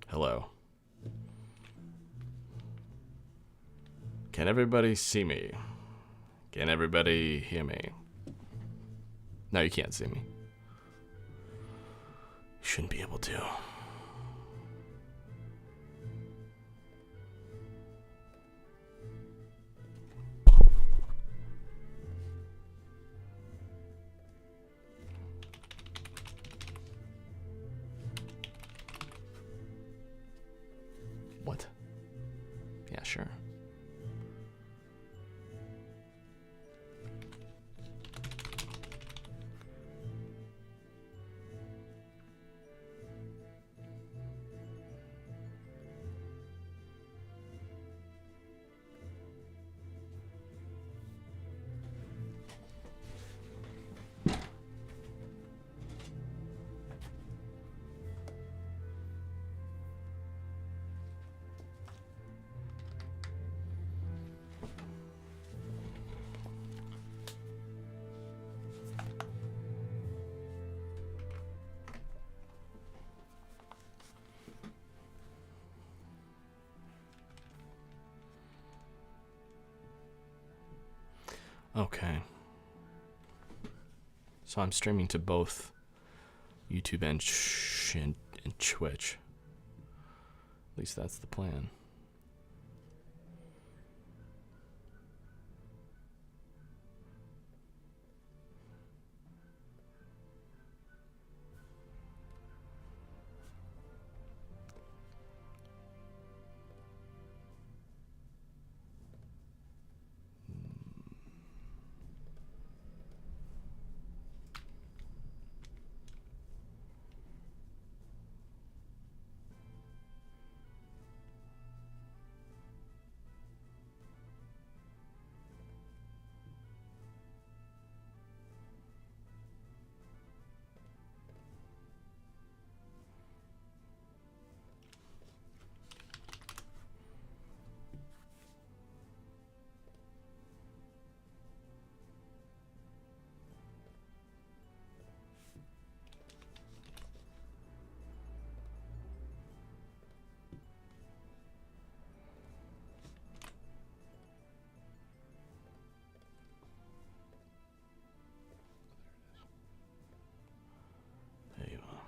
Hello. Can everybody see me? Can everybody hear me? No, you can't see me. You shouldn't be able to. What? Yeah, sure. Okay. So I'm streaming to both YouTube and Twitch. At least that's the plan. There you are.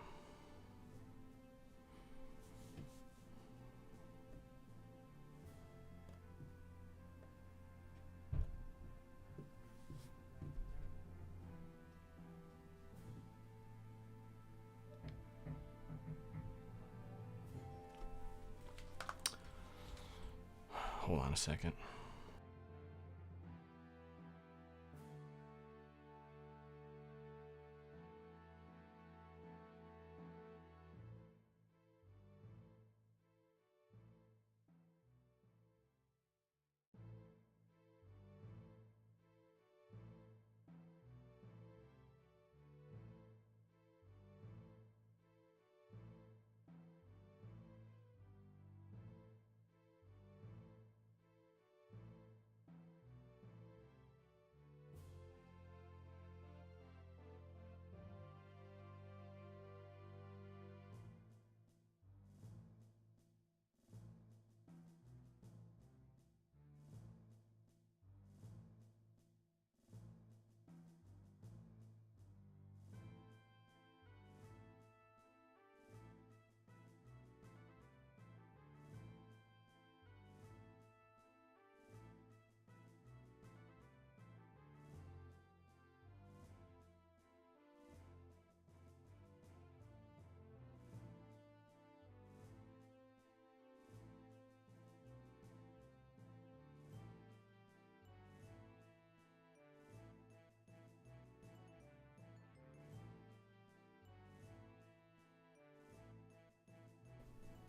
Hold on a second.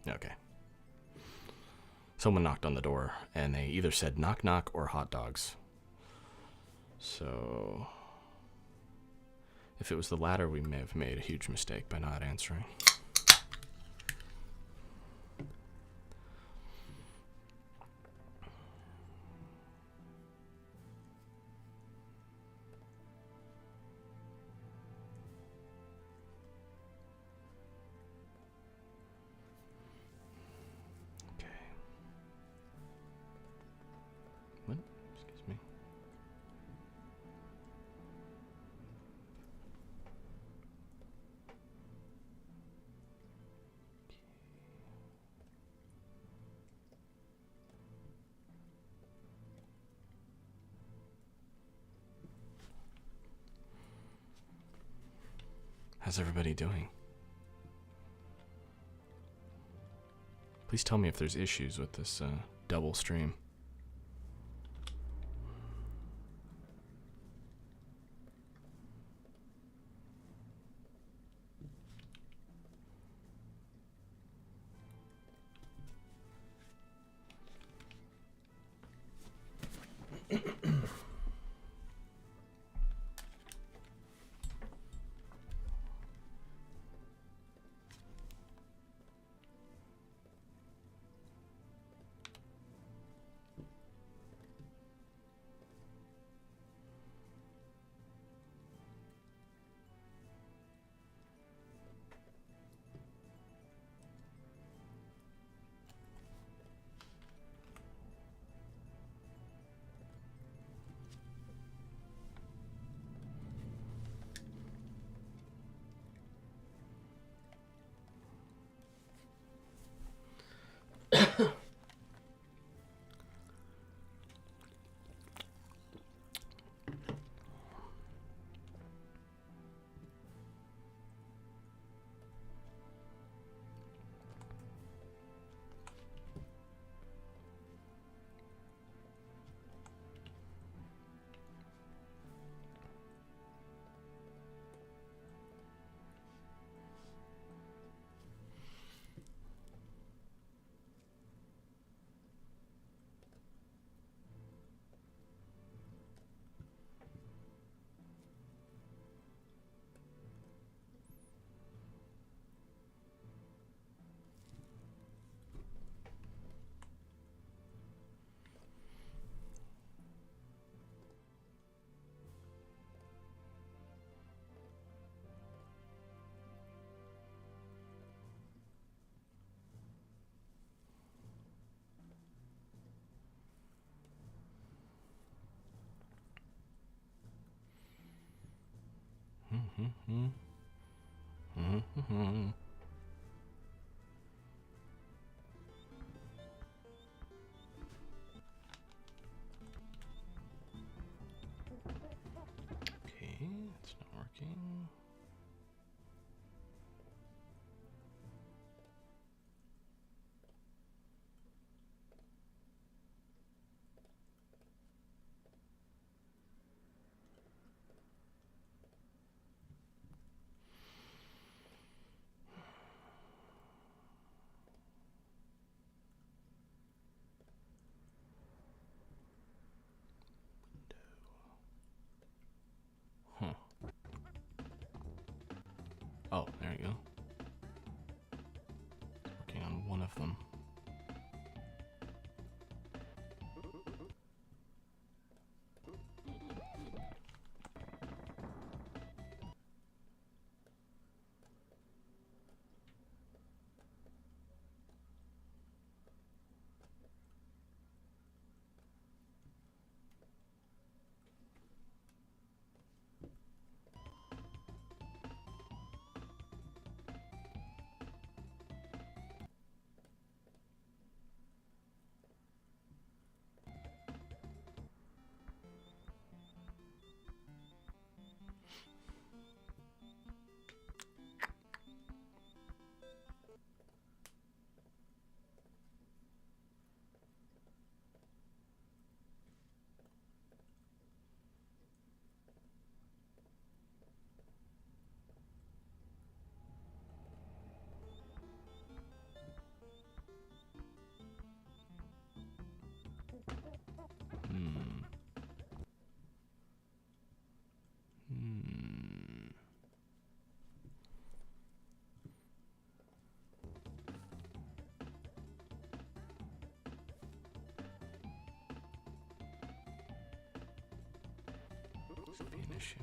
Okay. Someone knocked on the door, and they either said knock knock or hot dogs. So, if it was the latter, we may have made a huge mistake by not answering. How's everybody doing? Please tell me if there's issues with this double stream. Okay, it's not working. Huh. Oh, there you go. Working on one of them. This could be an issue.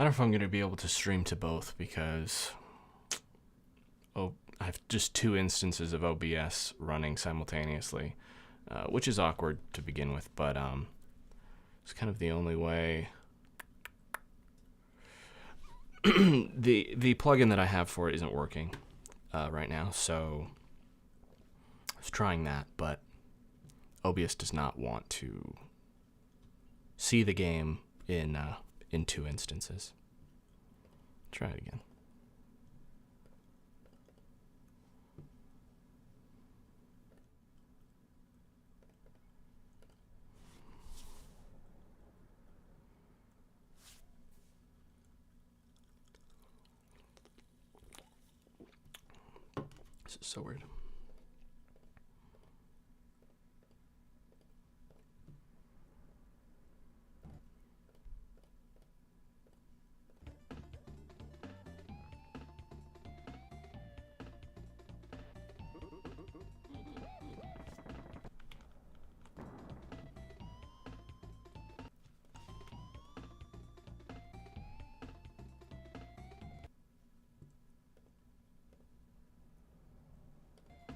I don't know if I'm going to be able to stream to both because I have just 2 instances of OBS running simultaneously, which is awkward to begin with, but it's kind of the only way. The plugin that I have for it isn't working right now, so I was trying that, but OBS does not want to see the game in 2 instances. Try it again. This is so weird.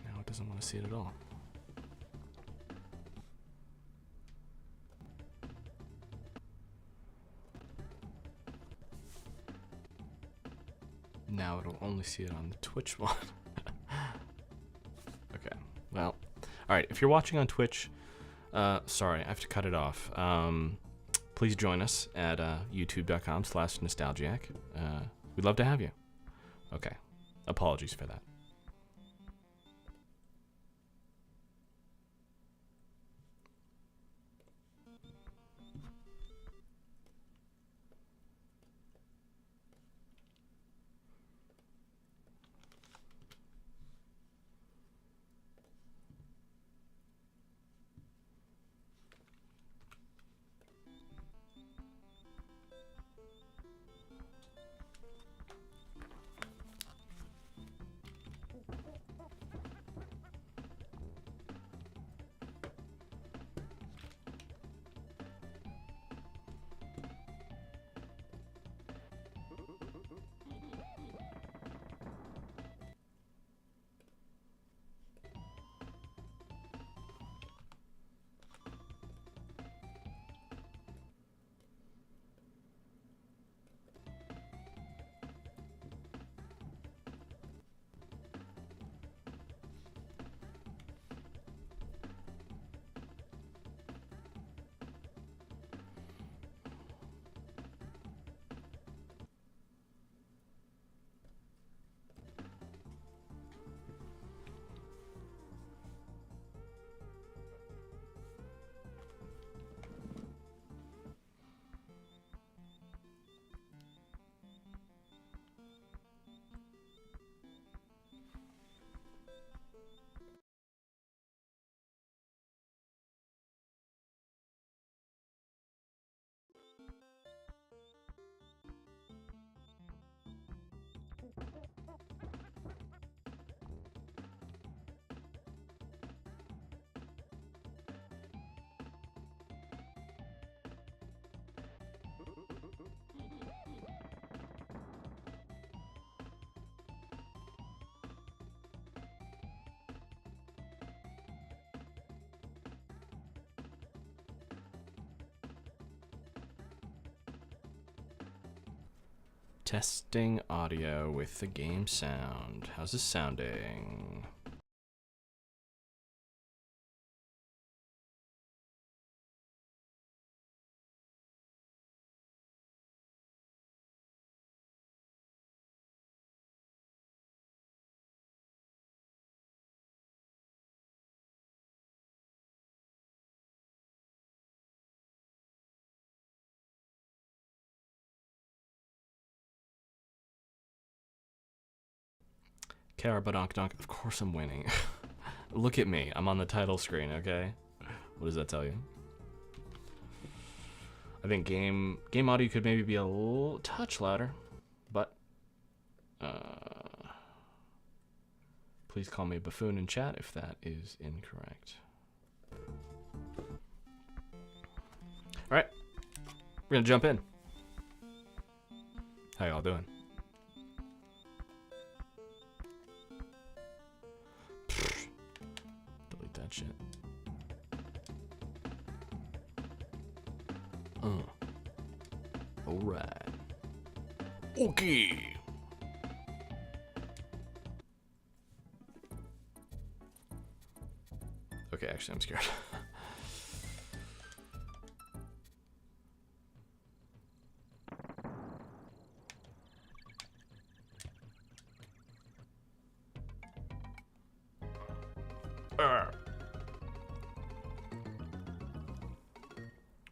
Now it doesn't want to see it at all. Now it'll only see it on the Twitch one. Okay, well, alright, if you're watching on Twitch, sorry, I have to cut it off. Please join us at youtube.com/nostalgiac. We'd love to have you. Okay, apologies for that. Testing audio with the game sound. How's this sounding? KR Badonk Donk, of course I'm winning. Look at me, I'm on the title screen, okay? What does that tell you? I think game audio could maybe be a little touch louder, but please call me a buffoon in chat if that is incorrect. Alright, we're gonna jump in. How y'all doing? Delete that shit. Alright. Okay. Okay, actually, I'm scared.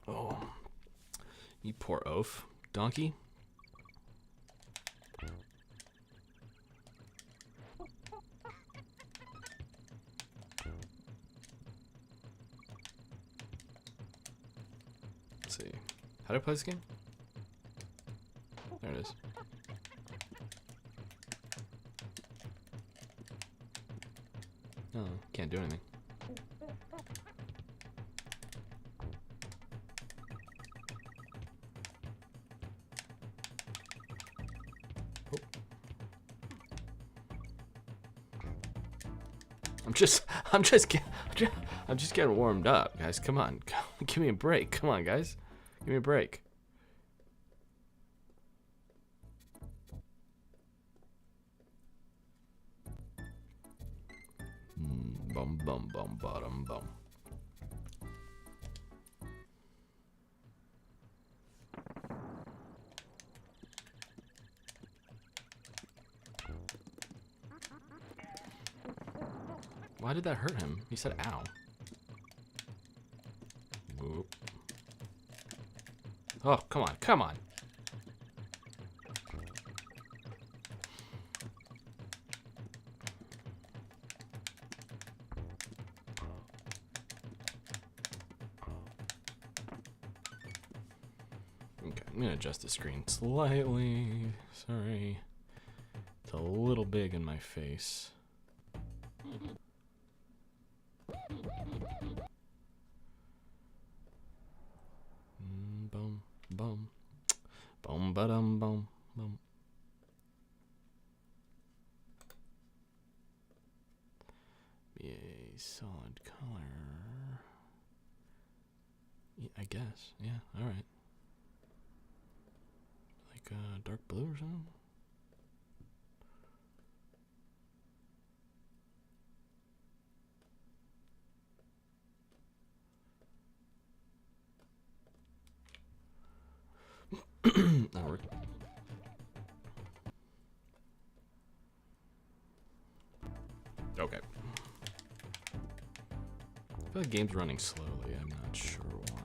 Oh, you poor oaf, donkey. Let's see. How do I play this game? There it is. Oh, can't do anything. Oh. I'm just getting warmed up, guys. Come on, give me a break. Come on, guys, give me a break. Bum bum bum bottom bum. Why did that hurt him? He said ow. Whoop. Oh, come on, come on. Okay, I'm gonna adjust the screen slightly. Sorry. It's a little big in my face. Bum bum bum ba-dum bum bum. Be a solid color. Yeah, I guess. Yeah, alright. Like dark blue or something? That'll work. Okay. I feel like the game's running slowly. I'm not sure why.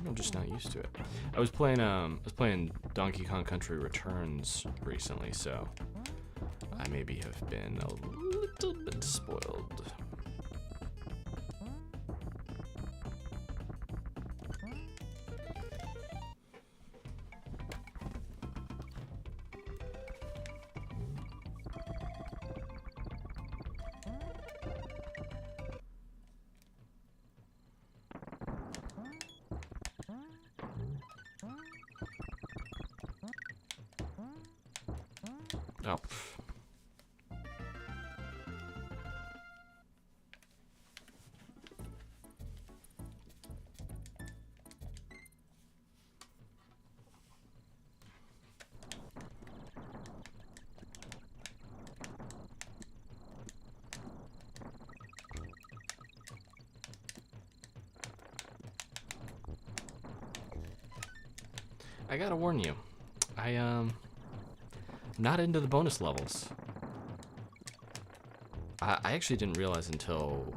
I'm just not used to it. I was playing Donkey Kong Country Returns recently, so I maybe have been a little bit spoiled. Oh. I gotta warn you, not into the bonus levels. I actually didn't realize until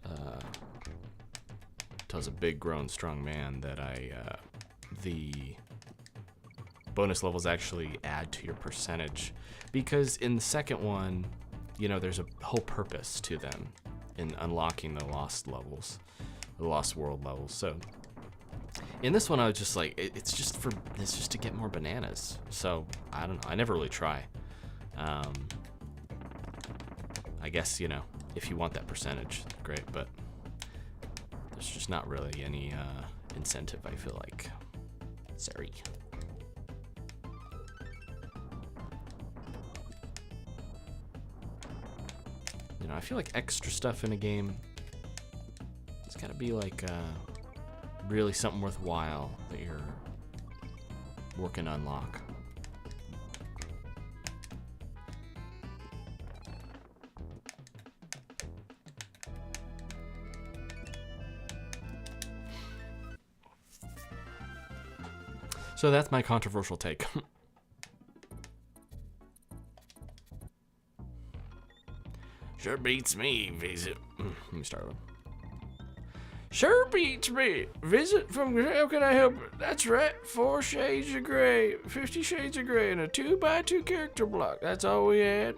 I was a big, grown, strong man that the bonus levels actually add to your percentage, because in the second one, you know, there's a whole purpose to them in unlocking the lost levels, the lost world levels. So in this one, I was just like, it's just to get more bananas. So I don't know. I never really try. I guess, you know, if you want that percentage, great, but there's just not really any incentive, I feel like. Sorry. You know, I feel like extra stuff in a game, it's gotta be like really something worthwhile that you're working to unlock. So that's my controversial take. Sure beats me, visit. Let me start over. Sure beats me. Visit from How Can I Help It? That's right. 4 shades of gray, 50 shades of gray, and a 2x2 character block. That's all we had.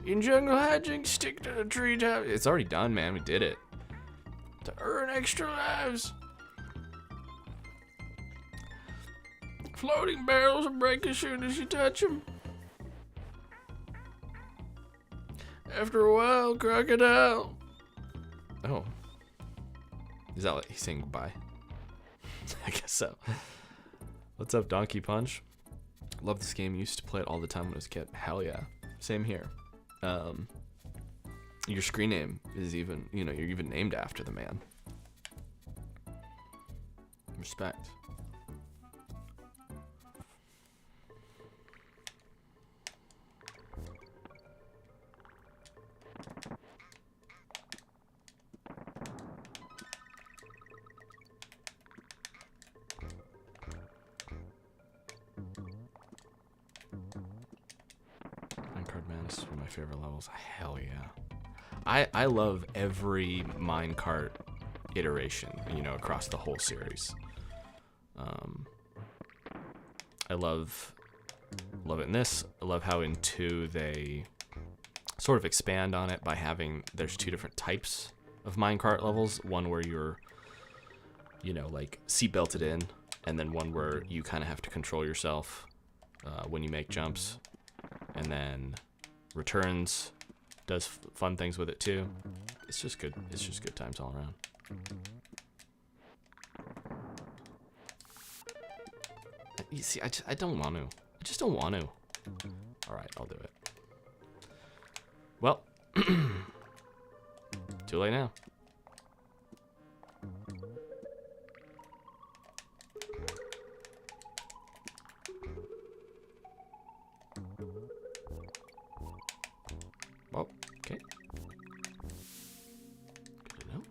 In jungle hijinks, stick to the treetop. It's already done, man. We did it. To earn extra lives. Floating barrels will break as soon as you touch them. After a while, crocodile. Oh. Is that what he's saying goodbye? I guess so. What's up, Donkey Punch? Love this game. Used to play it all the time when I was a kid. Hell yeah. Same here. Your screen name is even, you know, you're even named after the man. Respect. This is one of my favorite levels. Hell yeah. I love every minecart iteration, you know, across the whole series. I love it in this. I love how in 2 they sort of expand on it by having, there's 2 different types of minecart levels. One where you're, you know, like seatbelted in, and then one where you kind of have to control yourself when you make jumps. And then Returns does fun things with it too. It's just good. It's just good times all around. You see, I don't want to. I just don't want to. All right, I'll do it. Well, too late now. Well, okay. Good to know.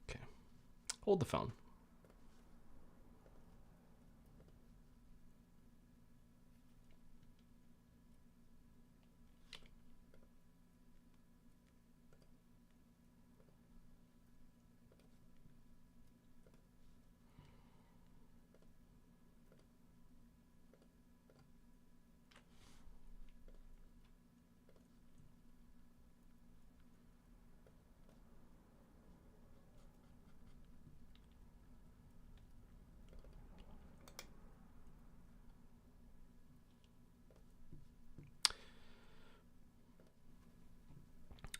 Okay. Hold the phone.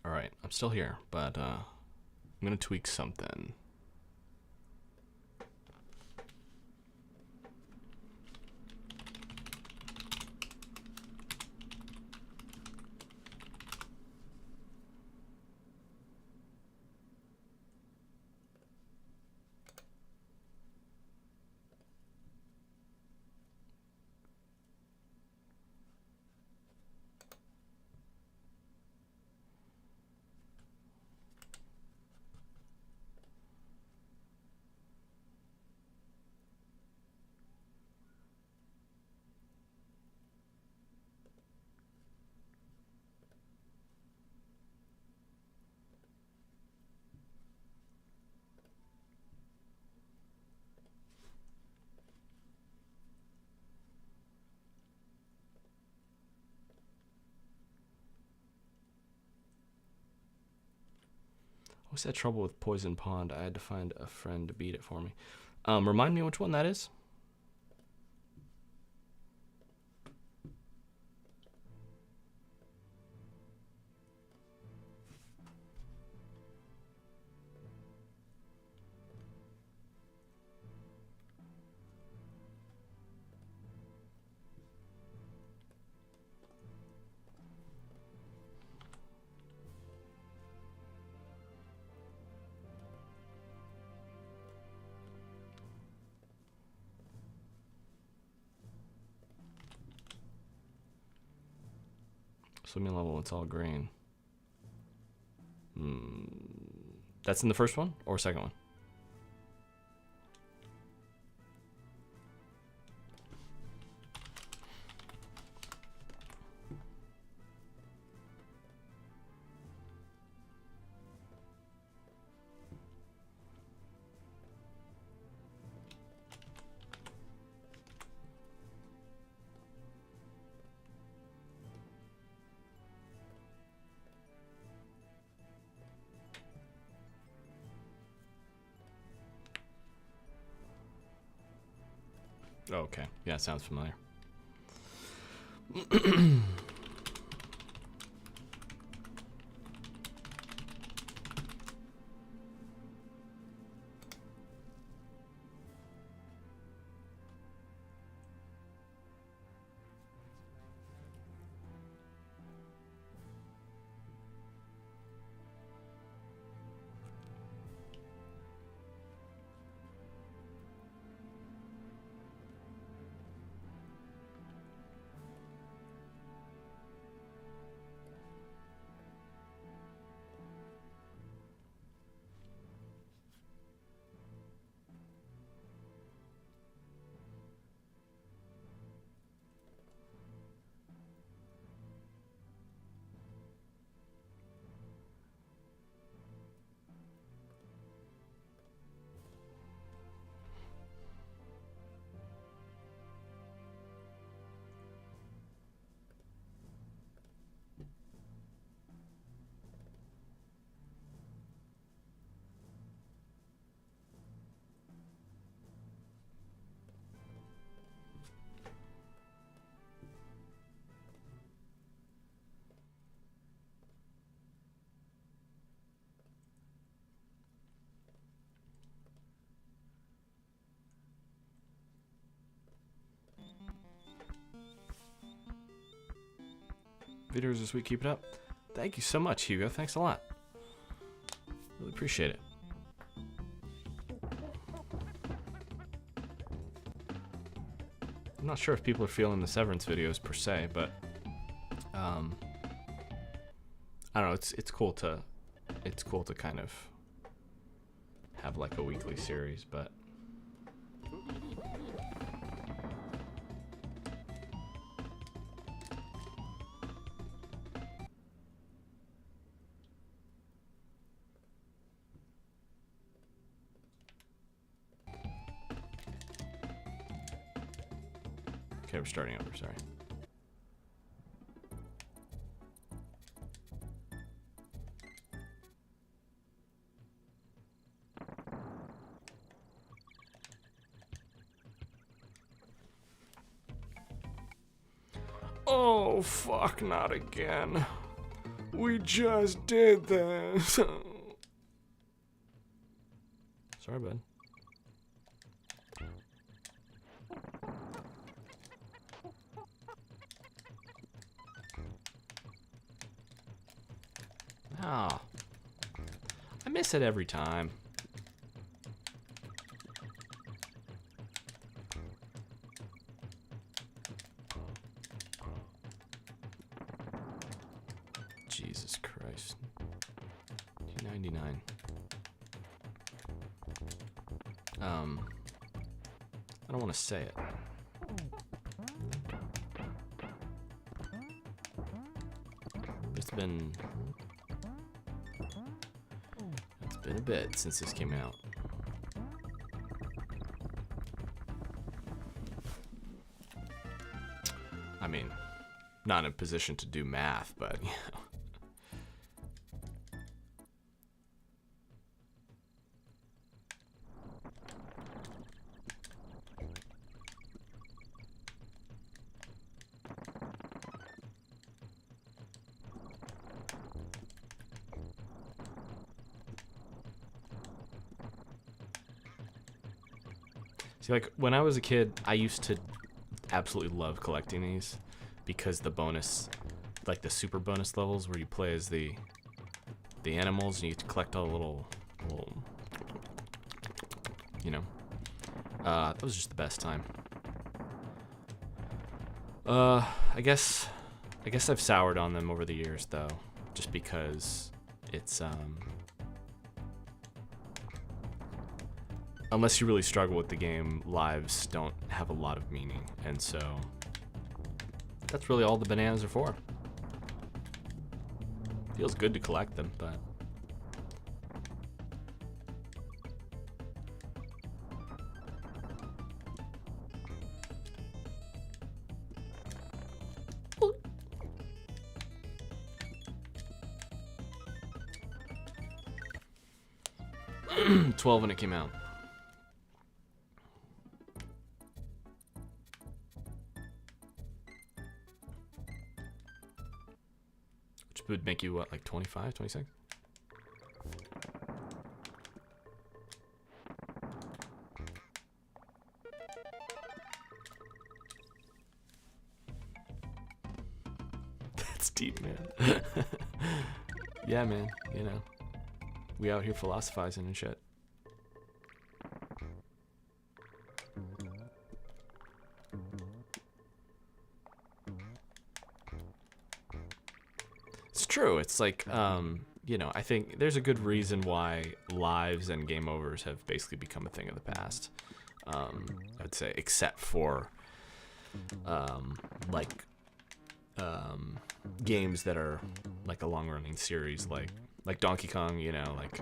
All right, I'm still here, but I'm gonna tweak something. always had trouble with Poison Pond. I had to find a friend to beat it for me. Remind me which one that is? Swimming level, it's all green. That's in the first one or second one? Oh, okay. Yeah, sounds familiar. Videos this week, keep it up. Thank you so much, Hugo. Thanks a lot. Really appreciate it. I'm not sure if people are feeling the Severance videos per se, but I don't know. It's cool to kind of have like a weekly series, but okay, we're starting over. Sorry. Oh, fuck, not again. We just did this. Sorry, bud. Oh, I miss it every time. Jesus Christ. 299. I don't want to say it. It's been a bit since this came out. I mean, not in a position to do math, but you know. See, like, when I was a kid, I used to absolutely love collecting these because the bonus, like the super bonus levels where you play as the animals and you get to collect all the little you know, that was just the best time. I guess I've soured on them over the years though, just because it's unless you really struggle with the game, lives don't have a lot of meaning, and so that's really all the bananas are for. Feels good to collect them, but $12 when it came out. Which would make you what, like 25, 26? That's deep, man. Yeah, man, you know. We out here philosophizing and shit. It's true. It's like, you know, I think there's a good reason why lives and game overs have basically become a thing of the past. I'd say, except for, games that are like a long-running series, like Donkey Kong, you know, like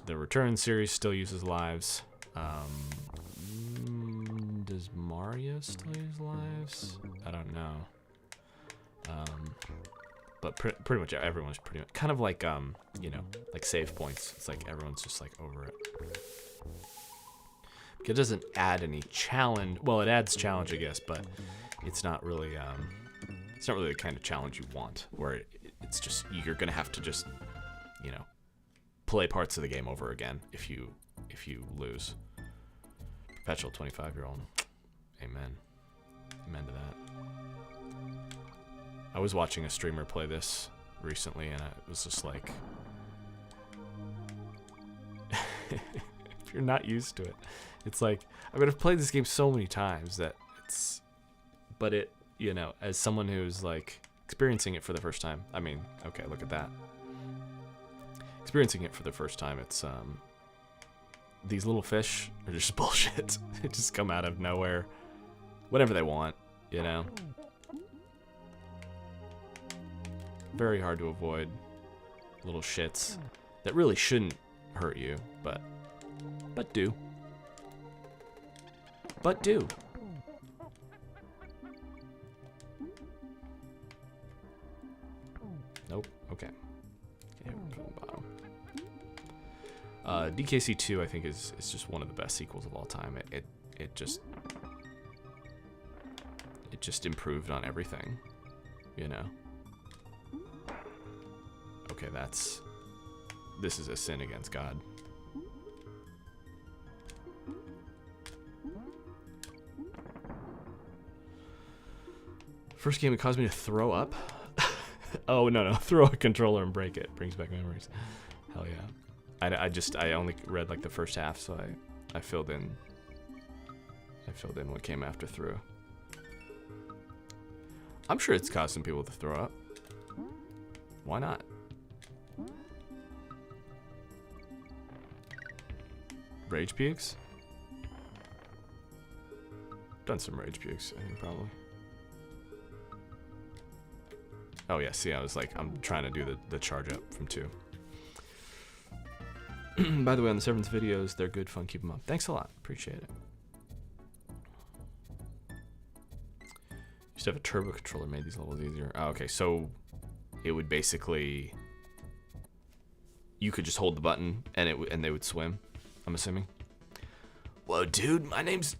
the Return series still uses lives. Does Mario still use lives? I don't know. But pretty much everyone's pretty much kind of like you know, like save points. It's like everyone's just like over it. It doesn't add any challenge. Well, it adds challenge, I guess, but it's not really the kind of challenge you want, where it's just you're gonna have to just, you know, play parts of the game over again if you lose. Perpetual 25-year-old. Amen. Amen to that. I was watching a streamer play this recently, and it was just like, if you're not used to it, it's like, I mean, I've played this game so many times that but it, you know, as someone who's like experiencing it for the first time, I mean, okay, look at that. Experiencing it for the first time, it's, these little fish are just bullshit. They just come out of nowhere, whenever they want, you know? Very hard to avoid. Little shits that really shouldn't hurt you, but do. But do. Nope. Okay. Okay, from the bottom. DKC 2, I think, is just one of the best sequels of all time. It just improved on everything, you know. Okay, this is a sin against God. First game that caused me to throw up. Oh no, throw a controller and break it. Brings back memories. Hell yeah. I only read like the first half, so I filled in what came after through. I'm sure it's caused some people to throw up. Why not? Rage pukes? Done some rage pukes, I think, probably. Oh yeah, see, I was like, I'm trying to do the charge up from 2. By the way, on the Severance videos, they're good fun. Keep them up. Thanks a lot. Appreciate it. Used to have a turbo controller, made these levels easier. Oh, okay, so it would basically, you could just hold the button and they would swim, I'm assuming. Whoa, dude, my name's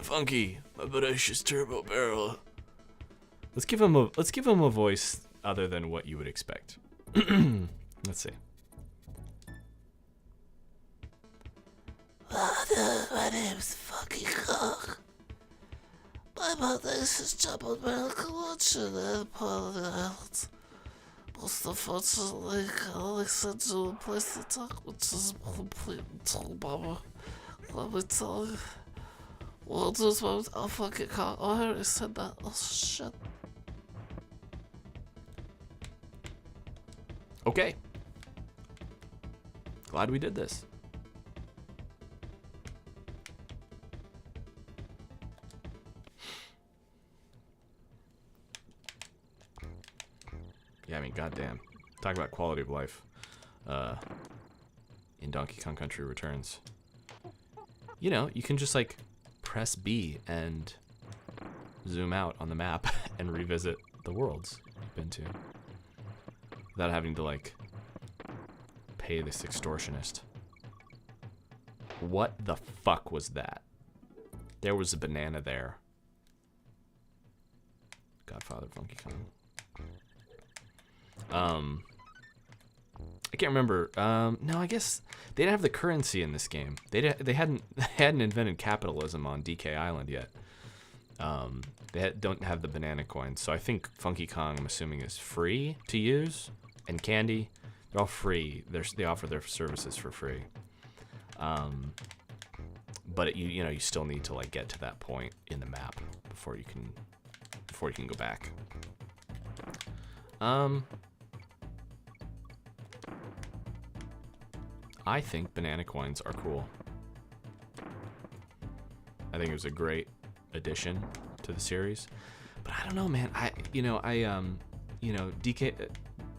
Funky, my voracious turbo barrel. Let's give him a voice other than what you would expect. Let's see. My name's Funky. Donkey Kong. My mother is jumbled medical lunch and part of the island. Most unfortunately, I can only send you a place to talk, which is complete until Mama. Let me tell you. Well, just I'll fucking call. Oh, I already said that. Oh, shit. Okay. Glad we did this. Yeah, I mean, goddamn. Talk about quality of life in Donkey Kong Country Returns. You know, you can just, like, press B and zoom out on the map and revisit the worlds you've been to. Without having to, like, pay this extortionist. What the fuck was that? There was a banana there. Godfather of Donkey Kong. I can't remember. No, I guess they didn't have the currency in this game. They hadn't invented capitalism on DK Island yet. Don't have the banana coins. So I think Funky Kong, I'm assuming, is free to use, and Candy, they're all free. They offer their services for free. But you know, you still need to, like, get to that point in the map before you can go back. I think banana coins are cool. I think it was a great addition to the series. But I don't know, man.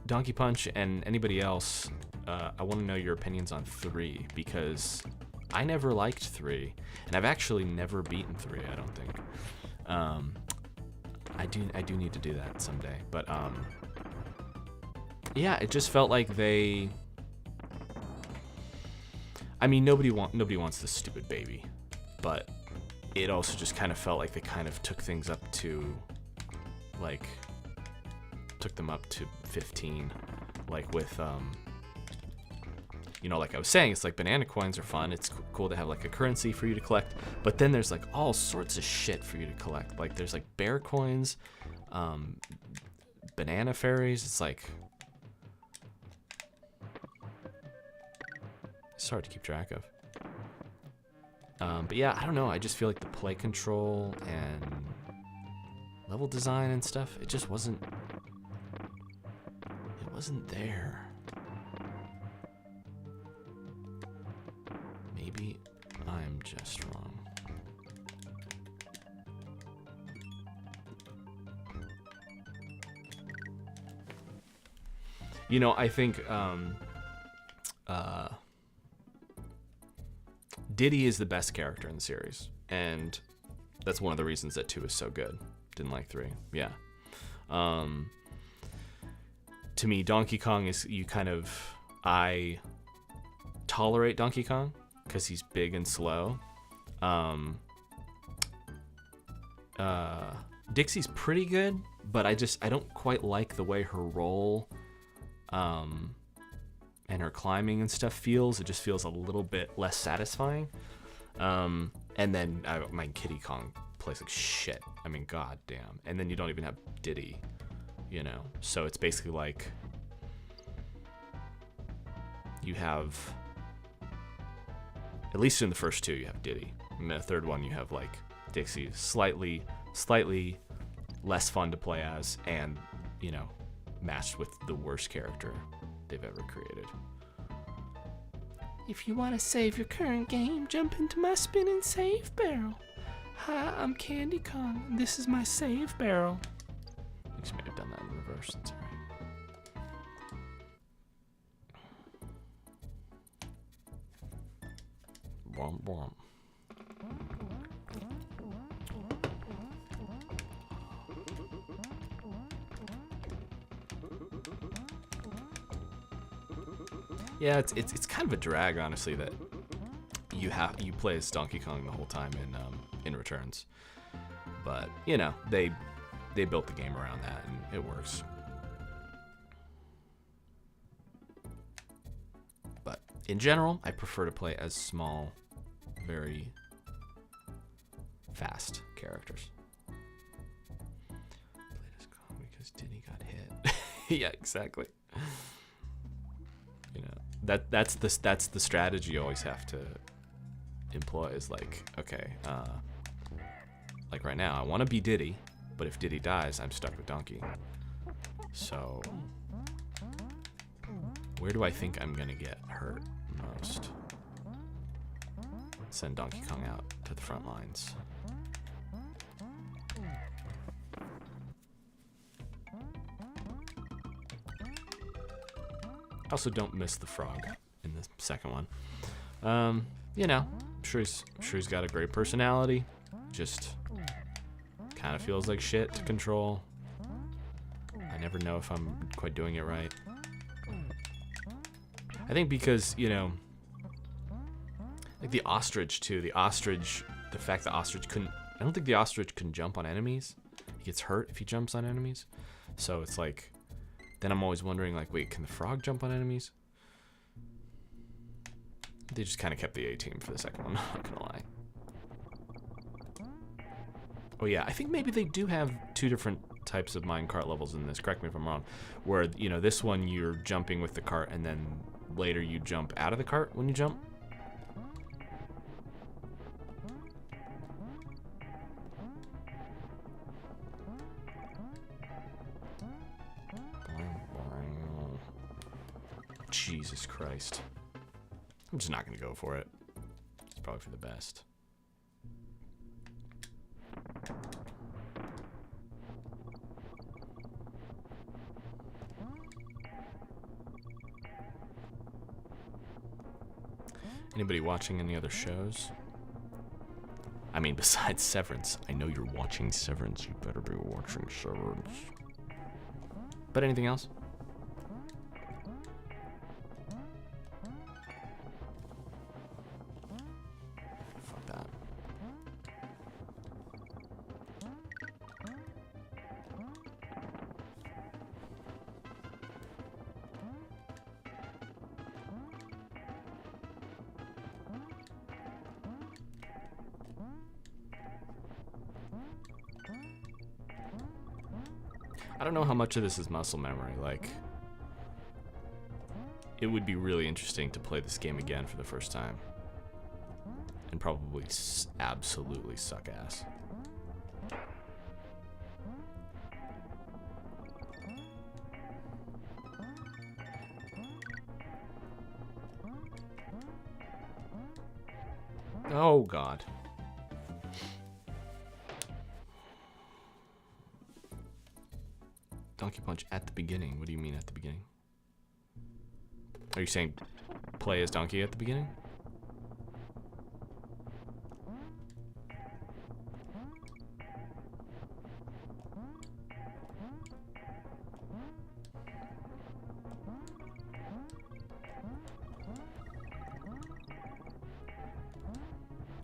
Donkey Punch and anybody else, I want to know your opinions on 3, because I never liked 3, and I've actually never beaten 3, I don't think. I do need to do that someday. But yeah, it just felt like they. I mean, nobody wants this stupid baby, but it also just kind of felt like they kind of took things up to, like, took them up to 15, like with you know, like I was saying, it's like banana coins are fun. It's cool to have, like, a currency for you to collect, but then there's, like, all sorts of shit for you to collect. Like, there's, like, bear coins, banana fairies. It's like, it's hard to keep track of. But yeah, I don't know. I just feel like the play control and level design and stuff, it just wasn't there. Maybe I'm just wrong. You know, I think Diddy is the best character in the series, and that's one of the reasons that 2 is so good. Didn't like 3. Yeah. To me, Donkey Kong is, I tolerate Donkey Kong because he's big and slow. Dixie's pretty good, but I don't quite like the way her roll and her climbing and stuff feels. It just feels a little bit less satisfying. And then Kiddy Kong plays like shit. I mean, goddamn. And then you don't even have Diddy, you know. So it's basically like you have, at least in the first 2, you have Diddy. In the third one, you have, like, Dixie, slightly less fun to play as, and, you know, matched with the worst character they've ever created. If you want to save your current game, jump into my spinning save barrel. Hi, I'm Candy Kong. This is my save barrel. I just may have done that in reverse. That's all right. Womp womp. Yeah, it's kind of a drag, honestly, that you play as Donkey Kong the whole time in Returns. But you know, they built the game around that, and it works. But in general, I prefer to play as small, very fast characters. Played as Kong because Diddy got hit. Yeah, exactly. You know, that's the strategy you always have to employ. Is like, okay, like right now, I want to be Diddy, but if Diddy dies, I'm stuck with Donkey. So, where do I think I'm gonna get hurt most? Send Donkey Kong out to the front lines. Also, don't miss the frog in the second one. You know, I'm sure he's got a great personality. Just kind of feels like shit to control. I never know if I'm quite doing it right. I think because, you know, like the ostrich too. The fact that ostrich couldn't. I don't think the ostrich can jump on enemies. He gets hurt if he jumps on enemies. So it's like, then I'm always wondering, like, wait, can the frog jump on enemies? They just kind of kept the A team for the second one. I'm not gonna lie. Oh yeah, I think maybe they do have two different types of minecart levels in this. Correct me if I'm wrong. Where, you know, this one you're jumping with the cart, and then later you jump out of the cart when you jump. Jesus Christ. I'm just not going to go for it. It's probably for the best. Anybody watching any other shows? I mean, besides Severance. I know you're watching Severance. You better be watching Severance. But anything else? Fuck that. I don't know how much of this is muscle memory. Like, it would be really interesting to play this game again for the first time. And probably absolutely suck ass. Oh, God. Donkey Punch at the beginning. What do you mean at the beginning? Are you saying play as Donkey at the beginning?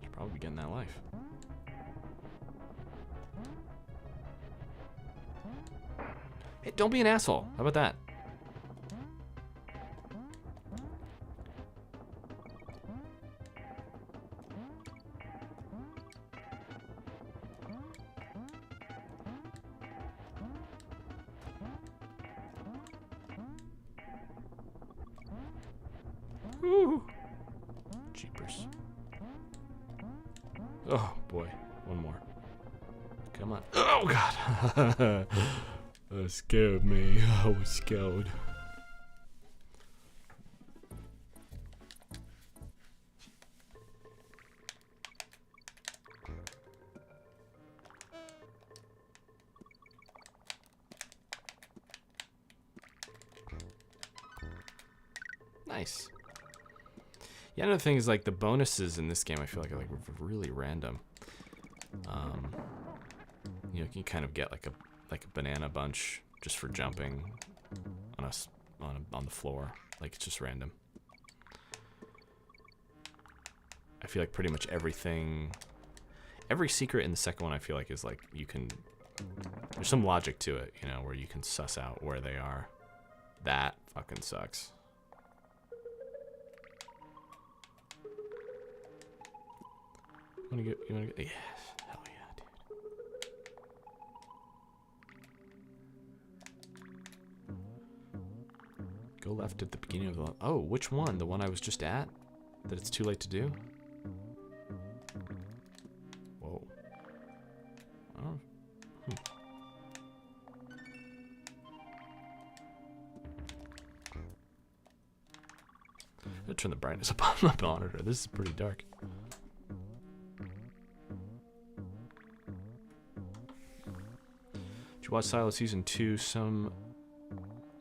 Should probably be getting that life. Hey, don't be an asshole. How about that? Woo. Jeepers. Oh, boy. One more. Come on. Oh, God. That scared me. I was scared. Nice. Yeah, another thing is like the bonuses in this game. I feel like are like really random. You know, you can kind of get like a banana bunch just for jumping on the floor. Like, it's just random. I feel like pretty much every secret in the second one I feel like is like there's some logic to it, you know, where you can suss out where they are. That fucking sucks. You wanna get, yes, hell Go left at the beginning of the... Oh, which one? The one I was just at? That it's too late to do? Whoa. Oh. I'm gonna turn the brightness up on my monitor. This is pretty dark. Did you watch Silo Season 2?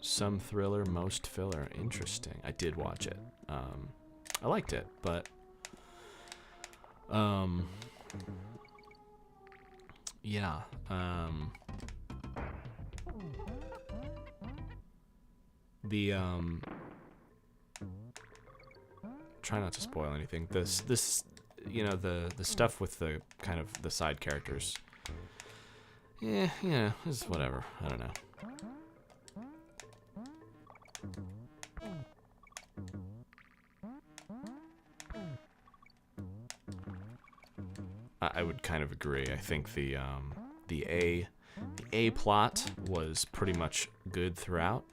Some thriller, most filler. Interesting. I did watch it. I liked it, but yeah. Try not to spoil anything. This you know, the stuff with the kind of the side characters. Yeah, it's whatever. I don't know. I would kind of agree. I think the A plot was pretty much good throughout.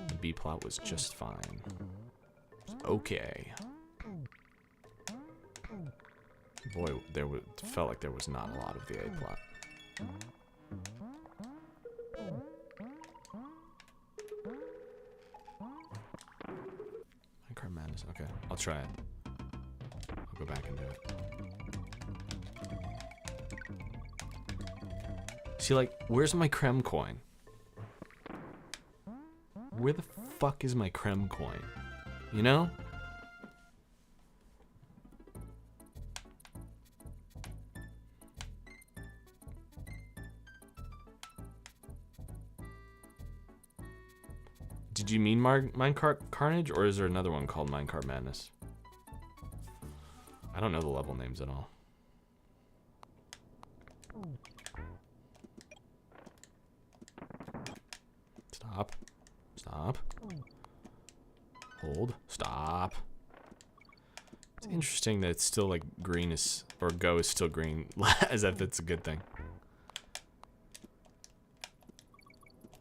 The B plot was just fine. Okay. Boy, felt like there was not a lot of the A plot. Minecraft Madness. Okay, I'll try it. I'll go back and do it. See, like, where's my creme coin? Where the fuck is my creme coin? You know? Did you mean Minecart Carnage, or is there another one called Minecart Madness? I don't know the level names at all. Stop. Stop. Hold. Stop. It's interesting that it's still like green is, or go is still green, as if it's a good thing.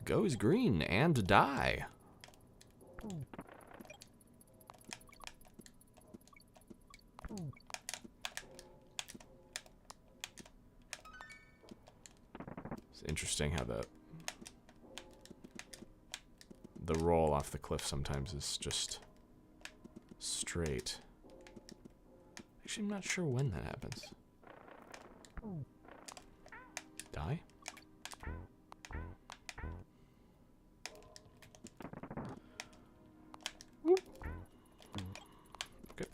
Go is green and die. It's interesting how the roll off the cliff sometimes is just straight. Actually, I'm not sure when that happens. Die? Whoop. Okay.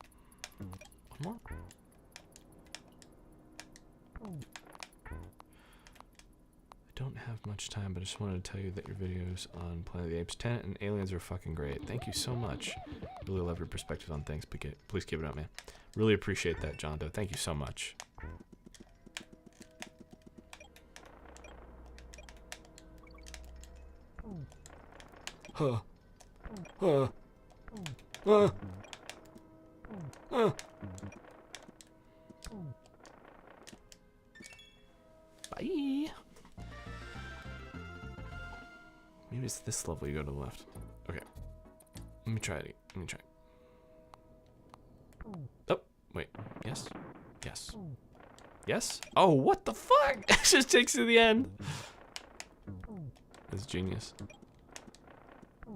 One more. I don't have much time, but I just wanted to tell you that your videos on Planet of the Apes, Tenet, and Aliens are fucking great. Thank you so much. Really love your perspective on things. Please keep it up, man. Really appreciate that, John Doe. Thank you so much. Huh. Bye. Maybe it's this level you go to the left. Okay. Let me try it. Let me try. Oh, wait. Yes? Yes. Yes? Oh, what the fuck? It just takes you to the end. That's genius.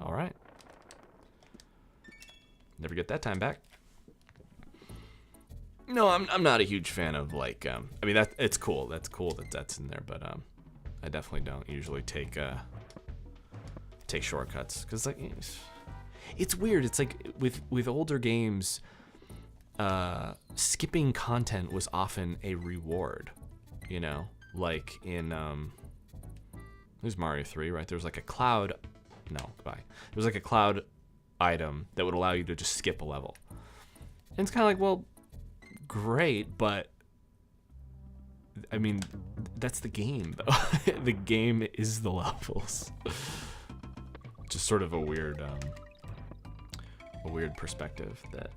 Alright. Never get that time back. No, I'm not a huge fan of, like, I mean, it's cool. That's cool that that's in there, but, I definitely don't usually take shortcuts. Because, like, it's weird. It's like, with older games, skipping content was often a reward, you know? Like, in, there's Mario 3, right? There was, like, a cloud... No, goodbye. There was, like, a cloud item that would allow you to just skip a level. And it's kind of like, well... Great, but I mean, that's the game, though. The game is the levels. Just sort of a weird perspective that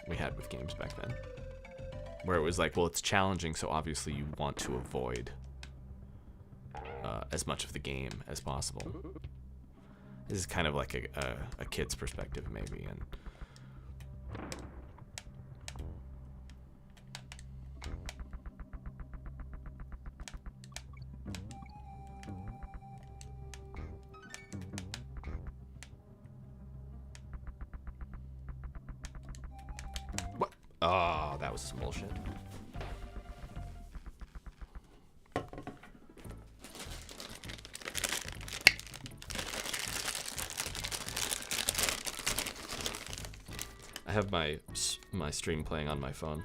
we had with games back then, where it was like, well, it's challenging, so obviously you want to avoid as much of the game as possible. This is kind of like a kid's perspective, maybe. And what? Oh, that was some bullshit. I have my stream playing on my phone,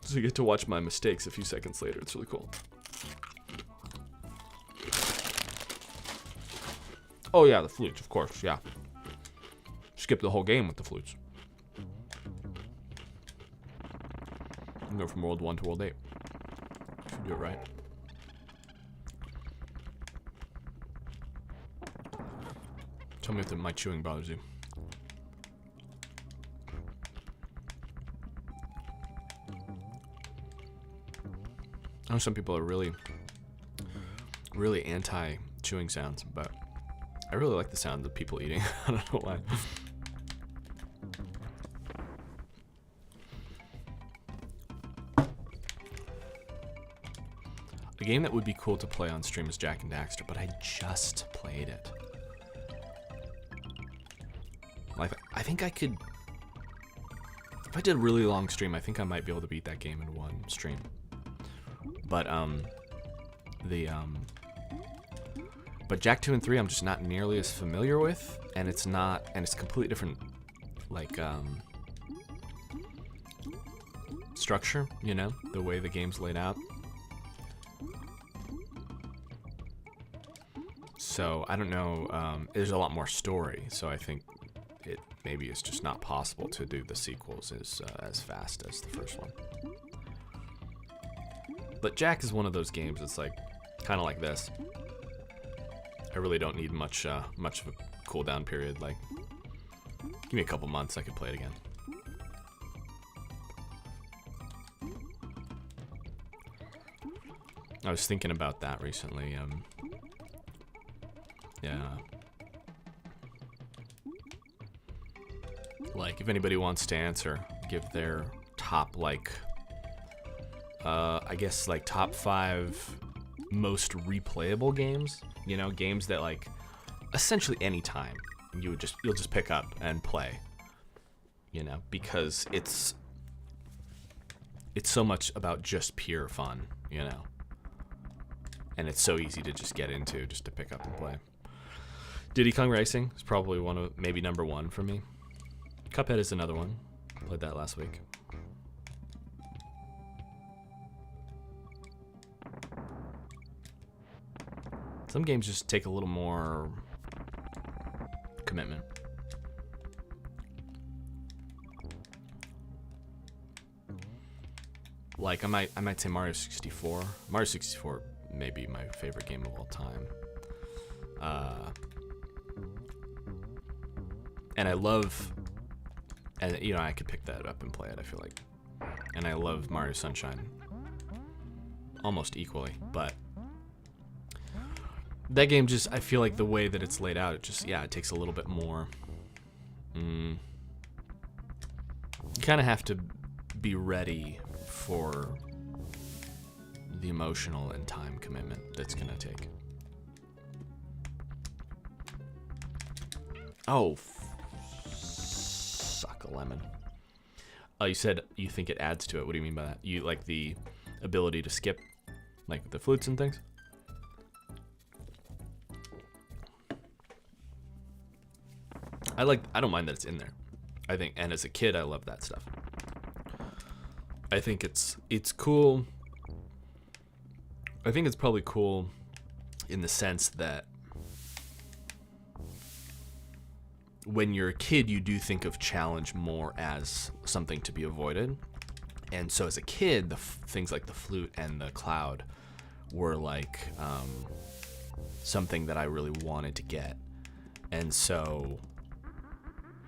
so you get to watch my mistakes a few seconds later. It's really cool. Oh yeah, the flutes, of course. Yeah, skip the whole game with the flutes. You can go from World 1 to World 8 if you do it right. Tell me if my chewing bothers you. I know some people are really anti-chewing sounds, but I really like the sound of people eating. I don't know why. A game that would be cool to play on stream is Jak and Daxter, but I just played it. Like, I think I could... If I did a really long stream, I think I might be able to beat that game in one stream. But, but Jak 2 and 3 I'm just not nearly as familiar with, and it's completely different, like, structure, you know, the way the game's laid out. So, I don't know, there's a lot more story, so I think it maybe is just not possible to do the sequels as fast as the first one. But Jak is one of those games that's like, kind of like this. I really don't need much of a cooldown period. Like, give me a couple months, I could play it again. I was thinking about that recently. Yeah. Like, if anybody wants to answer, give their top, like, I guess, like, top 5 most replayable games. You know, games that, like, essentially any time you'll just pick up and play. You know, because it's so much about just pure fun, you know. And it's so easy to just get into, just to pick up and play. Diddy Kong Racing is probably maybe number 1 for me. Cuphead is another one. Played that last week. Some games just take a little more commitment. Like, I might say Mario 64. Mario 64 may be my favorite game of all time. And I love, and you know, I could pick that up and play it, I feel like. And I love Mario Sunshine almost equally, but that game just, I feel like the way that it's laid out, it just, yeah, it takes a little bit more. You kind of have to be ready for the emotional and time commitment that's going to take. Oh, suck a lemon. Oh, you said you think it adds to it. What do you mean by that? You like the ability to skip, like the flutes and things? I don't mind that it's in there. I think, and as a kid, I love that stuff. I think it's cool. I think it's probably cool in the sense that when you're a kid, you do think of challenge more as something to be avoided. And so as a kid, things like the flute and the cloud were like something that I really wanted to get. And so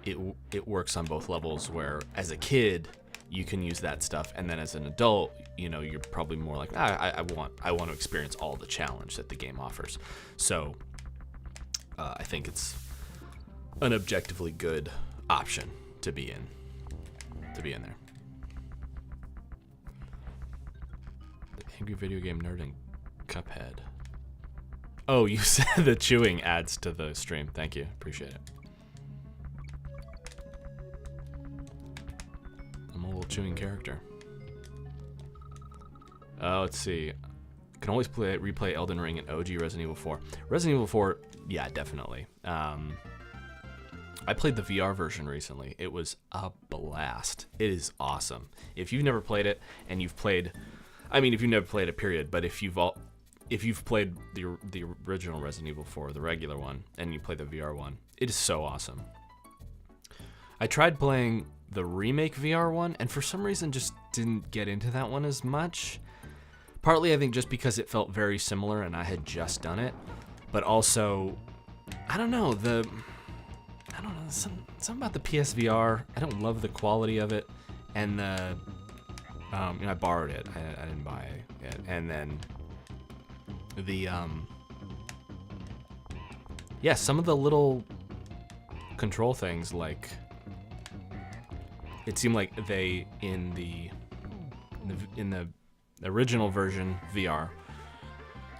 it works on both levels, where as a kid you can use that stuff, and then as an adult, you know, you're probably more like, I want to experience all the challenge that the game offers. So I think it's an objectively good option to be in there. The Angry Video Game Nerd and Cuphead. Oh, you said the chewing adds to the stream. Thank you. Appreciate it. I'm a little chewing character. Let's see. Can always replay Elden Ring and OG Resident Evil 4. Resident Evil 4, yeah, definitely. I played the VR version recently. It was a blast. It is awesome. If you've never played it, and you've played, I mean, if you've never played it, period. But if you've played the original Resident Evil 4, the regular one, and you play the VR one, it is so awesome. I tried playing the remake VR one, and for some reason just didn't get into that one as much. Partly, I think, just because it felt very similar and I had just done it, but also, I don't know, something about the PSVR. I don't love the quality of it, and I borrowed it. I didn't buy it, and then some of the little control things, like it seemed like they in the original version VR,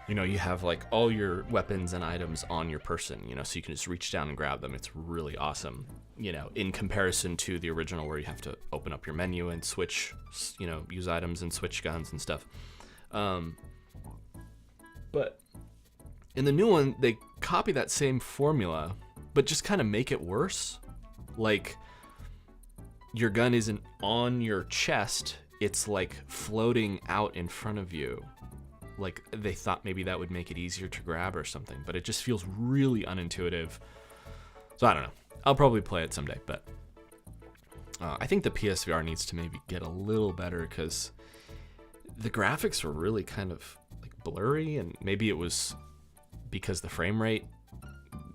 you have like all your weapons and items on your person, so you can just reach down and grab them. It's really awesome, in comparison to the original where you have to open up your menu and switch, use items and switch guns and stuff. But in the new one, they copy that same formula, but just kind of make it worse. Like, your gun isn't on your chest, it's like floating out in front of you. Like, they thought maybe that would make it easier to grab or something, but it just feels really unintuitive. So I don't know. I'll probably play it someday, but I think the PSVR needs to maybe get a little better, because the graphics were really kind of like blurry, and maybe it was because the frame rate,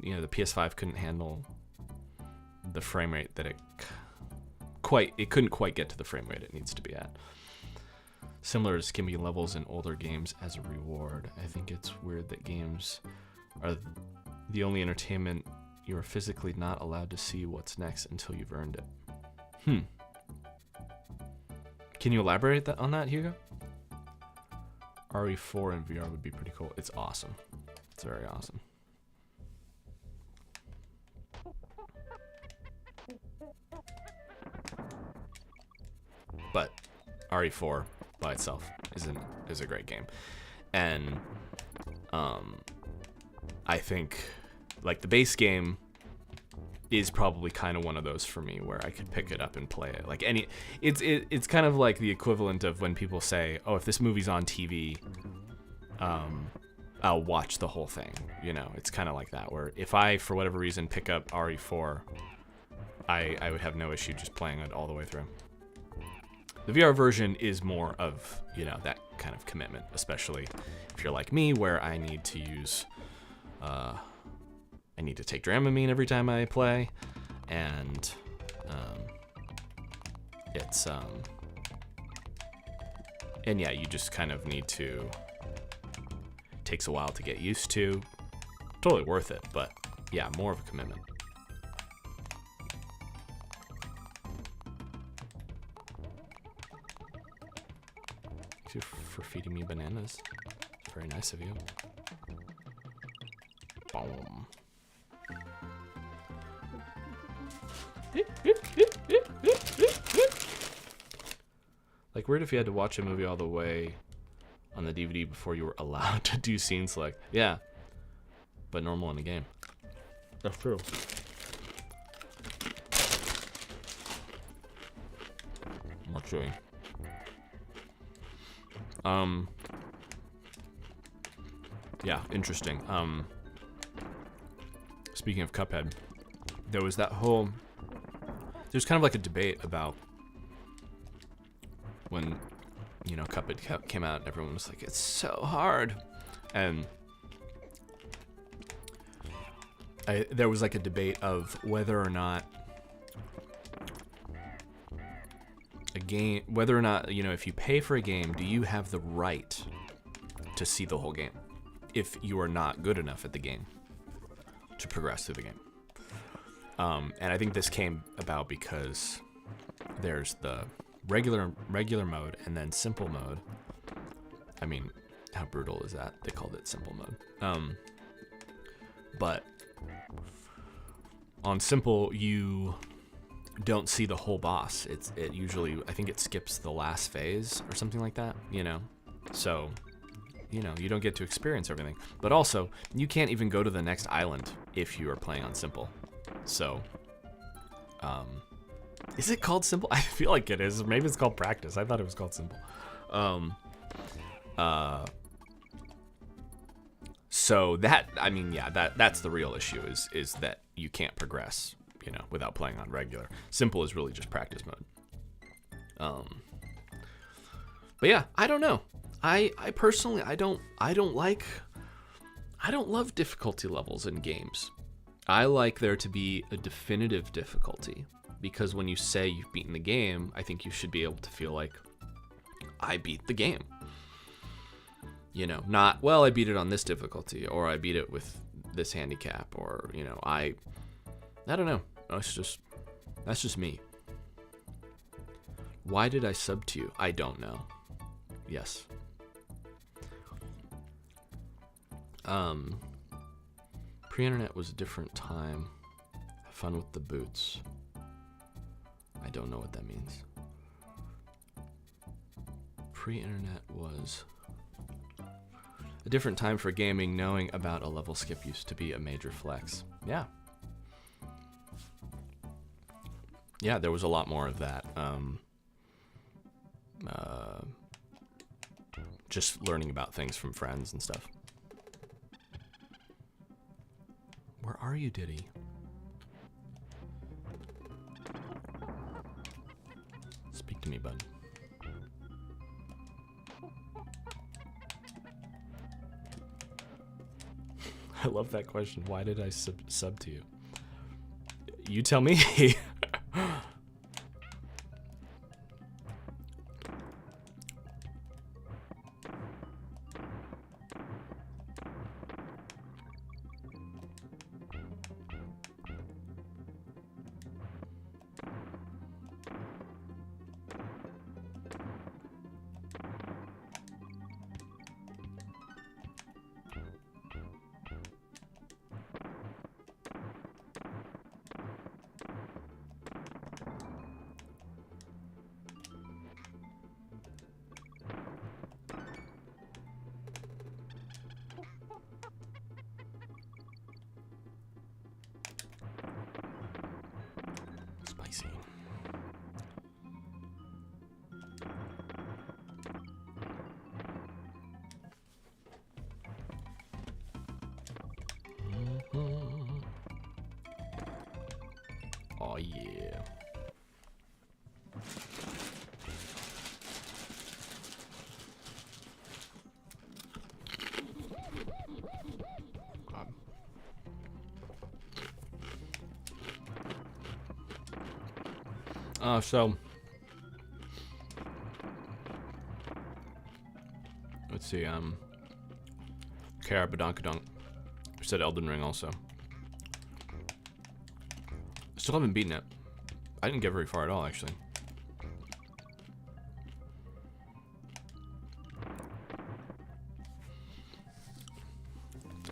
the PS5 couldn't handle the frame rate that it couldn't quite get to the frame rate it needs to be at. Similar to skimming levels in older games as a reward. I think it's weird that games are the only entertainment you are physically not allowed to see what's next until you've earned it. Can you elaborate on that, Hugo? RE4 in VR would be pretty cool. It's awesome. It's very awesome. But RE4 by itself is a great game, and I think like the base game is probably kind of one of those for me where I could pick it up and play it. Like it's kind of like the equivalent of when people say, "Oh, if this movie's on TV, I'll watch the whole thing." It's kind of like that. Where if I, for whatever reason, pick up RE4, I would have no issue just playing it all the way through. The VR version is more of, that kind of commitment, especially if you're like me, where I need to use, I need to take Dramamine every time I play, and and yeah, you just kind of need to, it takes a while to get used to. Totally worth it, but yeah, more of a commitment. For feeding me bananas. Very nice of you. Boom. Like, weird if you had to watch a movie all the way on the DVD before you were allowed to do scenes like, yeah, but normal in the game. That's true. More chewing. Yeah, interesting. Speaking of Cuphead, there's kind of like a debate about when, Cuphead came out, everyone was like, it's so hard. And there was like a debate of whether or not if you pay for a game, do you have the right to see the whole game if you are not good enough at the game to progress through the game. And I think this came about because there's the regular mode and then simple mode. I mean, how brutal is that? They called it simple mode. But on simple, you don't see the whole boss. It usually, I think it skips the last phase or something like that, you know? So, you know, you don't get to experience everything. But also, you can't even go to the next island if you are playing on simple. So, is it called simple? I feel like it is. Maybe it's called practice. I thought it was called simple. So that, I mean, yeah, that's the real issue is that you can't progress, you know, without playing on regular. Simple is really just practice mode. But yeah, I don't know. I personally, I don't love difficulty levels in games. I like there to be a definitive difficulty, because when you say you've beaten the game, I think you should be able to feel like I beat the game. You know, not, well, I beat it on this difficulty, or I beat it with this handicap, or, you know, I don't know. That's just me. Why did I sub to you? I don't know. Yes. Pre-internet was a different time. Have fun with the boots. I don't know what that means. Pre-internet was a different time for gaming. Knowing about a level skip used to be a major flex. Yeah. Yeah, there was a lot more of that. Just learning about things from friends and stuff. Where are you, Diddy? Speak to me, bud. I love that question. Why did I sub to you? You tell me. Spicy. Oh yeah. So let's see. Carabadonkadonk said Elden Ring also. Still haven't beaten it. I didn't get very far at all, actually.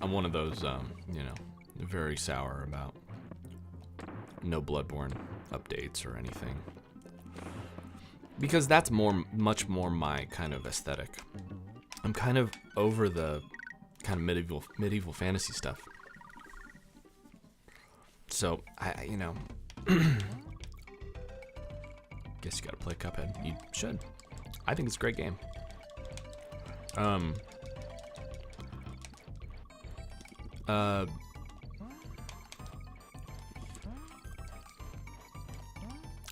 I'm one of those, you know, very sour about no Bloodborne updates or anything, because that's much more my kind of aesthetic. I'm kind of over the kind of medieval fantasy stuff. So I you know, guess you gotta play Cuphead. You should. I think it's a great game.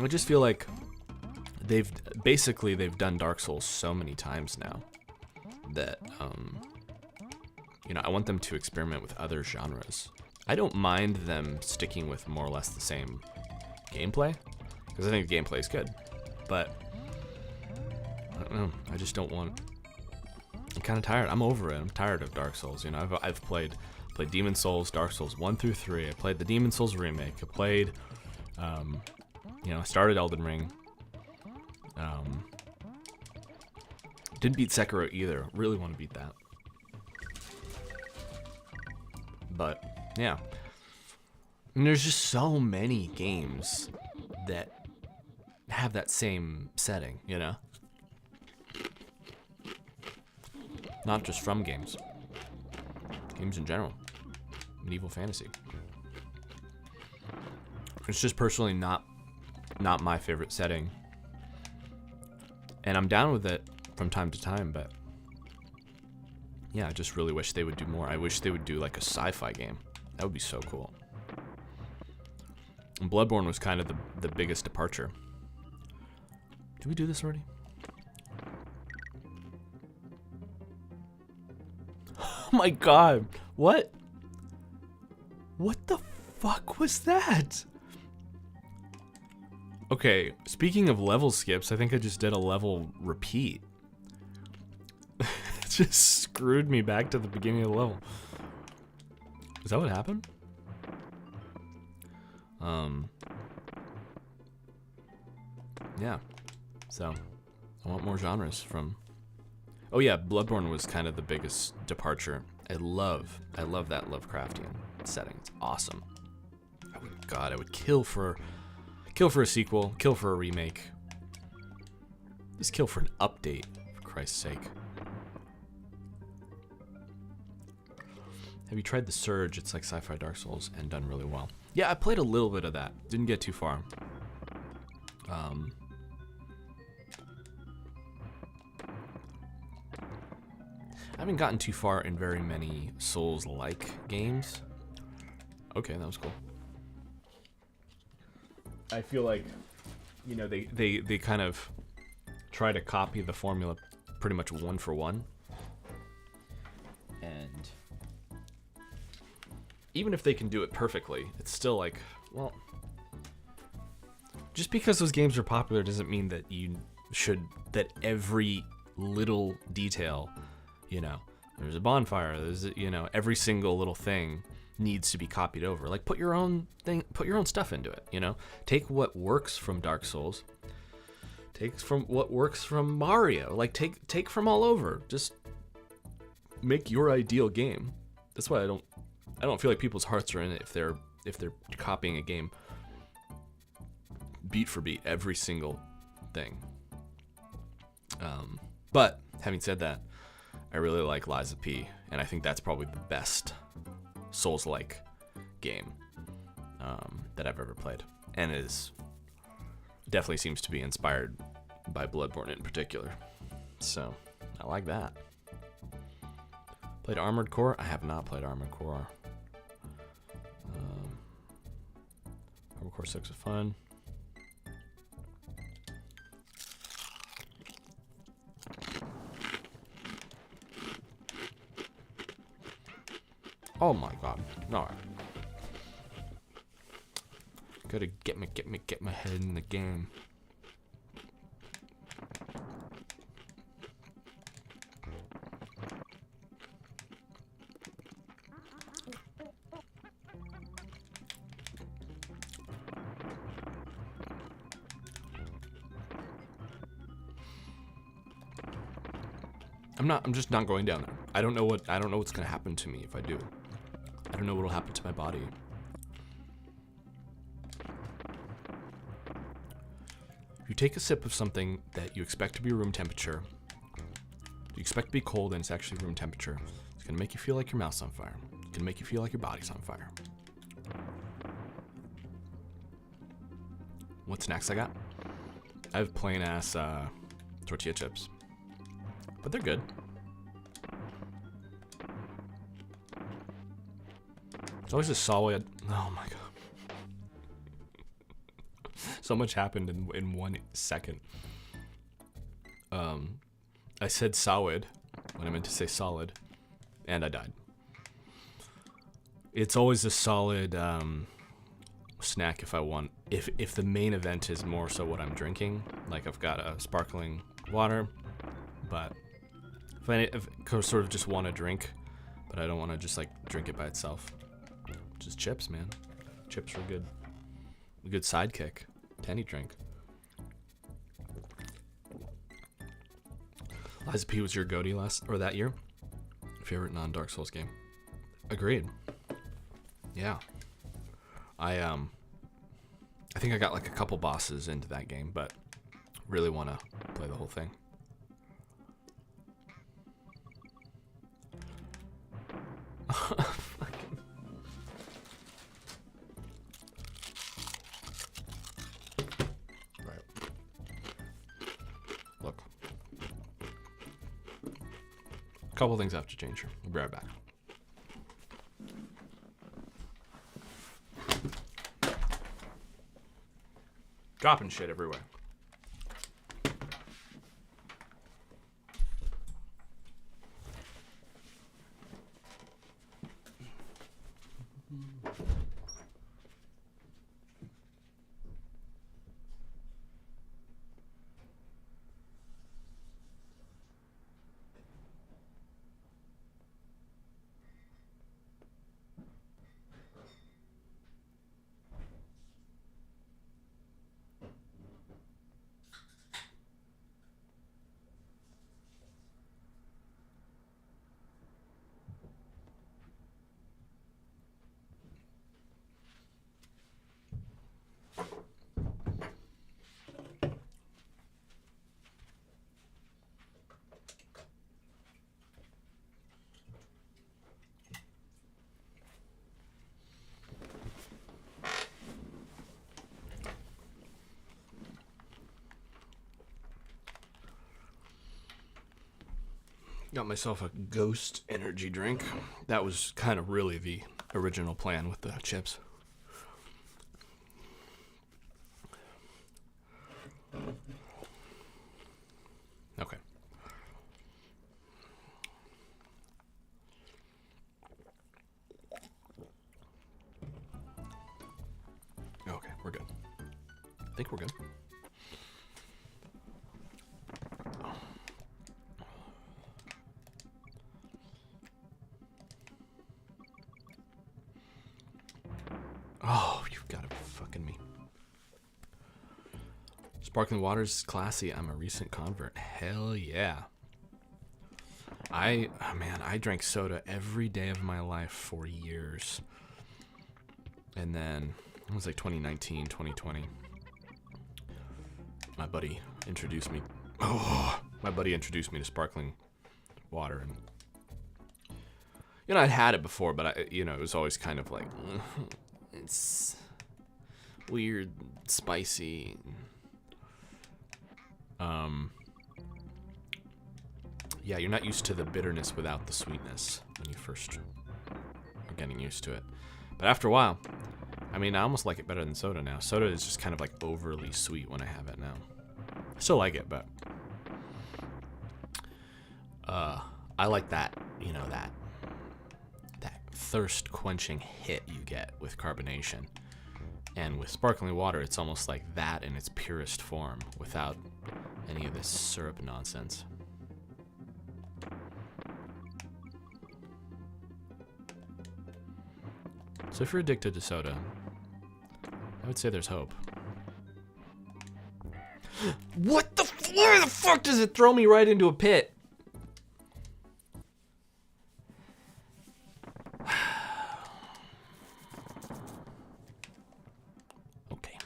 I just feel like they've done Dark Souls so many times now that you know, I want them to experiment with other genres. I don't mind them sticking with more or less the same gameplay, because I think the gameplay is good, but I don't know, I just don't want. I'm kind of tired. I'm over it. I'm tired of Dark Souls. You know, I've played played Demon Souls, Dark Souls 1 through 3. I played the Demon Souls remake. I played, I started Elden Ring. Didn't beat Sekiro either. Really want to beat that. But, yeah. And there's just so many games that have that same setting, you know? Not just from games. Games in general. Medieval fantasy. It's just personally not my favorite setting. And I'm down with it from time to time, but yeah, I just really wish they would do more. I wish they would do like a sci-fi game. That would be so cool. And Bloodborne was kind of the biggest departure. Did we do this already? Oh my god. What? What the fuck was that? Okay, speaking of level skips, I think I just did a level repeat. It just screwed me back to the beginning of the level. Is that what happened? Yeah. So, I want more genres from... Oh yeah, Bloodborne was kind of the biggest departure. I love that Lovecraftian setting. It's awesome. I would kill for a sequel, kill for a remake. Just kill for an update, for Christ's sake. Have you tried The Surge? It's like sci-fi Dark Souls and done really well. Yeah, I played a little bit of that. Didn't get too far. I haven't gotten too far in very many Souls-like games. Okay, that was cool. I feel like, you know, they kind of try to copy the formula pretty much one for one. And even if they can do it perfectly, it's still like, well, just because those games are popular doesn't mean that that every little detail, you know, there's a bonfire, there's, you know, every single little thing needs to be copied over. Like, put your own stuff into it, you know? Take what works from Dark Souls, take from what works from Mario, like take from all over. Just make your ideal game. That's why I don't feel like people's hearts are in it if they're copying a game beat for beat, every single thing. But having said that, I really like Lies of P, and I think that's probably the best Souls-like game that I've ever played, and definitely seems to be inspired by Bloodborne in particular. So I like that. Played Armored Core? I have not played Armored Core. Armored Core 6 is fun. Oh my god, no. Gotta get my head in the game. I'm just not going down there. I don't know what's gonna happen to me if I do. I don't know what'll happen to my body. If you take a sip of something that you expect to be room temperature, you expect to be cold and it's actually room temperature, it's gonna make you feel like your mouth's on fire. It's gonna make you feel like your body's on fire. What snacks I got? I have plain ass tortilla chips, but they're good. It's always a solid. Oh my god. So much happened in 1 second. I said solid when I meant to say solid, and I died. It's always a solid snack if I want. If the main event is more so what I'm drinking, like I've got a sparkling water, but if I sort of just want a drink, but I don't want to just like drink it by itself. Just chips, man. Chips are good. A good sidekick to any drink. Liza P was your goatee that year? Favorite non-Dark Souls game? Agreed. Yeah. I think I got like a couple bosses into that game, but really want to play the whole thing. Right. Look. A couple things have to change here. We'll be right back. Dropping shit everywhere. Got myself a Ghost energy drink. That was kind of really the original plan with the chips. Okay. Okay, we're good. I think we're good. Oh, you've got to be fucking me. Sparkling water's classy. I'm a recent convert. Hell yeah. I drank soda every day of my life for years. And then it was like 2019, 2020. My buddy introduced me to sparkling water, and I'd had it before, but it was always kind of like it's weird, spicy. Yeah, you're not used to the bitterness without the sweetness when you first are getting used to it. But after a while, I almost like it better than soda now. Soda is just kind of like overly sweet when I have it now. I still like it, but I like that, that thirst quenching hit you get with carbonation. And with sparkling water, it's almost like that in its purest form without any of this syrup nonsense. So if you're addicted to soda, I would say there's hope. What the where the fuck does it throw me right into a pit? Okay.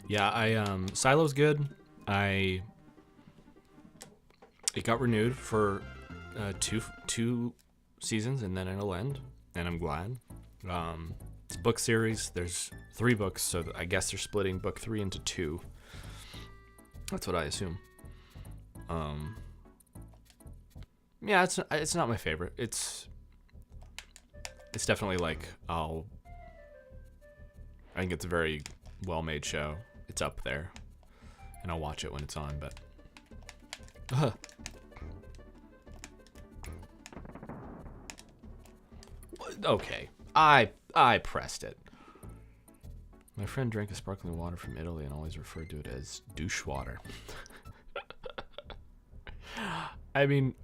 Yeah, Silo's good. It got renewed for two seasons, and then it'll end, and I'm glad. It's a book series. There's 3 books, so I guess they're splitting book 3 into 2. That's what I assume. Yeah, it's not my favorite. It's definitely like I think it's a very well-made show. It's up there, and I'll watch it when it's on. But okay, I pressed it. My friend drank a sparkling water from Italy and always referred to it as douche water. I mean,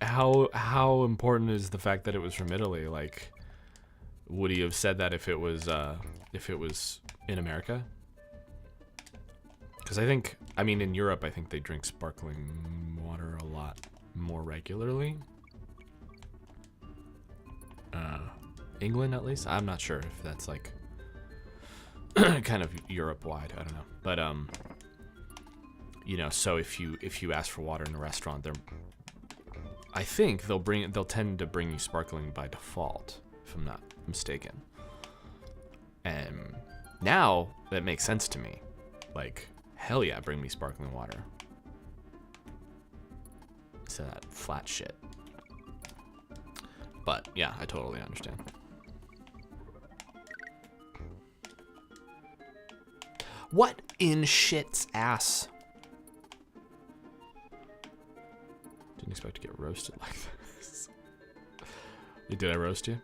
how important is the fact that it was from Italy? Like, would he have said that if it was in America? Because I mean, in Europe, I think they drink sparkling water a lot more regularly. England, at least. I'm not sure if that's like kind of Europe-wide. I don't know, but so if you ask for water in a restaurant, I think they'll tend to bring you sparkling by default, if I'm not mistaken. And now that makes sense to me. Like, hell yeah, bring me sparkling water. Instead of that flat shit. But yeah, I totally understand. What in shit's ass? Didn't expect to get roasted like this. Did I roast you?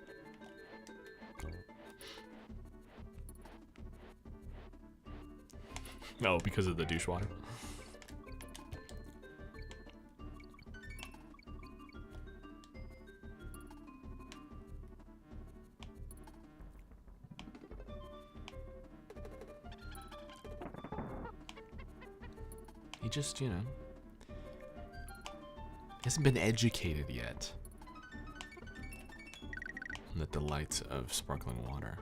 No, because of the douche water. He just, hasn't been educated yet on the delights of sparkling water.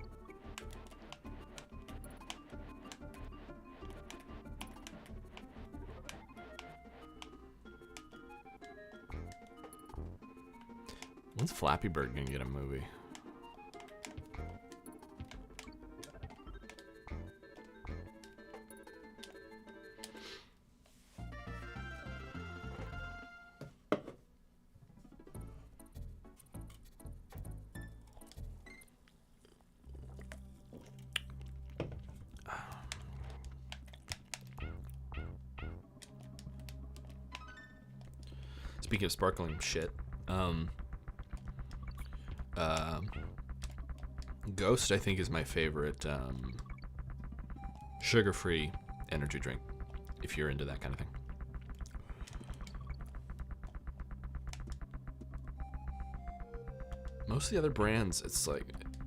When's Flappy Bird gonna get a movie? Speaking of sparkling shit, Ghost, I think, is my favorite sugar-free energy drink, if you're into that kind of thing. Most of the other brands, it's like,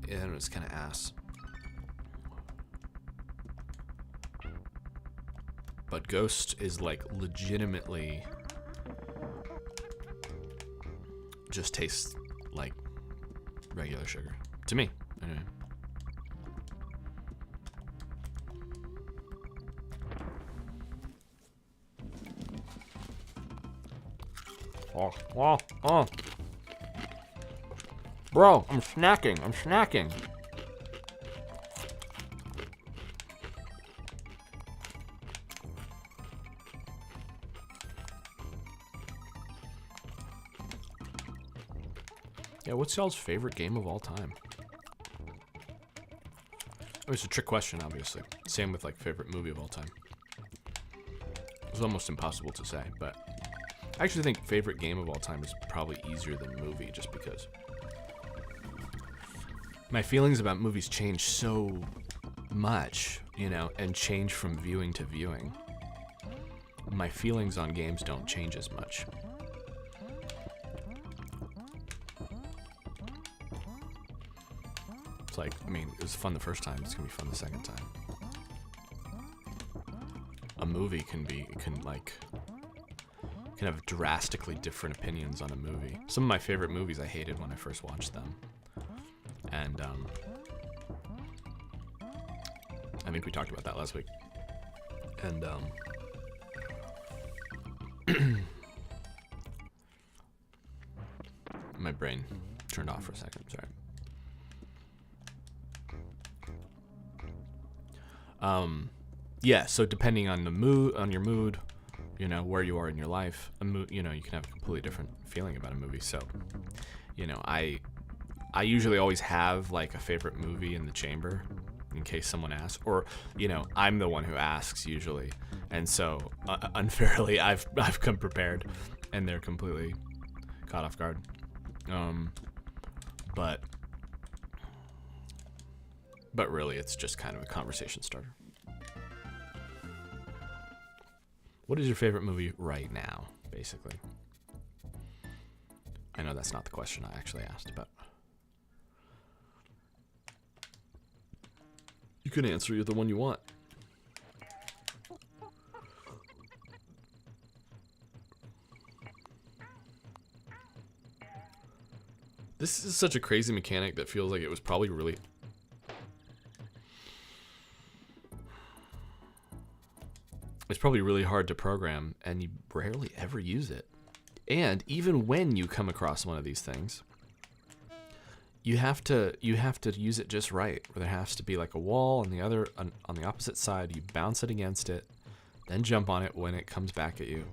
it's kind of ass. But Ghost is like legitimately just tastes like regular sugar to me. Anyway. Oh. Bro, I'm snacking. Yeah, what's y'all's favorite game of all time? Oh, it's a trick question, obviously. Same with, like, favorite movie of all time. It's almost impossible to say, but I actually think favorite game of all time is probably easier than movie, just because my feelings about movies change so much, and change from viewing to viewing. My feelings on games don't change as much. It's like, it was fun the first time, it's gonna be fun the second time. A movie can have drastically different opinions on a movie. Some of my favorite movies I hated when I first watched them. And, I think we talked about that last week. And, my brain turned off for a second, sorry. Yeah, so depending on the mood, on your mood, you know, where you are in your life, you know, you can have a completely different feeling about a movie. So, you know, I usually always have like a favorite movie in the chamber in case someone asks, or, you know, I'm the one who asks usually. And so unfairly, I've come prepared and they're completely caught off guard. But really it's just kind of a conversation starter. What is your favorite movie right now, basically? I know that's not the question I actually asked, but you can answer the one you want. This is such a crazy mechanic that feels like it was probably really... It's probably really hard to program, and you rarely ever use it. And even when you come across one of these things, you have to use it just right. Where there has to be like a wall on the opposite side. You bounce it against it, then jump on it when it comes back at you.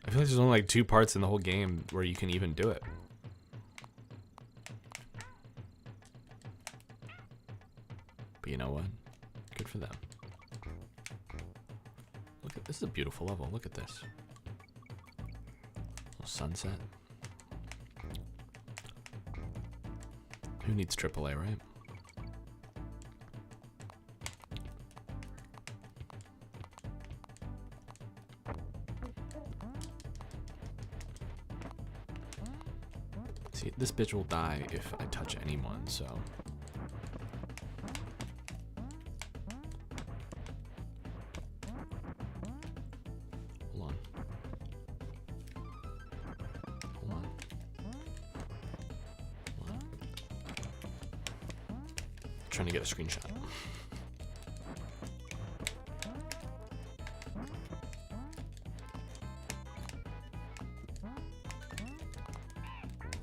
I feel like there's only like 2 parts in the whole game where you can even do it. But you know what? Good for them. Look at this is a beautiful level. Look at this. Little sunset. Who needs AAA, right? See, this bitch will die if I touch anyone, so... Trying to get a screenshot.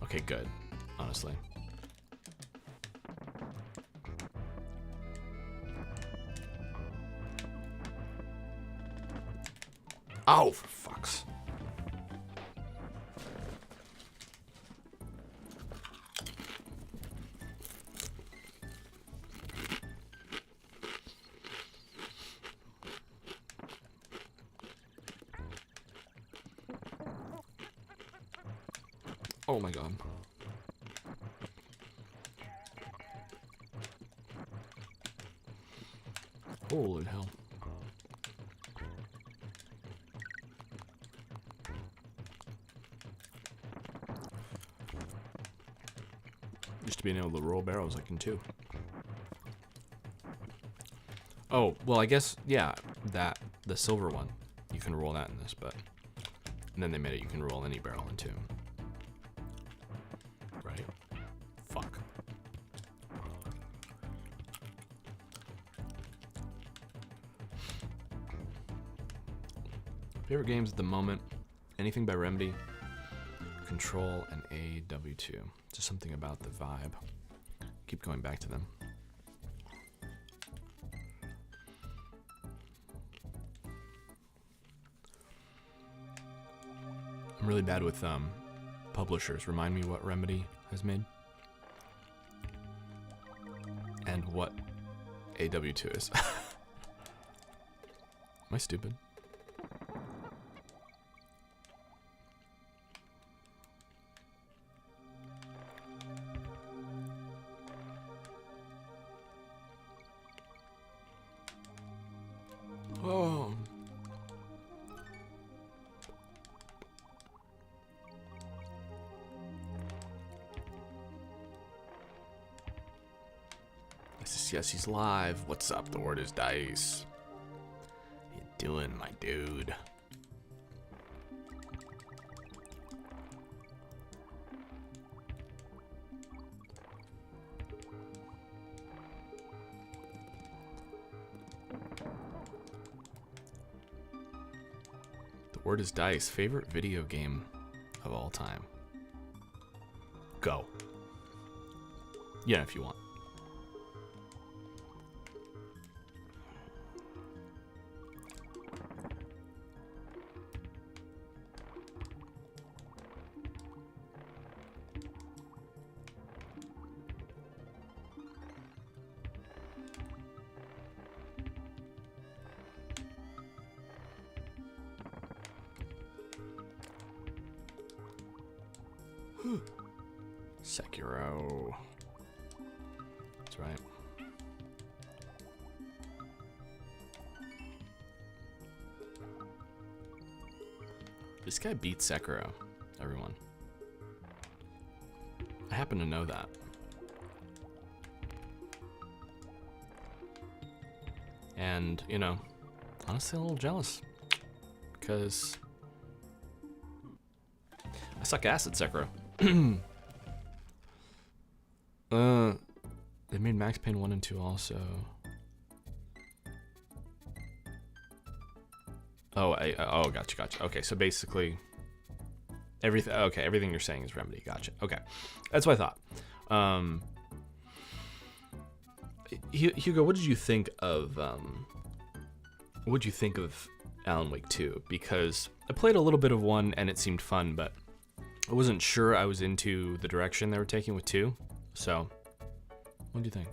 Okay, good. Honestly. Oh, for fuck's. Oh my god. Holy hell. Used to being able to roll barrels like in 2. Oh, well I guess, yeah, the silver one. You can roll that in this, but... And then they made it you can roll any barrel in 2. Right? Fuck. Favorite games at the moment? Anything by Remedy, Control, and AW2. Just something about the vibe. Keep going back to them. I'm really bad with publishers. Remind me what Remedy has made and what AW2 is. Am I stupid? Oh. Yes, he's live. What's up? The word is Dice. How you doing, my dude? The word is Dice. Favorite video game of all time? Go. Yeah, if you want. Sekiro. That's right. This guy beat Sekiro, everyone. I happen to know that. And, you know, honestly a little jealous. Because I suck ass at Sekiro. They made Max Payne 1 and 2 also. Oh, gotcha. Okay, so basically everything you're saying is Remedy. Gotcha. Okay. That's what I thought. Hugo, what did you think of Alan Wake 2? Because I played a little bit of 1 and it seemed fun, but I wasn't sure I was into the direction they were taking with 2. So, what do you think?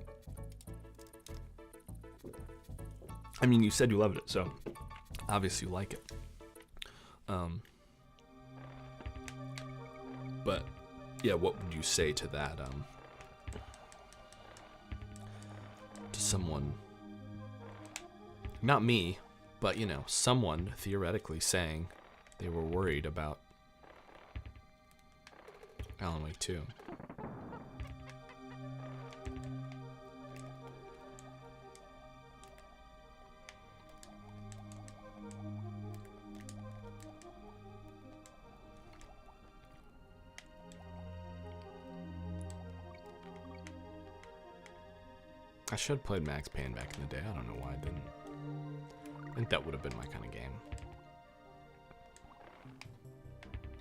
I mean, you said you loved it, so obviously you like it. But yeah, what would you say to that? To someone, not me, but you know, someone theoretically saying they were worried about Alan Wake 2. I should have played Max Payne back in the day. I don't know why I didn't. I think that would have been my kind of game.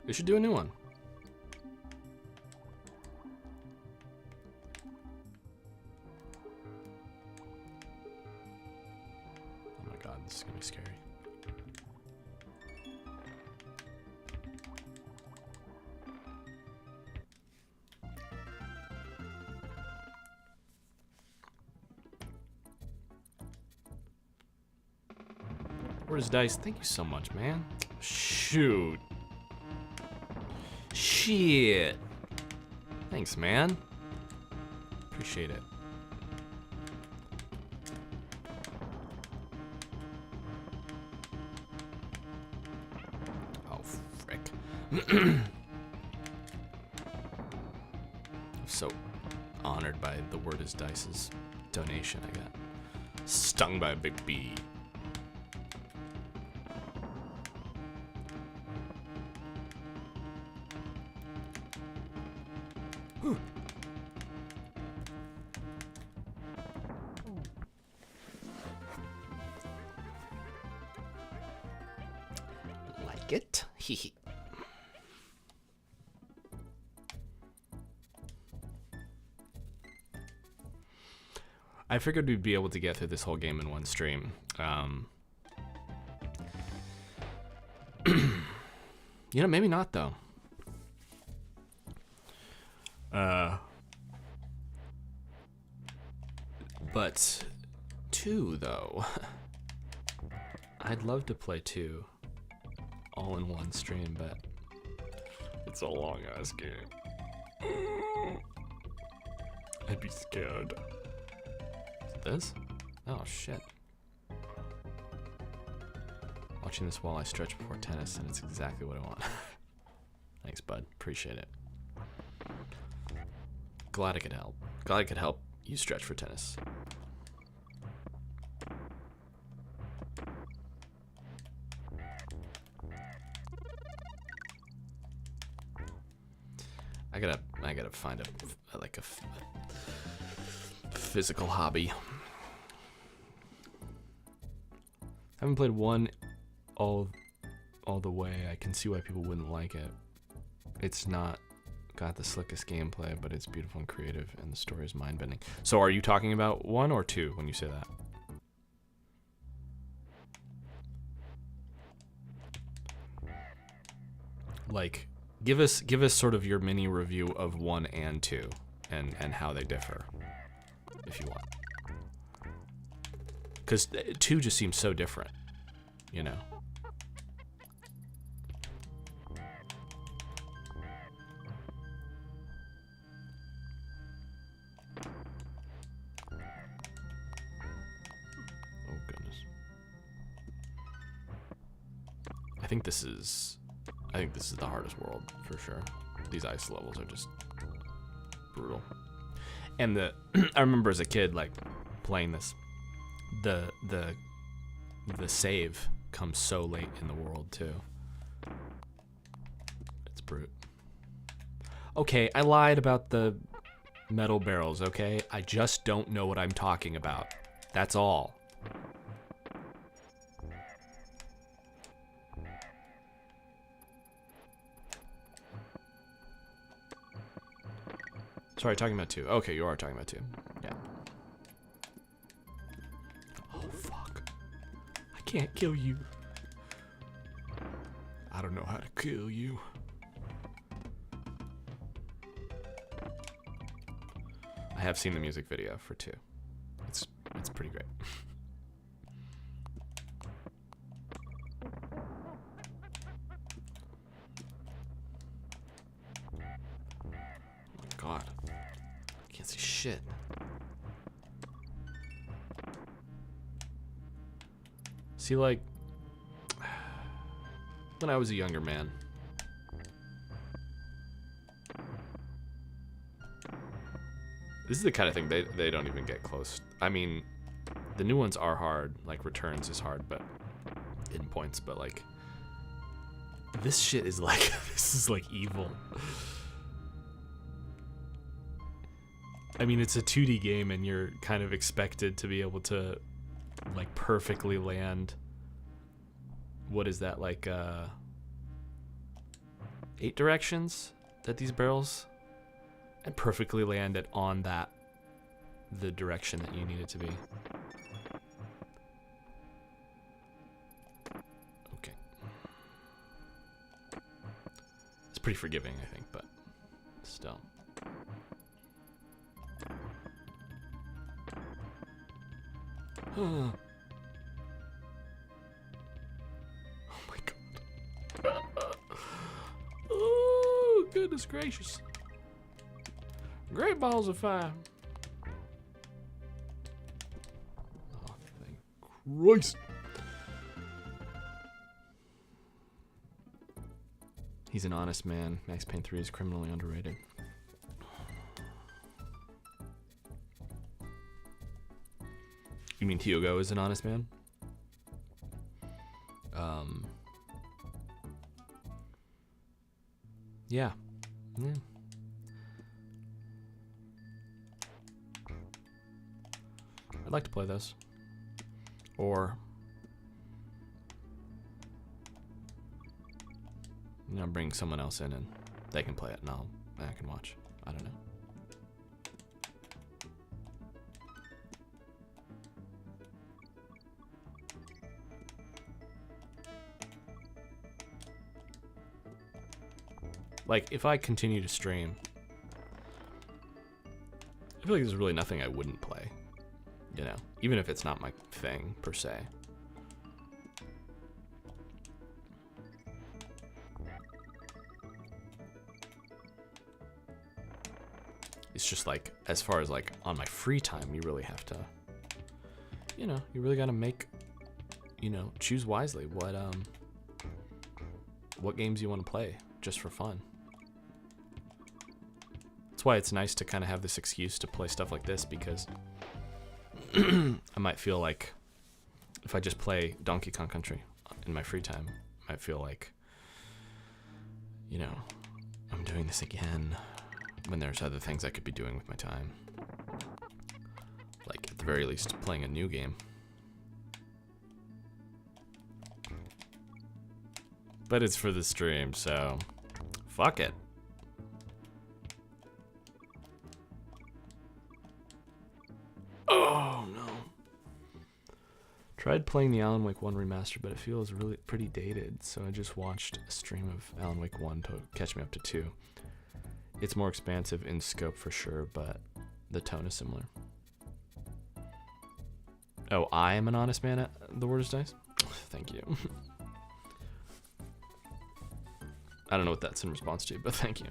They should do a new one. Oh my god, this is gonna be scary. Where's Dice? Thank you so much, man. Shoot. Shit. Thanks, man. Appreciate it. Oh, frick. I'm so honored by the Word is Dice's donation. I got stung by a big bee. Like it? Hee. I figured we'd be able to get through this whole game in one stream. You know, maybe not though. But 2 though. I'd love to play 2 all in one stream, but it's a long ass game. I'd be scared. This? Oh shit. Watching this while I stretch before tennis, and it's exactly what I want. Thanks, bud. Appreciate it. Glad I could help. Glad I could help you stretch for tennis. I gotta find a physical hobby. Haven't played 1 all the way. I can see why people wouldn't like it. It's not got the slickest gameplay, but it's beautiful and creative, and the story is mind-bending. So are you talking about 1 or 2 when you say that? Like, give us sort of your mini review of 1 and 2 and how they differ, if you want. Because 2 just seems so different, you know? I think this is the hardest world for sure. These ice levels are just brutal. And I remember as a kid like playing this, the save comes so late in the world too. It's brute. Okay, I lied about the metal barrels, okay? I just don't know what I'm talking about. That's all. Sorry, talking about 2. Okay, you are talking about 2. Yeah. Oh, fuck. I can't kill you. I don't know how to kill you. I have seen the music video for 2. It's pretty great. Oh my god. I can't see shit. See, like, when I was a younger man, this is the kind of thing they don't even get close. I mean, the new ones are hard. Like, Returns is hard, but in points. But like, this shit is like, this is like evil. I mean, it's a 2D game, and you're kind of expected to be able to like perfectly land. What is that, like 8 directions that these barrels, and perfectly land it on the direction that you need it to be. Okay. It's pretty forgiving, I think, but still. Oh my god. Oh, goodness gracious. Great balls of fire. Oh, thank Christ. He's an honest man. Max Payne 3 is criminally underrated. You mean Hugo is an honest man? Yeah. I'd like to play this. Or, you know, bring someone else in and they can play it and I can watch. I don't know. Like, if I continue to stream, I feel like there's really nothing I wouldn't play, you know, even if it's not my thing, per se. It's just like, as far as like on my free time, you really have to, you know, you really got to make, you know, choose wisely what games you want to play just for fun. That's why it's nice to kind of have this excuse to play stuff like this, because I might feel like if I just play Donkey Kong Country in my free time, I might feel like, you know, I'm doing this again when there's other things I could be doing with my time. Like, at the very least, playing a new game. But it's for the stream, so fuck it. Oh no. Tried playing the Alan Wake 1 remaster, but it feels really pretty dated, so I just watched a stream of Alan Wake 1 to catch me up to 2. It's more expansive in scope for sure, but the tone is similar. Oh, I am an honest man at The Word is Nice? Thank you. I don't know what that's in response to, but thank you.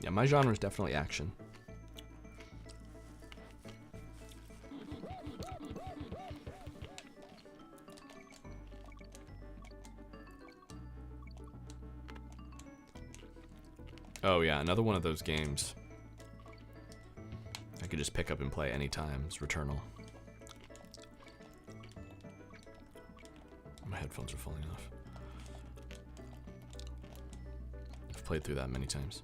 Yeah, my genre is definitely action. Oh yeah, another one of those games I could just pick up and play anytime is Returnal. My headphones are falling off. I've played through that many times.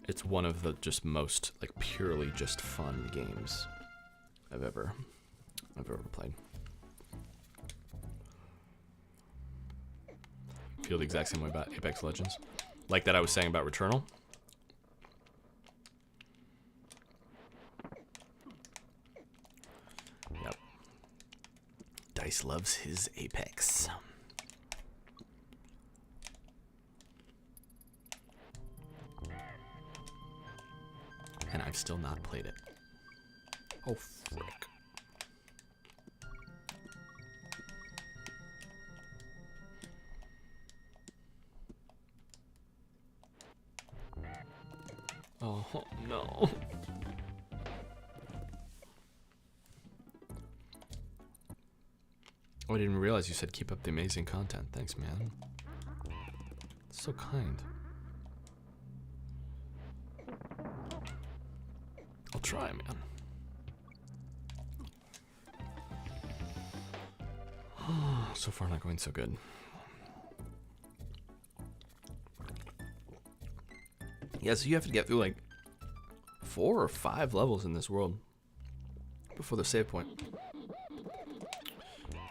It's one of the just most like purely just fun games I've ever played. Feel the exact same way about Apex Legends. Like that I was saying about Returnal. Yep. Dice loves his Apex. And I've still not played it. Oh, frick. Oh, no. Oh, I didn't realize you said keep up the amazing content. Thanks, man. It's so kind. I'll try, man. So far, not going so good. Yeah, so you have to get through like 4 or 5 levels in this world before the save point.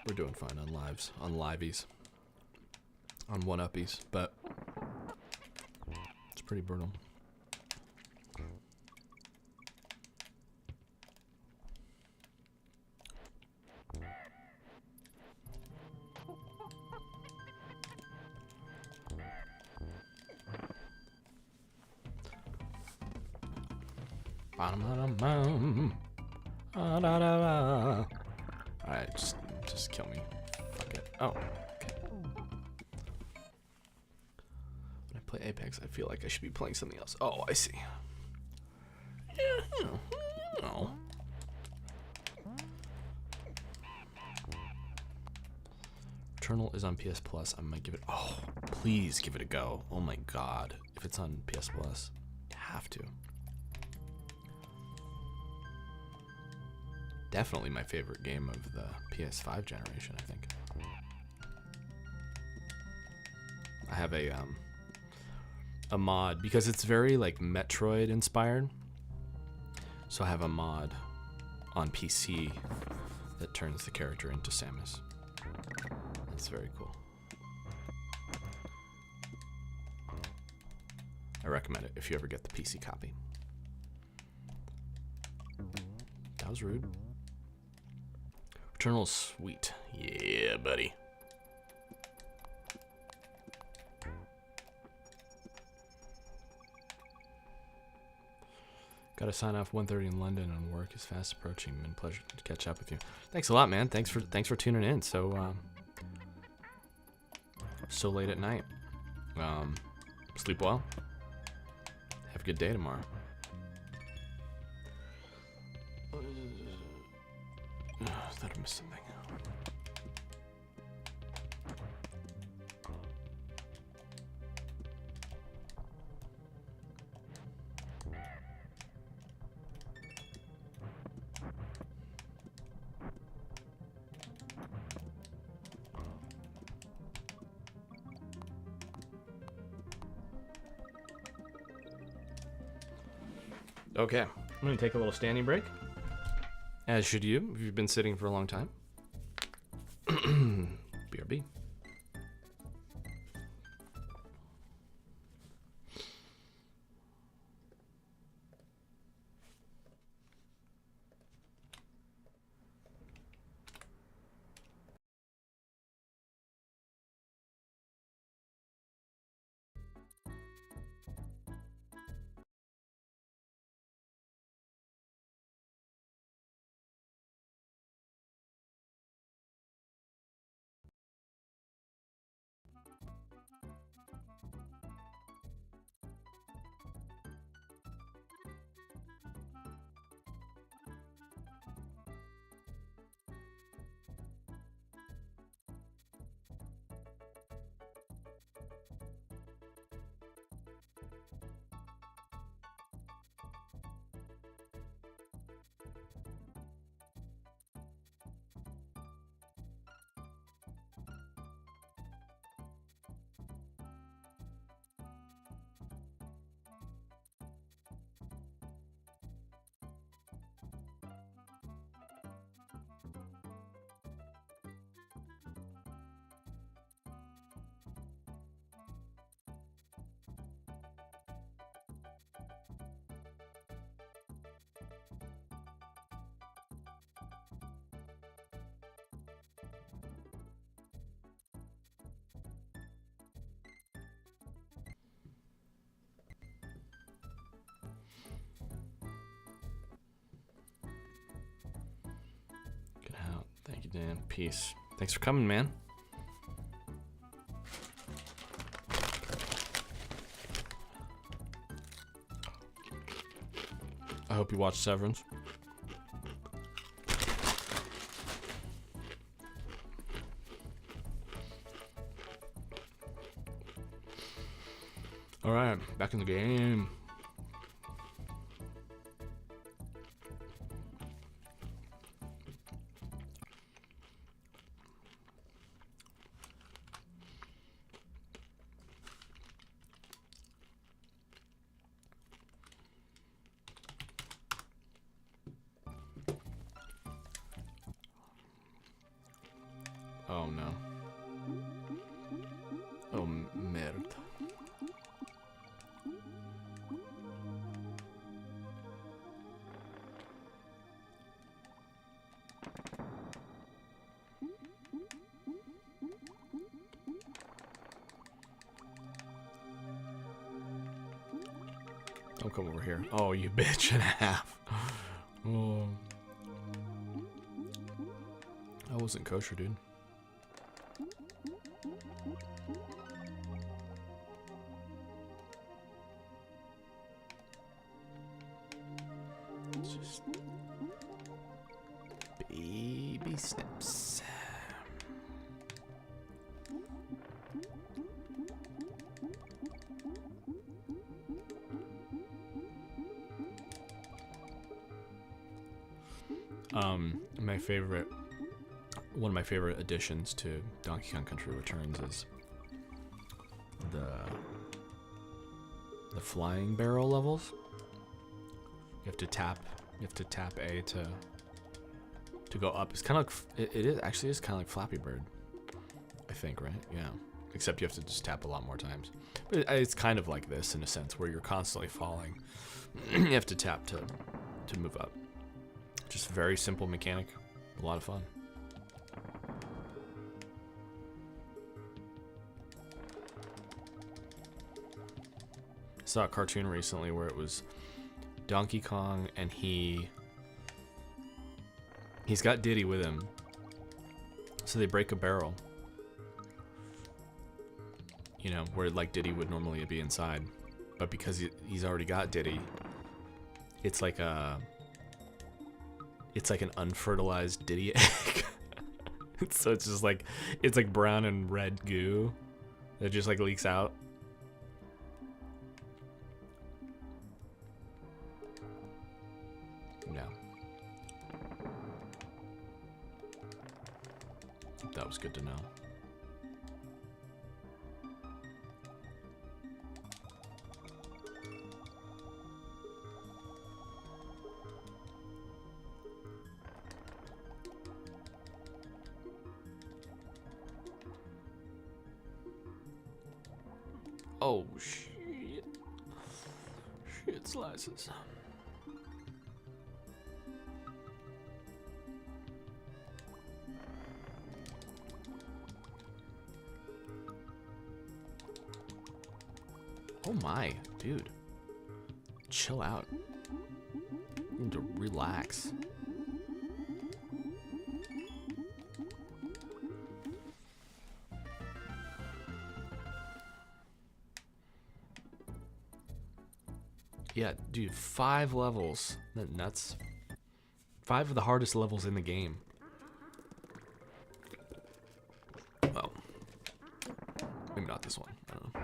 We're doing fine on lives, on liveys, on one-uppies, but it's pretty brutal. Alright, just kill me. Fuck it. Oh. Okay. When I play Apex, I feel like I should be playing something else. Oh, I see. Yeah, no. Returnal is on PS Plus. I might give it. Oh, please give it a go. Oh my god. If it's on PS Plus, you have to. Definitely my favorite game of the PS5 generation, I think. I have a mod because it's very like Metroid inspired. So I have a mod on PC that turns the character into Samus. That's very cool. I recommend it if you ever get the PC copy. That was rude. Returnal's sweet. Yeah, buddy. Gotta sign off 1:30 in London and work is fast approaching. Been a pleasure to catch up with you. Thanks a lot, man. Thanks for tuning in. So so late at night. Sleep well. Have a good day tomorrow. I thought I missed something. Okay, I'm gonna take a little standing break. As should you, if you've been sitting for a long time. BRB. Dan. Peace. Thanks for coming, man. I hope you watched Severance. All right, back in the game. Oh no. Oh merde. Don't come over here. Oh, you bitch and a half. Oh. That wasn't kosher, dude. Just baby steps. One of my favorite additions to Donkey Kong Country Returns is the flying barrel levels. You have to tap A to go up. It's kind of like it is actually is kind of like Flappy Bird, I think, right? Yeah. Except you have to just tap a lot more times. But it's kind of like this in a sense, where you're constantly falling. You have to tap to move up. Just a very simple mechanic, a lot of fun. I saw a cartoon recently where it was Donkey Kong and he's got Diddy with him. So they break a barrel. You know, where like Diddy would normally be inside. But because he's already got Diddy, it's like an unfertilized Diddy egg. So it's just like, it's like brown and red goo that just like leaks out. Yeah. That was good to know. Oh shit. Shit slices. Oh my, dude. Chill out. You need to relax. Yeah, dude, 5 levels. That nuts. 5 of the hardest levels in the game. Well, maybe not this one. I don't know.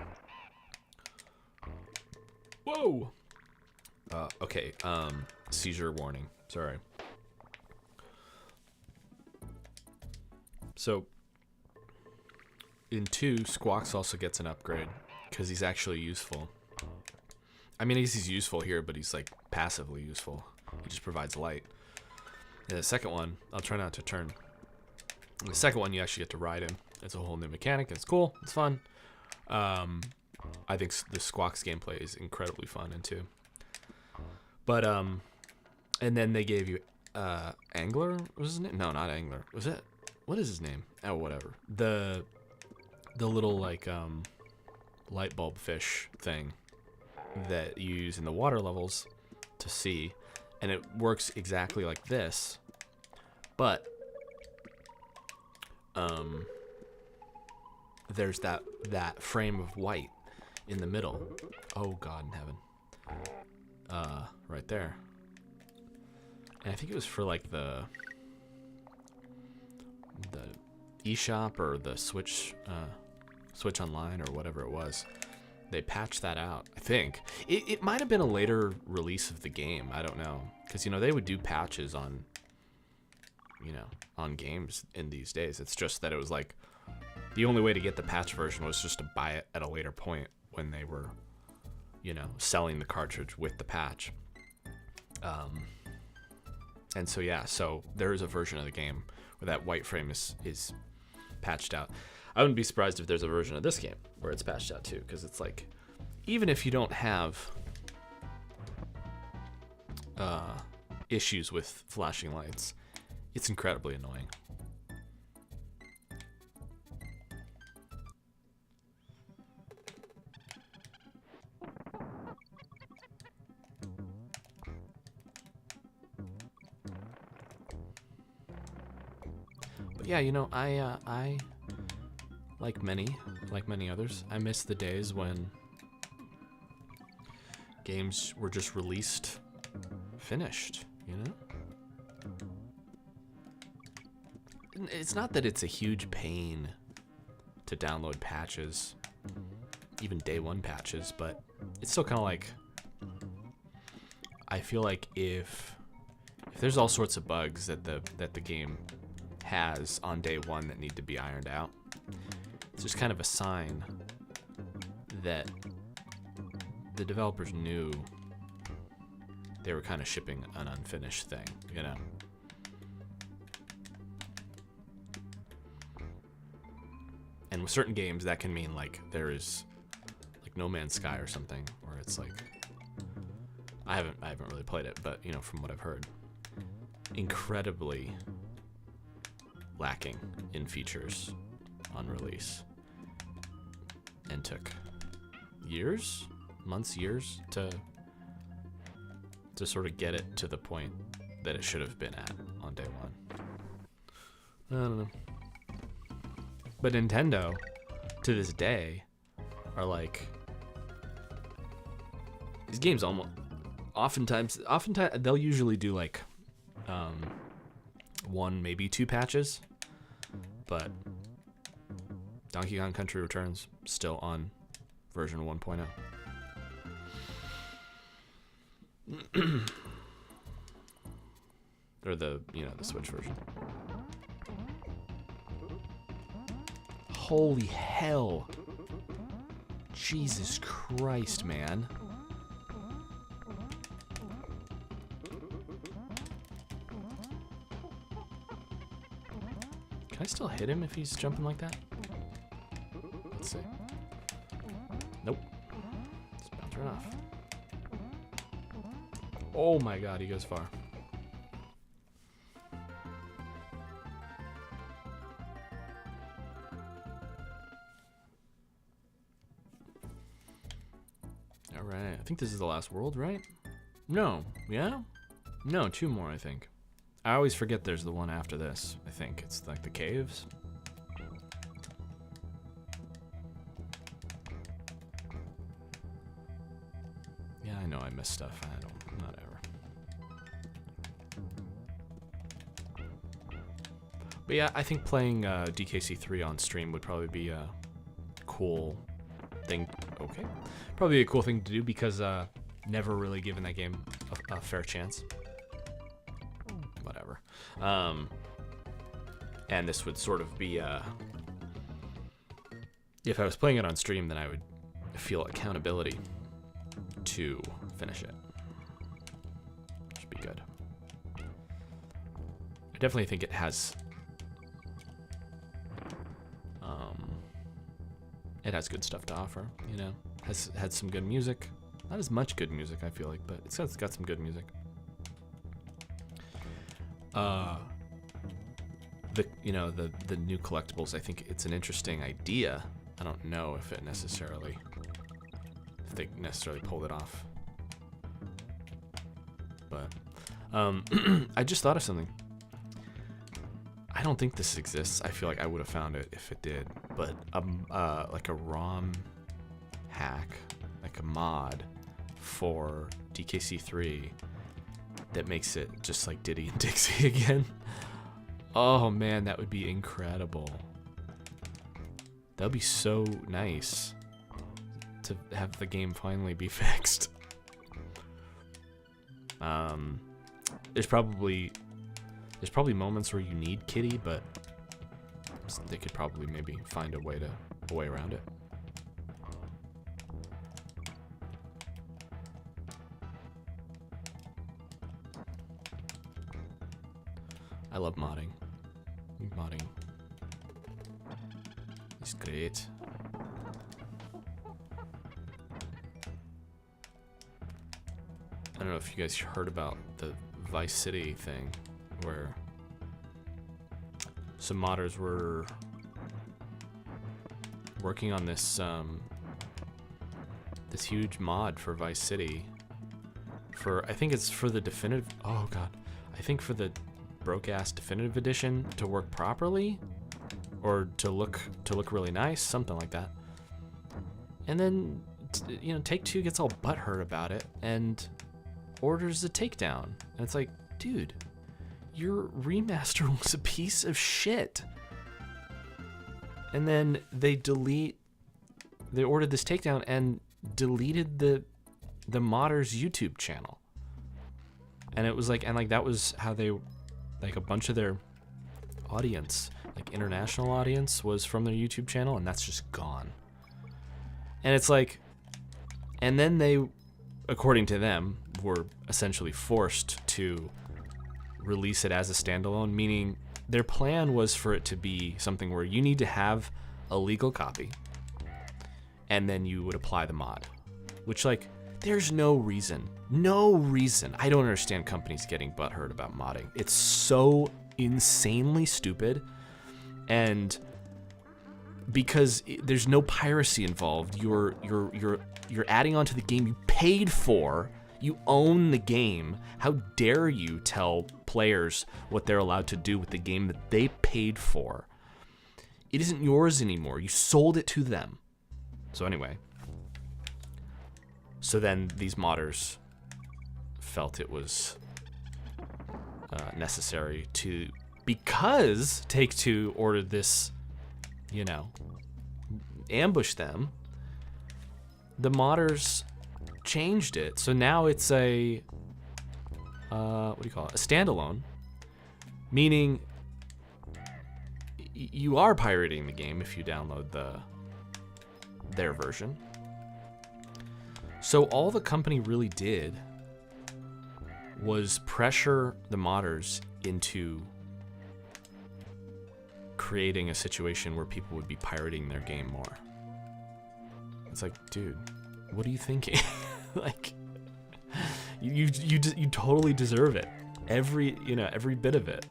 Whoa! Okay, seizure warning. Sorry. So, in 2, Squawks also gets an upgrade, because he's actually useful. I mean, he's useful here, but he's like passively useful. He just provides light. And the second one, I'll try not to turn. The second one, you actually get to ride him. It's a whole new mechanic. It's cool. It's fun. I think the Squawks gameplay is incredibly fun in 2. But and then they gave you Angler. Was his name? No, not Angler. Was it? What is his name? Oh, whatever. The little like light bulb fish thing that you use in the water levels to see, and it works exactly like this, but there's that frame of white in the middle. Oh God in heaven. Right there. And I think it was for like the eShop or the Switch Online or whatever it was. They patched that out. I think it might have been a later release of the game. I don't know, because they would do patches on on games in these days. It's just that it was like the only way to get the patch version was just to buy it at a later point when they were selling the cartridge with the patch. And so yeah, so there is a version of the game where that white frame is patched out. I wouldn't be surprised if there's a version of this game where it's patched out too, because it's like, even if you don't have issues with flashing lights, it's incredibly annoying. But yeah, I like many others, I miss the days when games were just released finished, It's not that it's a huge pain to download patches, even day one patches, but it's still kind of like, I feel like if there's all sorts of bugs that the game has on day one that need to be ironed out, it's just kind of a sign that the developers knew they were kind of shipping an unfinished thing, And with certain games, that can mean like there is like No Man's Sky or something, where it's like, I haven't really played it, but from what I've heard, incredibly lacking in features on release, and took years to sort of get it to the point that it should have been at on day one. I don't know. But Nintendo, to this day, are like, these games oftentimes they'll usually do like 1, maybe 2 patches, but Donkey Kong Country Returns still on version 1.0. Or the Switch version. Holy hell. Jesus Christ, man. Can I still hit him if he's jumping like that? Let's see. Nope. Let's bounce right off. Oh my God, he goes far. Alright, I think this is the last world, right? No, yeah? No, 2 more, I think. I always forget there's the one after this, I think. It's like the caves. Yeah, I know I missed stuff. Whatever. But yeah, I think playing DKC3 on stream would probably be a cool thing. Okay. Probably a cool thing to do, because never really given that game a fair chance. Whatever. And this would sort of be if I was playing it on stream, then I would feel accountability to finish it. Should be good. I definitely think it has good stuff to offer, Has had some good music. Not as much good music, I feel like, but it's got some good music. The new collectibles, I think it's an interesting idea. I don't know if they necessarily pulled it off. But I just thought of something. I don't think this exists. I feel like I would have found it if it did. But like a ROM hack, like a mod for DKC3 that makes it just like Diddy and Dixie again. Oh man, that would be incredible. That would be so nice to have the game finally be fixed. There's probably moments where you need Kitty, but they could probably maybe find a way around it. I love modding. Modding is great. I don't know if you guys heard about the Vice City thing, where some modders were working on this this huge mod for Vice City. I think it's for the definitive. Oh god, I think for the broke-ass definitive edition to work properly, or to look really nice, something like that. And then Take-Two gets all butthurt about it and orders a takedown. And it's like, dude, your remaster was a piece of shit. And then they ordered this takedown and deleted the modder's YouTube channel. And it was like, that was how they, like, a bunch of their audience, like international audience, was from their YouTube channel, and that's just gone. And it's like, and then they, according to them, were essentially forced to release it as a standalone, meaning their plan was for it to be something where you need to have a legal copy, and then you would apply the mod, which, like, there's no reason. I don't understand companies getting butthurt about modding. It's so insanely stupid, and because there's no piracy involved, you're adding onto the game you paid for. You own the game. How dare you tell players what they're allowed to do with the game that they paid for? It isn't yours anymore. You sold it to them. So anyway, so then these modders felt it was necessary to, because Take-Two ordered this, ambush them, the modders changed it. So now it's a, what do you call it? A standalone, meaning you are pirating the game if you download their version. So all the company really did was pressure the modders into creating a situation where people would be pirating their game more. It's like, dude, what are you thinking? Like, you totally deserve it. Every bit of it.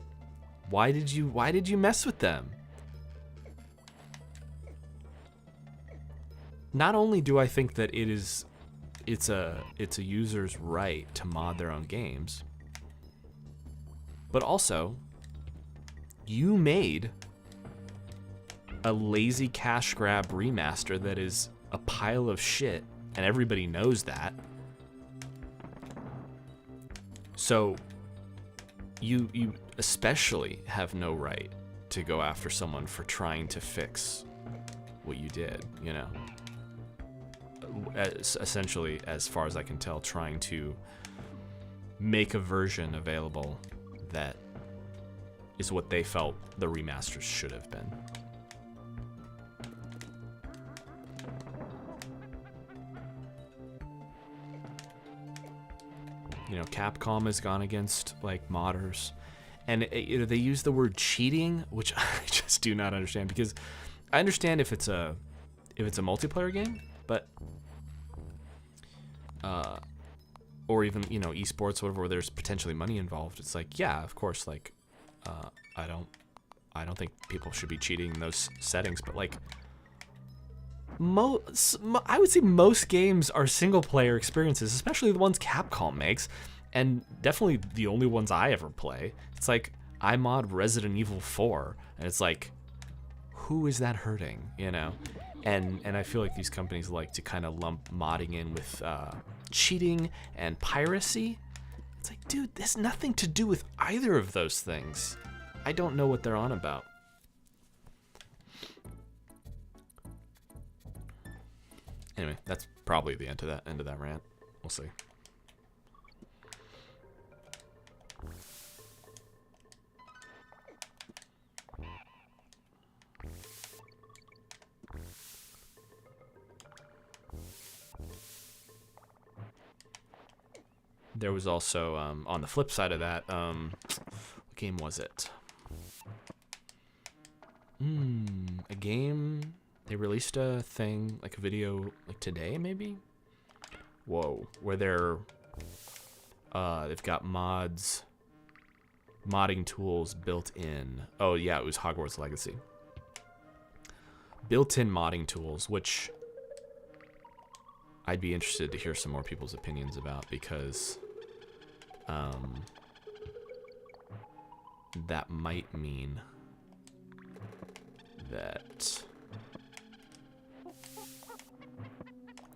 Why did you mess with them? Not only do I think that it's a user's right to mod their own games, but also you made a lazy cash grab remaster that is a pile of shit, and everybody knows that. So you especially have no right to go after someone for trying to fix what you did, essentially, as far as I can tell, trying to make a version available that is what they felt the remasters should have been. Capcom has gone against, like, modders, and they use the word cheating, which I just do not understand, because I understand if it's a multiplayer game, but or even esports, whatever, where there's potentially money involved. It's like, yeah, of course, like, I don't think people should be cheating in those settings, but like, I would say most games are single player experiences, especially the ones Capcom makes, and definitely the only ones I ever play. It's like, I mod Resident Evil 4, and it's like, who is that hurting, you know? And I feel like these companies like to kind of lump modding in with cheating and piracy. It's like, dude, there's nothing to do with either of those things. I don't know what they're on about. Anyway, that's probably the end of that rant. We'll see. There was also, on the flip side of that, what game was it? A game, they released a thing, like a video, like today maybe? Whoa, where they've got modding tools built in. Oh yeah, it was Hogwarts Legacy. Built-in modding tools, which I'd be interested to hear some more people's opinions about, because that might mean that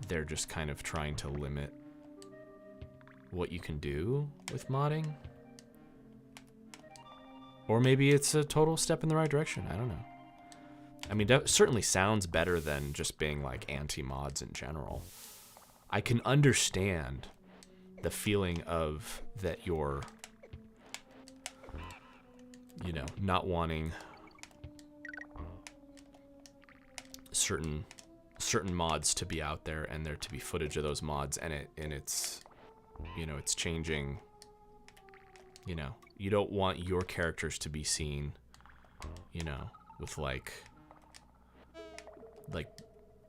they're just kind of trying to limit what you can do with modding. Or maybe it's a total step in the right direction. I don't know. I mean, that certainly sounds better than just being like anti-mods in general. I can understand the feeling of that you're, you know, not wanting certain mods to be out there and there to be footage of those mods, and it's, you know, it's changing. You know, you don't want your characters to be seen, you know, with like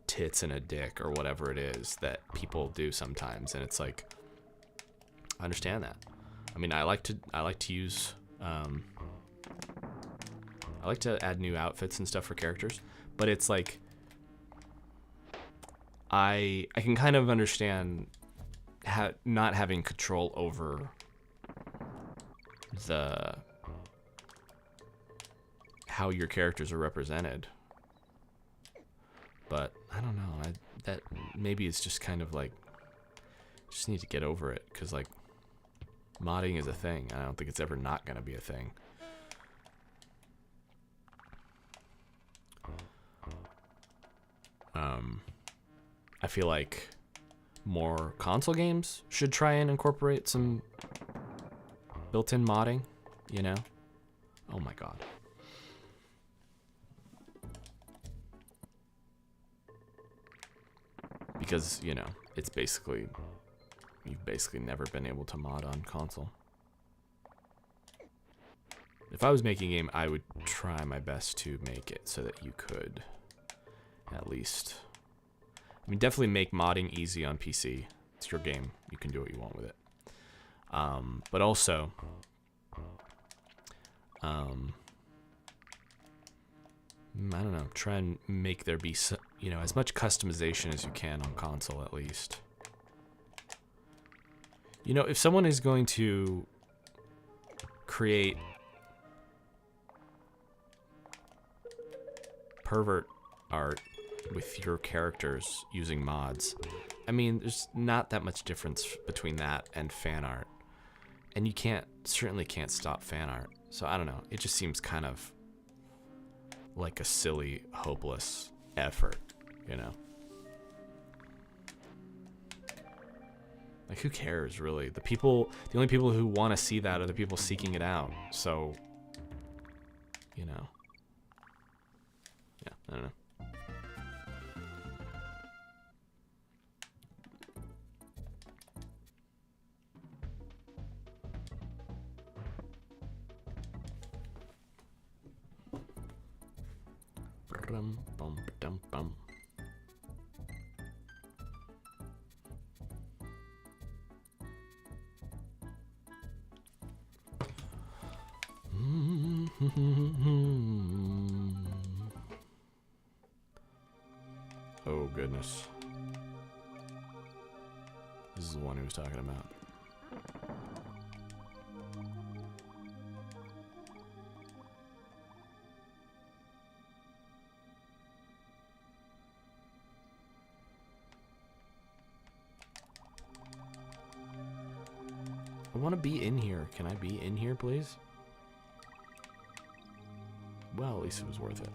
tits and a dick or whatever it is that people do sometimes, and it's like, I understand that. I mean, I like to use I like to add new outfits and stuff for characters, but it's like I can kind of understand not having control over how your characters are represented. But I don't know. That maybe it's just kind of like, just need to get over it, because like modding is a thing. I don't think it's ever not gonna be a thing. I feel like more console games should try and incorporate some built-in modding, you know? Oh my god. Because, you know, it's basically, you've basically never been able to mod on console. If I was making a game, I would try my best to make it so that you could at least, I mean, definitely make modding easy on PC. It's your game. You can do what you want with it. But also, I don't know, try and make there be, you know, as much customization as you can on console at least. You know, if someone is going to create pervert art with your characters using mods, I mean, there's not that much difference between that and fan art. And you certainly can't stop fan art. So I don't know, it just seems kind of like a silly, hopeless effort, you know? Like, who cares, really? The only people who want to see that are the people seeking it out. So, you know. Yeah, I don't know. Bum, dum, bum. Oh goodness. This is the one he was talking about. I want to be in here. Can I be in here, please? Well, at least it was worth it.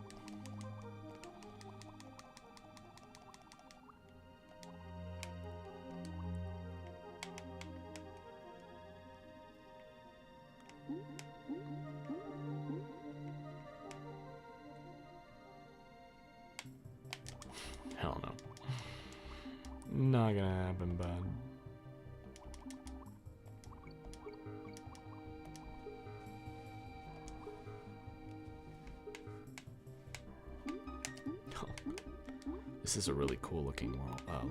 Hell no. Not gonna happen, bud. This is a really cool looking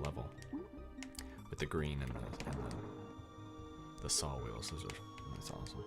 level with the green and the saw wheels. That's awesome.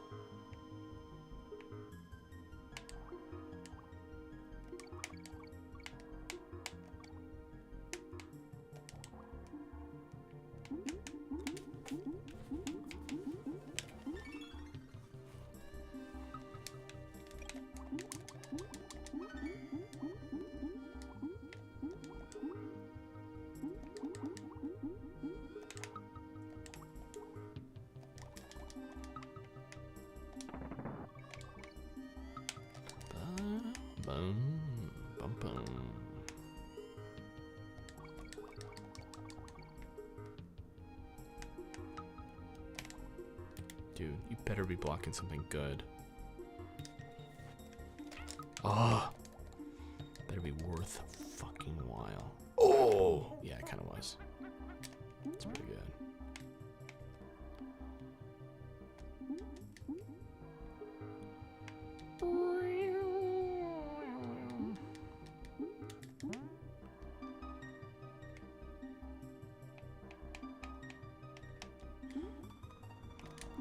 Boom, bum, bum. Dude, you better be blocking something good. Oh, better be worth a fucking while. Oh, yeah, it kind of was. It's pretty good.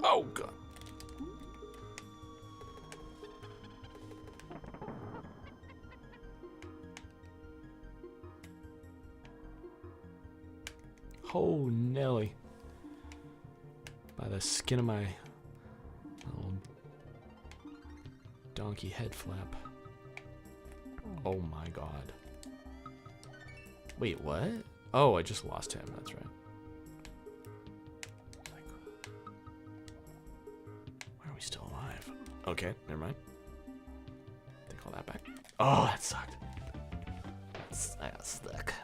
Oh, God. Oh, Nelly. By the skin of my little donkey head flap. Oh, my God. Wait, what? Oh, I just lost him. That's right. Still alive. Okay, never mind. Take all that back. Oh, that sucked. I got stuck.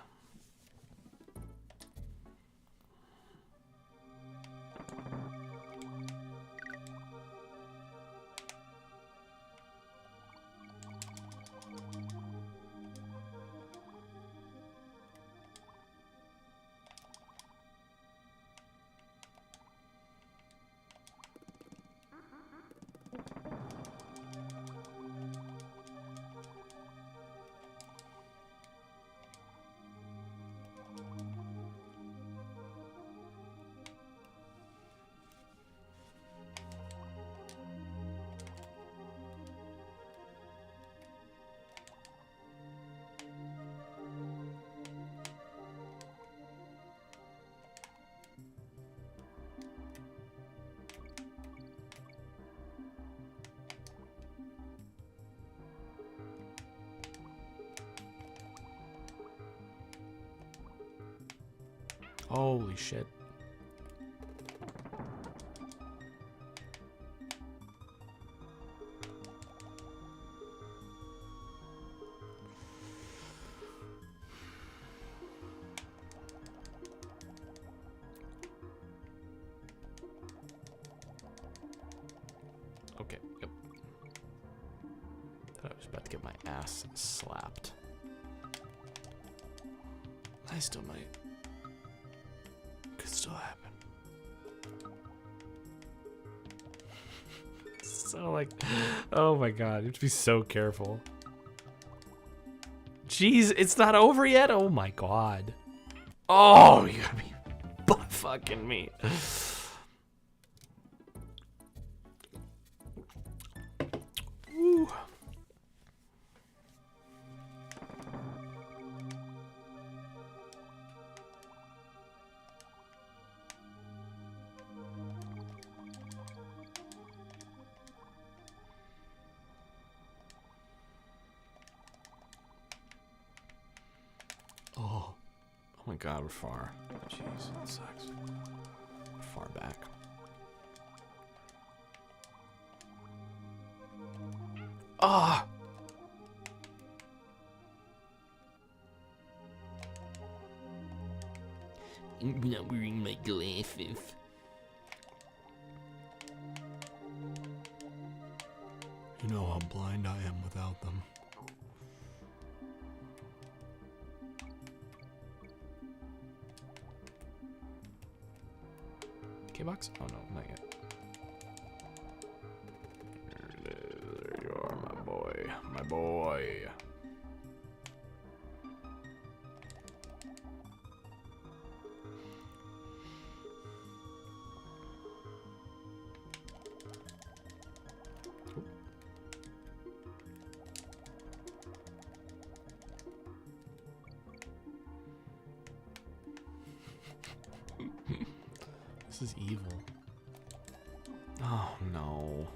Holy shit. Okay, yep. Thought I was about to get my ass slapped. I still might. Could still happen. So like, oh my god, you have to be so careful. Jeez, it's not over yet? Oh my god. Oh, you gotta be butt fucking me. Woo. Oh my god, we're far. Jeez, that sucks. We're far back. Ah! I'm not wearing my glasses. You know how blind I am without them. K-Box? Oh no, not yet. There you are, my boy. My boy. This is evil. Oh, no.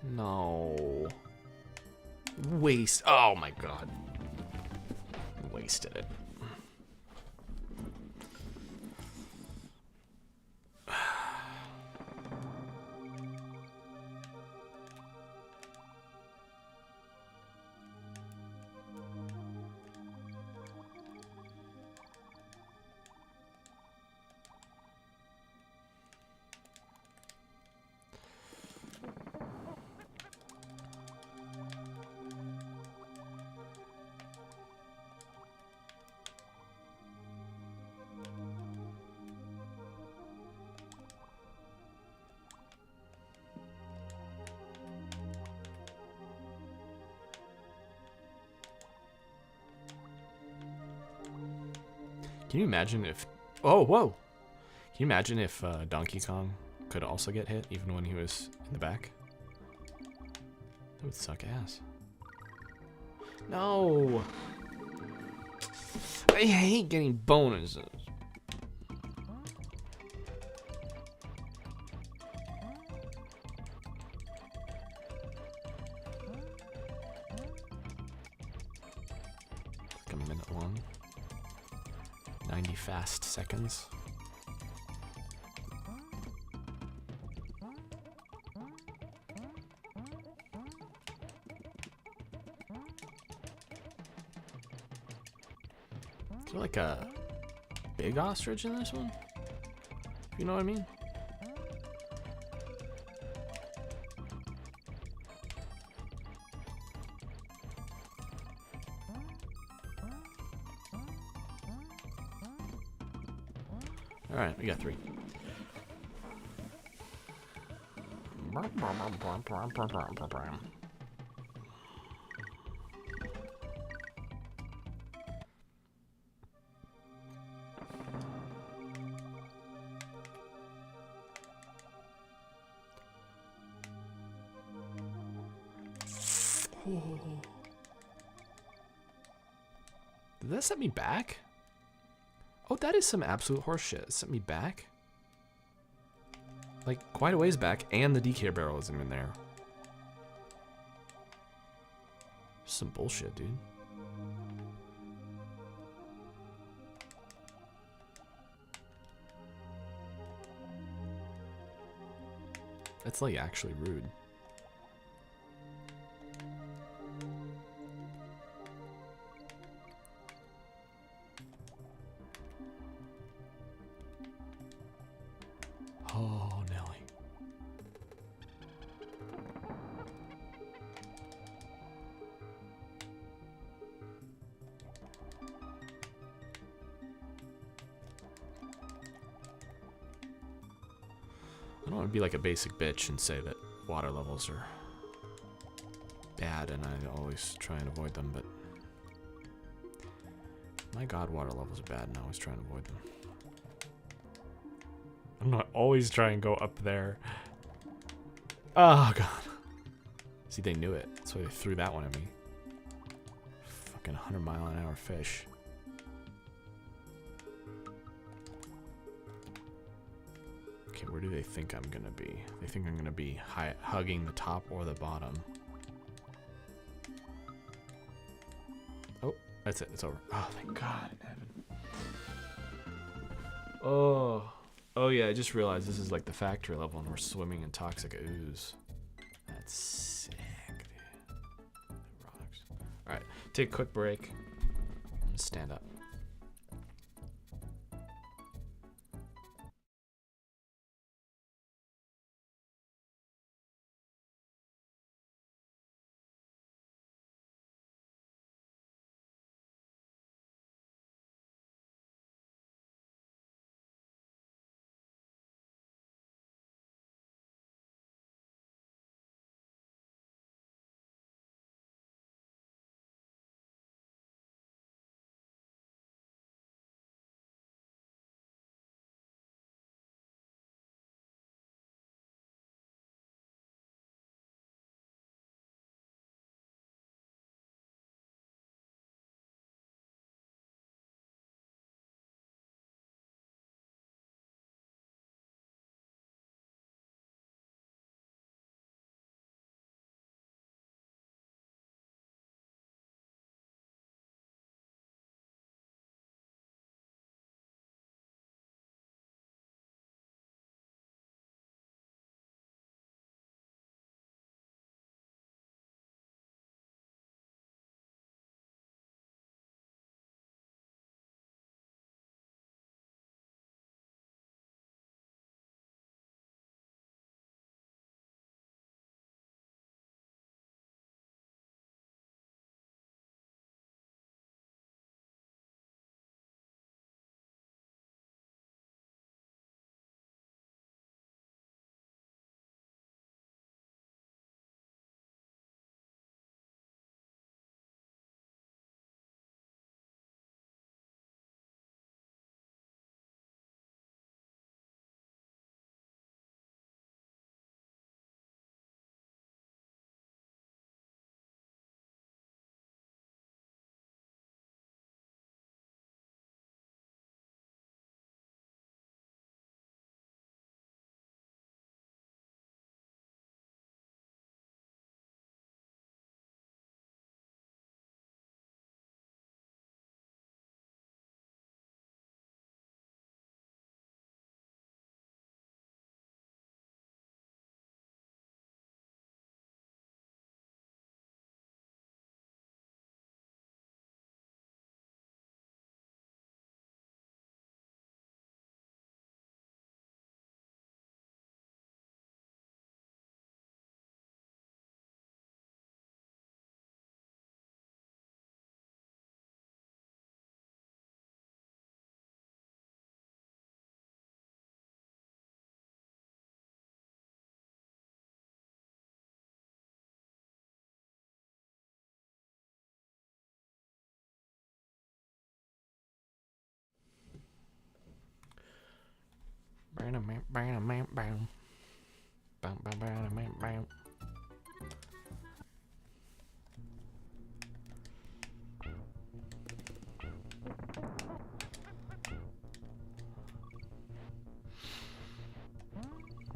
No. Waste. Oh, my God. Wasted it. Can you imagine if... Oh, whoa! Can you imagine if Donkey Kong could also get hit, even when he was in the back? That would suck ass. No! I hate getting bonuses. Like a minute long. 90 fast seconds. Is there like a big ostrich in this one? You know what I mean? All right, we got 3. Did that set me back? Oh, that is some absolute horseshit. It sent me back. Like, quite a ways back, and the DK barrel isn't even there. Some bullshit, dude. That's, like, actually rude. Oh, Nelly. I don't want to be like a basic bitch and say that water levels are bad and I always try and avoid them, but my God, water levels are bad and I always try and avoid them. I'm not always try and go up there. Oh, God. See, they knew it. That's why they threw that one at me. Fucking 100-mile-an-hour fish. Okay, where do they think I'm gonna be? They think I'm gonna be hugging the top or the bottom. Oh, that's it. It's over. Oh, thank God in heaven. Oh. Oh yeah, I just realized this is like the factory level and we're swimming in toxic ooze. That's sick, dude. All right, take a quick break. Stand up.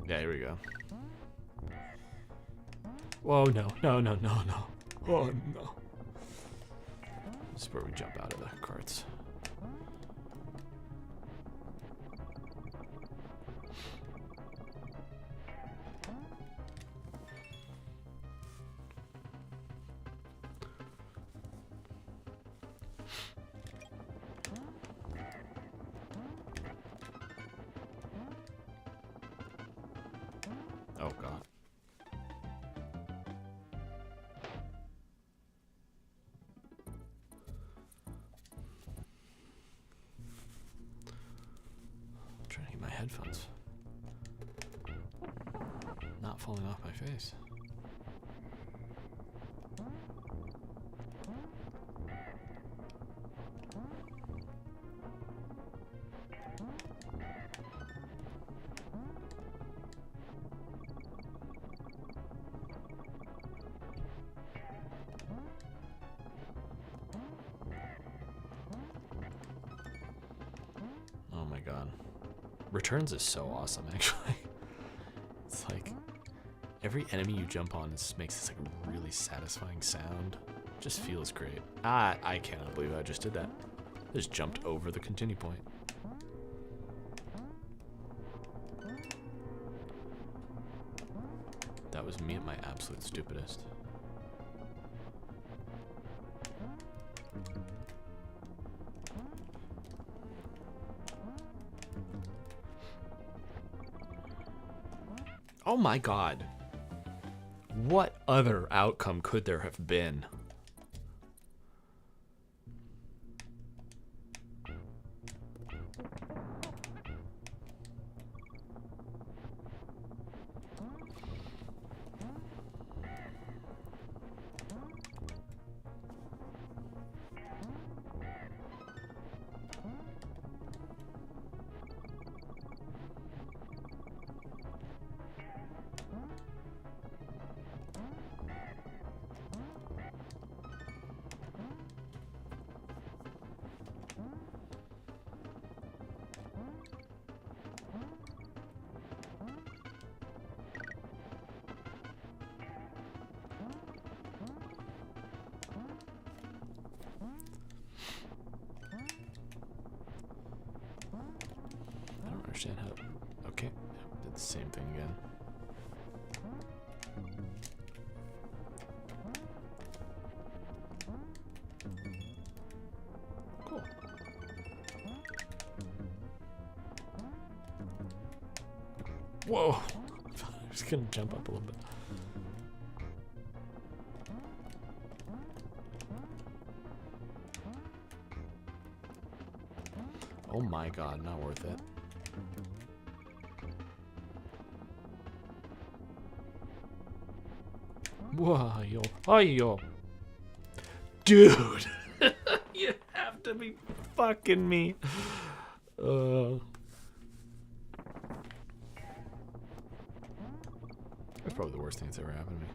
Yeah, here we go. Whoa, no. Oh, no. This is where we jump out of the carts. Oh, God. I'm trying to get my headphones not falling off my face. Oh my God. Returns is so awesome, actually. It's like every enemy you jump on makes this like really satisfying sound. Just feels great. I cannot believe I just did that. I just jumped over the continue point. That was me at my absolute stupidest. Oh my god. What other outcome could there have been? I don't understand how. Okay, did the same thing again. Cool. Whoa! I'm just gonna jump up a little bit. Oh my god, not worth it. Whoa, yo. Oh, yo. Dude! You have to be fucking me. That's probably the worst thing that's ever happened to me.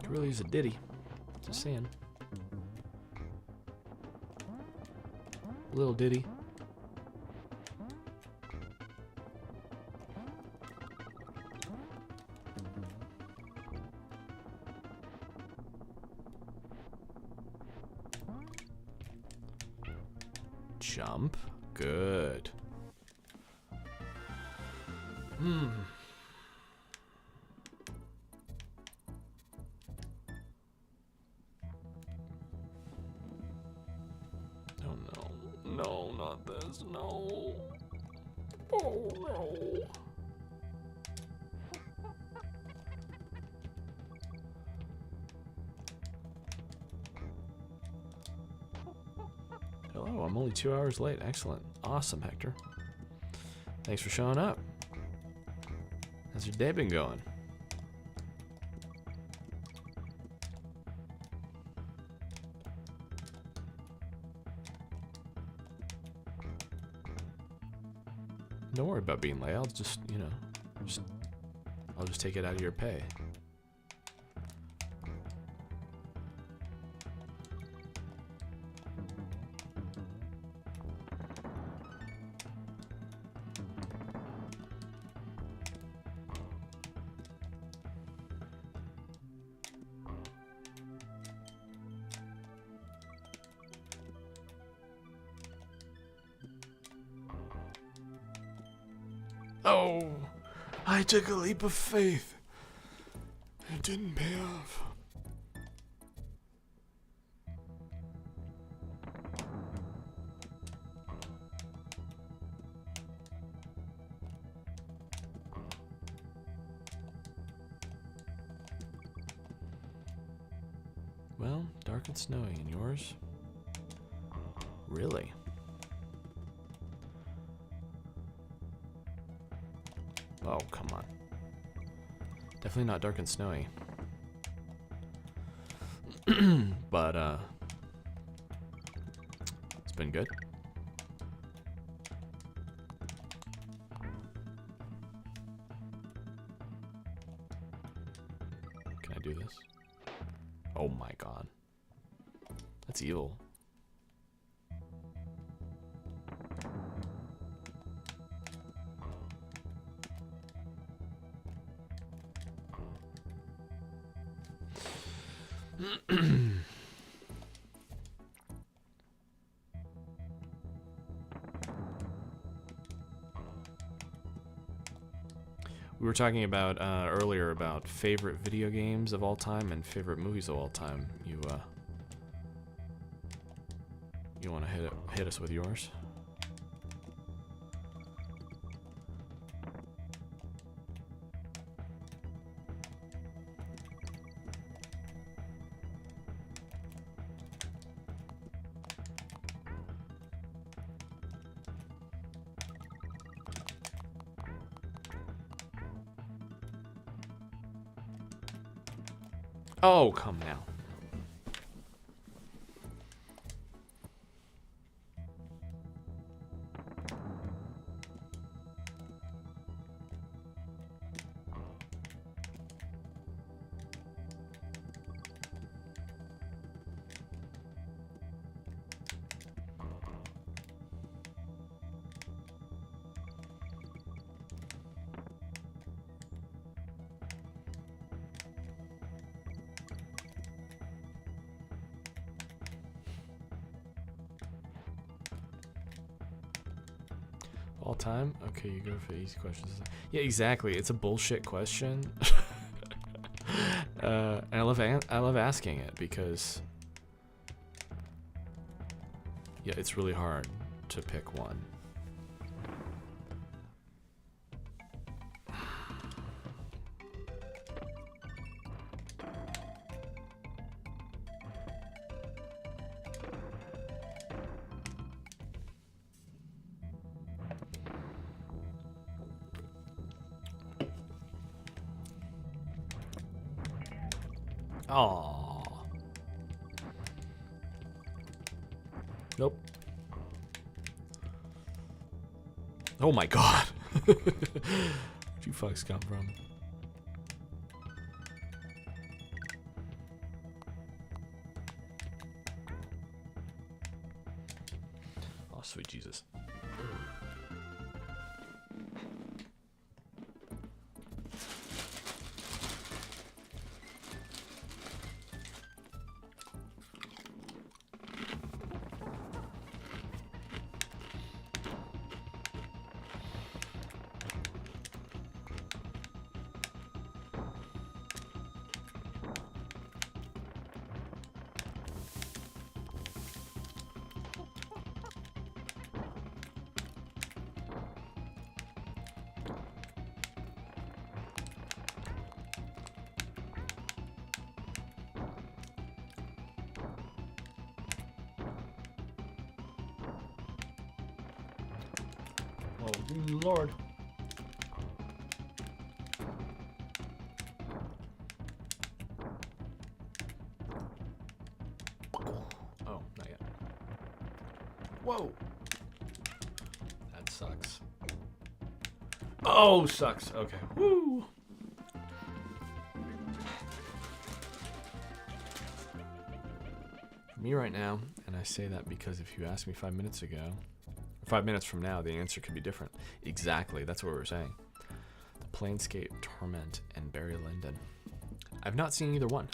Could really use a ditty. Just saying. Little ditty. Jump. Good. Hmm. Oh no. No, not this. No. Oh no. Hello, I'm only 2 hours late. Excellent. Awesome, Hector. Thanks for showing up. How's your day been going? Don't worry about being late. I'll just, you know, I'll just take it out of your pay. Oh, I took a leap of faith. It didn't pay off. Well, dark and snowy, and yours? Really? Oh, come on. Definitely not dark and snowy. But, it's been good. Can I do this? Oh my god. That's evil. We were talking about earlier about favorite video games of all time and favorite movies of all time. You want to hit us with yours? Oh, come now. All time? Okay, you go for easy questions. Yeah, exactly. It's a bullshit question. And I love asking it because yeah, it's really hard to pick one. Oh. Nope. Oh my god. Where'd you fucks come from? Oh, sweet Jesus. Oh, Lord. Oh, not yet. Whoa. That sucks. Oh, sucks. Okay. Woo. Me right now, and I say that because if you asked me 5 minutes ago, 5 minutes from now, the answer could be different. Exactly, that's what we were saying. The Planescape Torment and Barry Lyndon. I've not seen either one.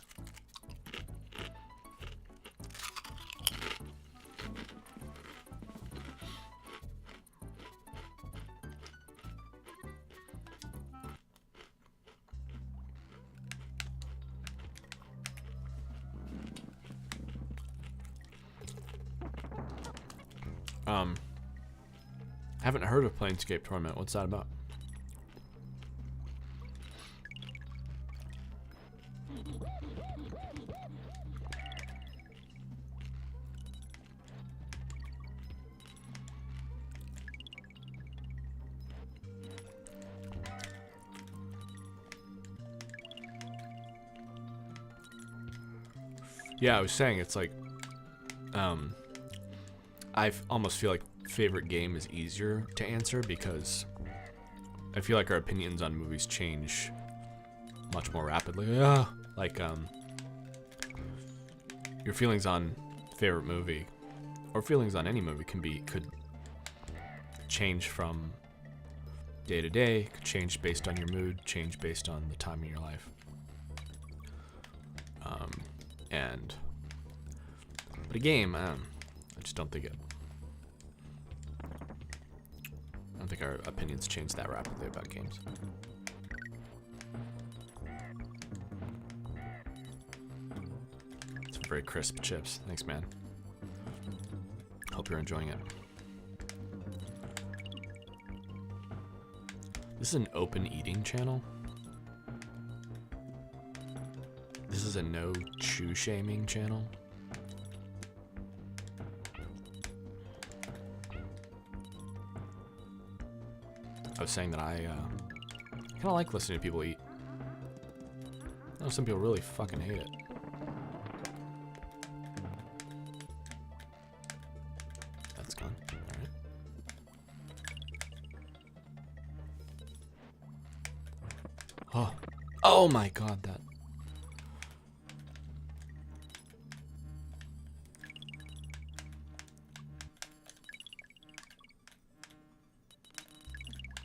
I haven't heard of Planescape Torment. What's that about? Yeah, I was saying it's like, I almost feel like favorite game is easier to answer because I feel like our opinions on movies change much more rapidly. Yeah, like your feelings on favorite movie or feelings on any movie could change from day to day, could change based on your mood, change based on the time in your life. But a game, I just don't think our opinions change that rapidly about games. Very crisp chips. Thanks, man. Hope you're enjoying it. This is an open eating channel. This is a no chew shaming channel. I was saying that I kind of like listening to people eat. I know some people really fucking hate it. That's gone. All right. Oh my god, that.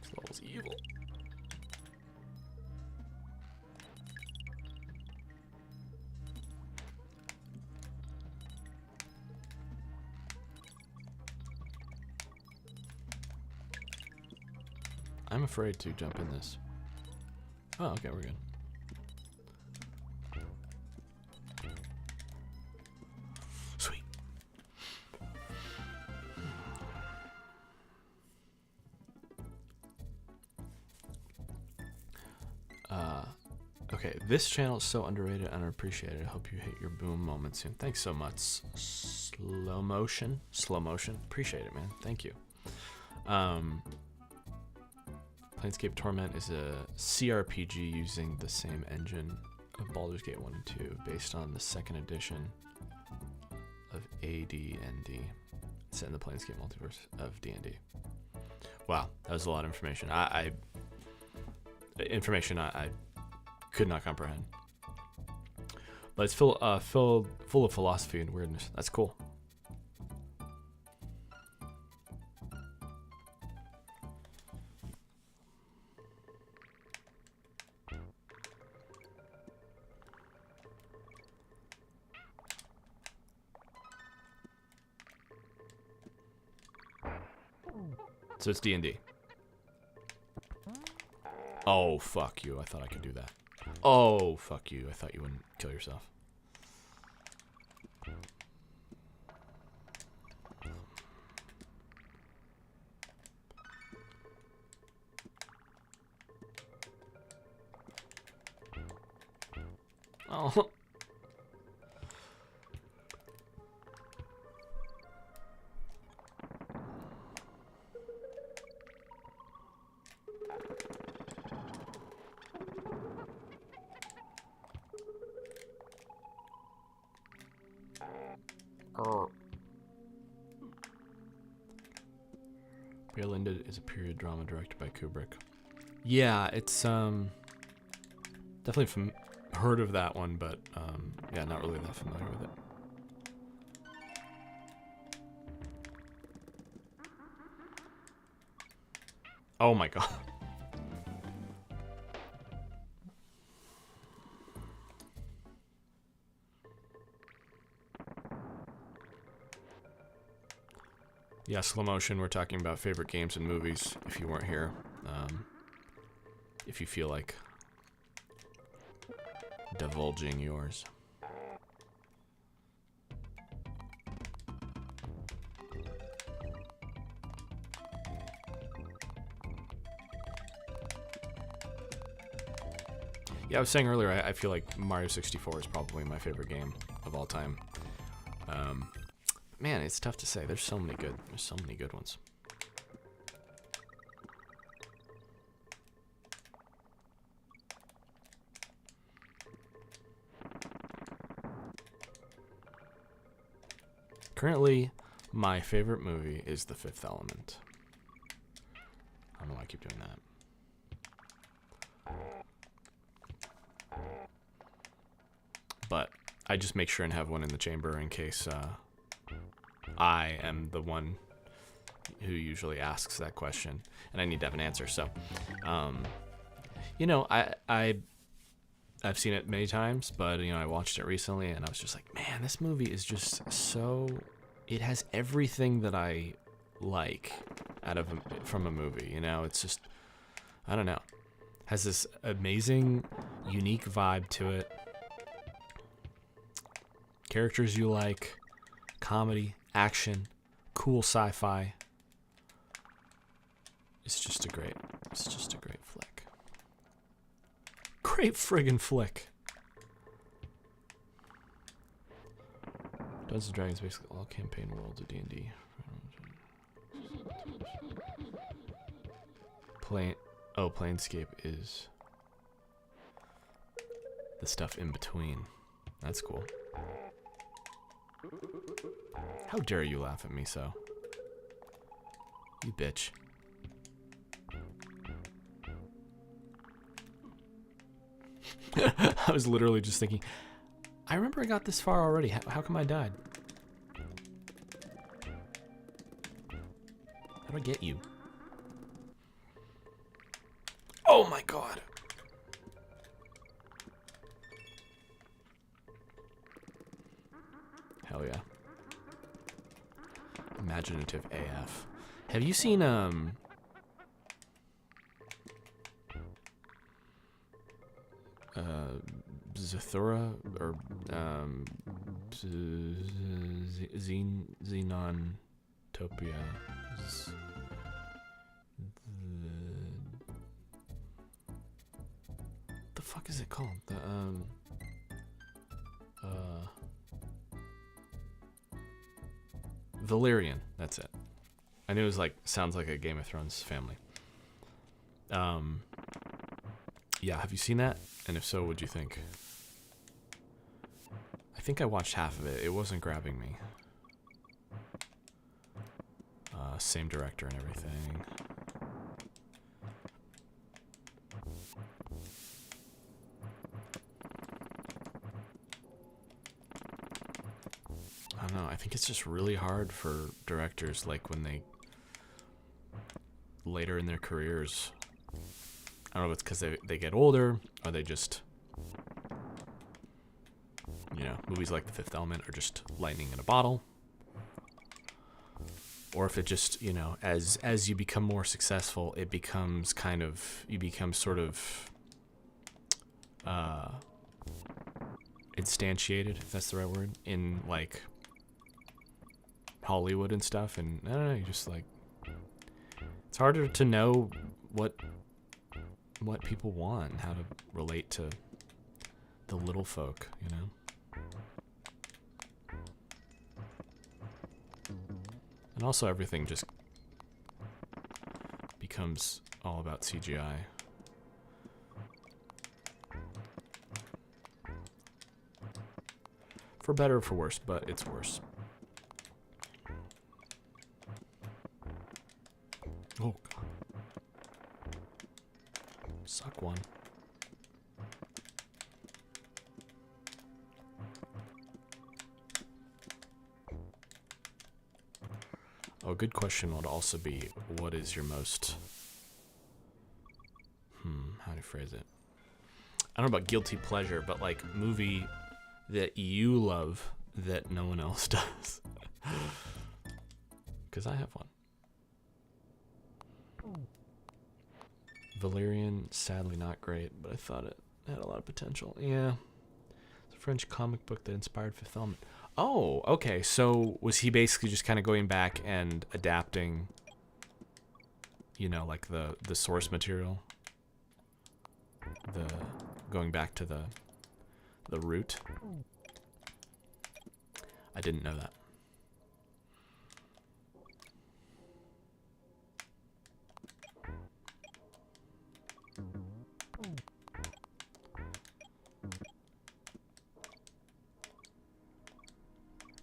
This level's evil. I'm afraid to jump in this. Oh, okay, we're good. Sweet. Okay, this channel is so underrated and underappreciated. I hope you hit your boom moment soon. Thanks so much, Slow Motion. Appreciate it, man. Thank you. Planescape Torment is a CRPG using the same engine of Baldur's Gate 1 and 2, based on the second edition of AD&D. It's set in the Planescape multiverse of D&D. Wow, that was a lot of information. Information I could not comprehend. But it's full of philosophy and weirdness. That's cool. So it's D&D. Oh, fuck you. I thought I could do that. Oh, fuck you. I thought you wouldn't kill yourself. Oh. Belinda is a period drama directed by Kubrick. Yeah, it's definitely heard of that one, but yeah, not really that familiar with it. Oh my god. Yeah, Slow Motion, we're talking about favorite games and movies, if you weren't here. If you feel like divulging yours. Yeah, I was saying earlier, I feel like Mario 64 is probably my favorite game of all time. Man, it's tough to say. There's so many good ones. Currently, my favorite movie is The Fifth Element. I don't know why I keep doing that. But I just make sure and have one in the chamber in case I am the one who usually asks that question, and I need to have an answer. So, you know, I've seen it many times, but you know, I watched it recently, and I was just like, man, this movie is just so. It has everything that I like from a movie. You know, it's just, I don't know, has this amazing, unique vibe to it. characters you like, comedy, action, cool sci-fi. It's just a great flick. Great friggin' flick. Dungeons & Dragons basically all campaign worlds of D&D. Planescape is the stuff in between. That's cool. How dare you laugh at me so? You bitch. I was literally just thinking, I remember I got this far already. How come I died? How do I get you? Oh my god. Hell yeah. Imaginative AF. Have you seen Zathura or Xenotopia? The fuck is it called? The Valyrian. That's it. I knew it was like sounds like a Game of Thrones family. Yeah, have you seen that? And if so, what'd you think? I think I watched half of it. It wasn't grabbing me. Same director and everything. I don't know. I think it's just really hard for directors, like when they later in their careers. I don't know if it's because they get older, or they just, you know, movies like The Fifth Element are just lightning in a bottle. Or if it just, you know, as you become more successful, it becomes kind of, you become sort of instantiated, if that's the right word, in like Hollywood and stuff. And I don't know, you just like, it's harder to know what people want and how to relate to the little folk, you know? And also everything just becomes all about CGI. For better or for worse, but it's worse. Oh, God. Suck one. Oh, a good question would also be, what is your most... how do you phrase it? I don't know about guilty pleasure, but like movie that you love that no one else does. Because I have one. Valyrian, sadly not great, but I thought it had a lot of potential. Yeah. It's a French comic book that inspired Fifth Element. Oh, okay. So was he basically just kind of going back and adapting, you know, like the source material? Going back to the root? I didn't know that.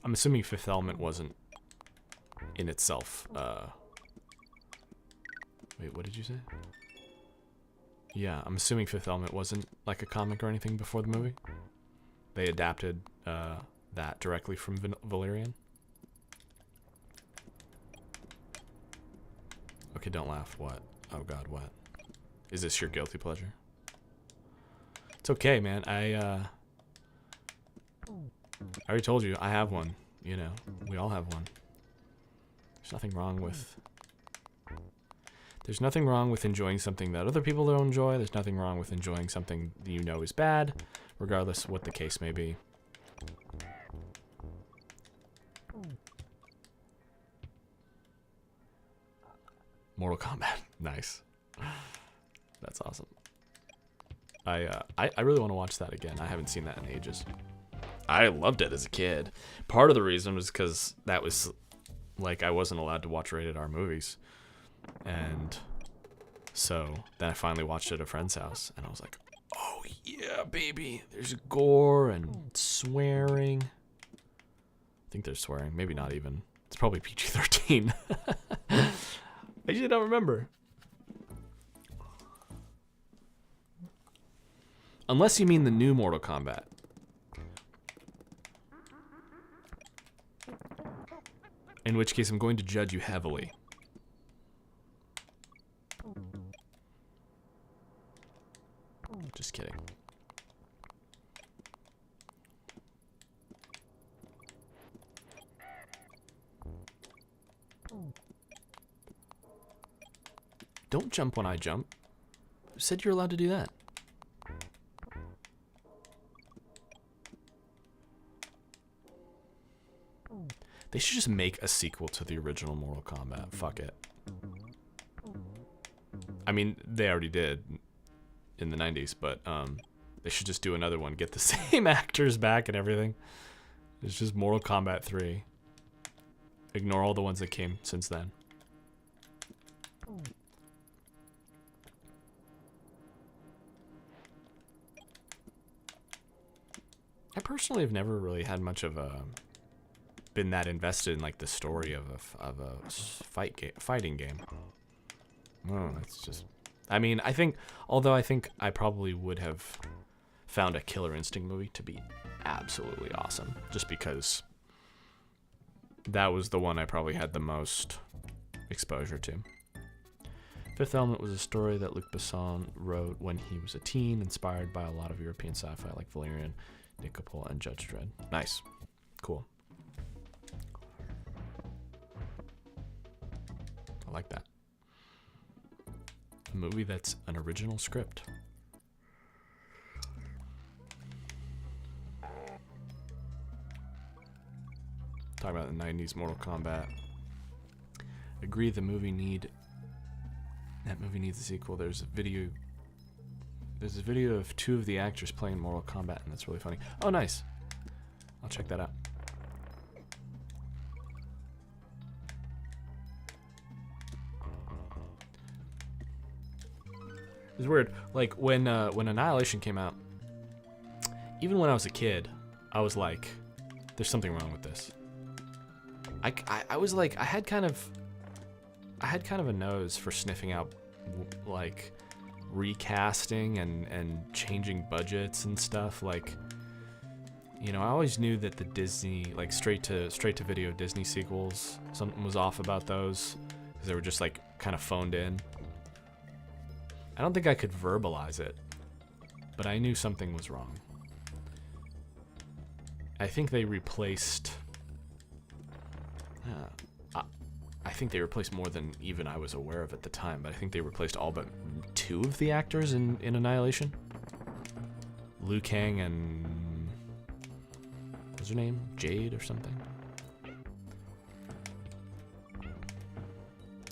I'm assuming Fifth Element wasn't in itself, wait, what did you say? Yeah, I'm assuming Fifth Element wasn't like a comic or anything before the movie. They adapted that directly from Valyrian. Okay, don't laugh. What? Oh God, what? Is this your guilty pleasure? It's okay, man. I already told you, I have one. You know, we all have one. There's nothing wrong with... There's nothing wrong with enjoying something that other people don't enjoy. There's nothing wrong with enjoying something that you know is bad, regardless of what the case may be. Mortal Kombat. Nice. That's awesome. I really want to watch that again. I haven't seen that in ages. I loved it as a kid. Part of the reason was because that was like I wasn't allowed to watch rated R movies, and so then I finally watched it at a friend's house, and I was like, "Oh yeah, baby! There's gore and swearing." I think there's swearing. Maybe not even. It's probably PG-13. I actually don't remember. Unless you mean the new Mortal Kombat. In which case, I'm going to judge you heavily. Just kidding. Don't jump when I jump. Who said you're allowed to do that? They should just make a sequel to the original Mortal Kombat. Fuck it. I mean, they already did in the 90s, but they should just do another one. Get the same actors back and everything. It's just Mortal Kombat 3. Ignore all the ones that came since then. I personally have never really had much of a been that invested in like the story of a fighting game. Oh, it's just. I mean, I think I probably would have found a Killer Instinct movie to be absolutely awesome, just because that was the one I probably had the most exposure to. Fifth Element was a story that Luc Besson wrote when he was a teen, inspired by a lot of European sci-fi like Valerian, Nicopol, and Judge Dredd. Nice. Cool. I like that. A movie that's an original script. Talking about the 90s Mortal Kombat. Agree that movie needs a sequel. There's a video of 2 of the actors playing Mortal Kombat, and that's really funny. Oh, nice. I'll check that out. It's weird. Like when Annihilation came out, even when I was a kid, I was like, "There's something wrong with this." I was like, I had kind of a nose for sniffing out like recasting and changing budgets and stuff. Like, you know, I always knew that the Disney, like straight to video Disney sequels, something was off about those because they were just like kind of phoned in. I don't think I could verbalize it, but I knew something was wrong. I think they replaced. I think they replaced more than even I was aware of at the time, but I think they replaced all but 2 of the actors in Annihilation. Liu Kang and what's her name? Jade or something.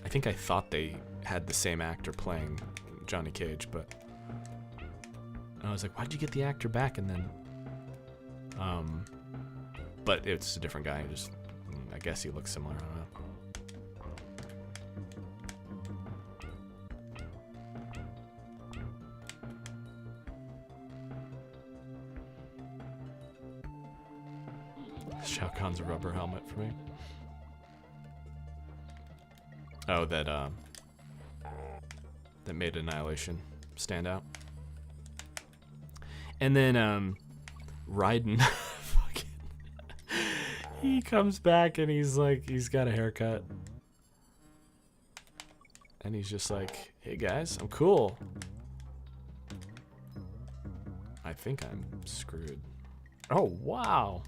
I think I thought they had the same actor playing Johnny Cage, but I was like, why'd you get the actor back? And then but it's a different guy. I guess he looks similar. I don't know. Shao Kahn's a rubber helmet for me. Oh, that made Annihilation stand out. And then Raiden, fucking, he comes back and he's like, he's got a haircut, and he's just like, "Hey guys, I'm cool." I think I'm screwed. Oh wow,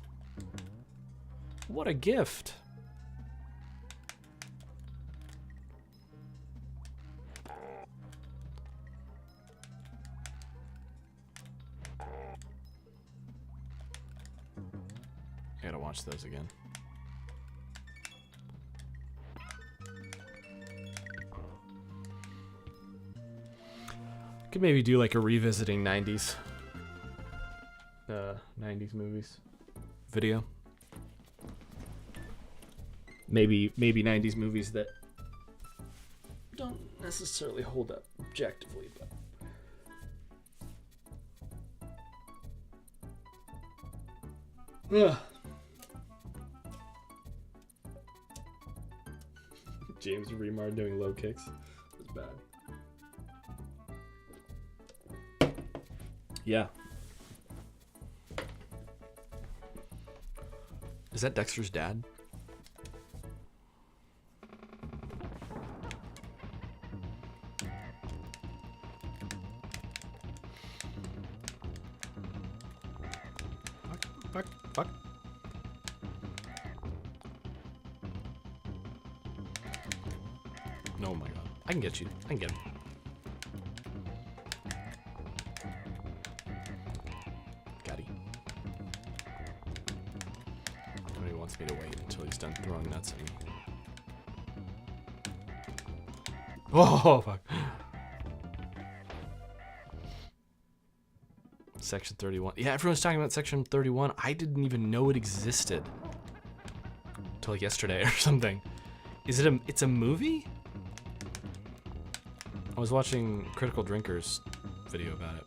what a gift. I gotta watch those again. Could maybe do like a revisiting 90s 90s movies video. Maybe 90s movies that don't necessarily hold up objectively, but James Remar doing low kicks was bad. Yeah. Is that Dexter's dad? Fuck. Oh my god. I can get you. I can get him. Got him. Nobody wants me to wait until he's done throwing nuts at me. Oh, fuck. Section 31. Yeah, everyone's talking about Section 31. I didn't even know it existed until like yesterday or something. Is it it's a movie? I was watching Critical Drinkers video about it.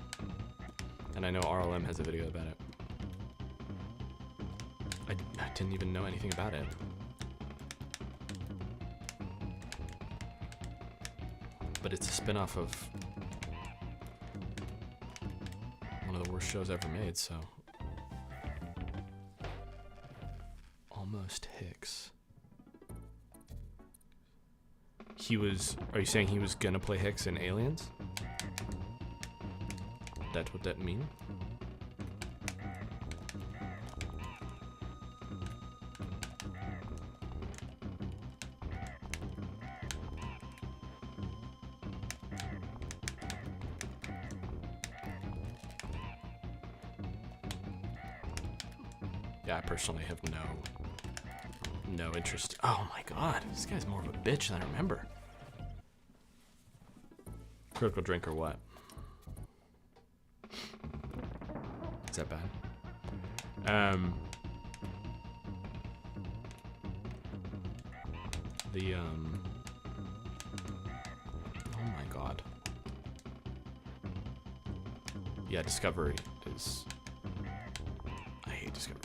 And I know RLM has a video about it. I didn't even know anything about it. But it's a spin-off of one of the worst shows ever made, so. Almost Hicks. Are you saying he was gonna play Hicks in Aliens? That's what that mean? Yeah, I personally have no interest. Oh my god, this guy's more of a bitch than I remember. Critical Drinker what? Is that bad? Oh my god. Yeah, Discovery is... I hate Discovery.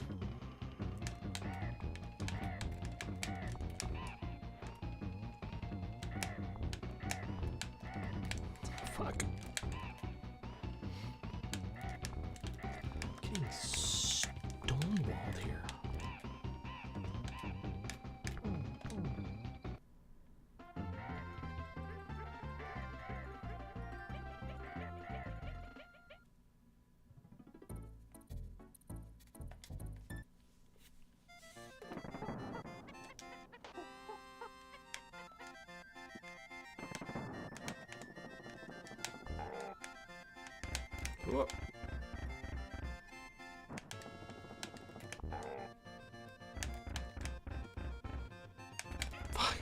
Fuck. I'm getting stonewalled here. Whoa. Fuck.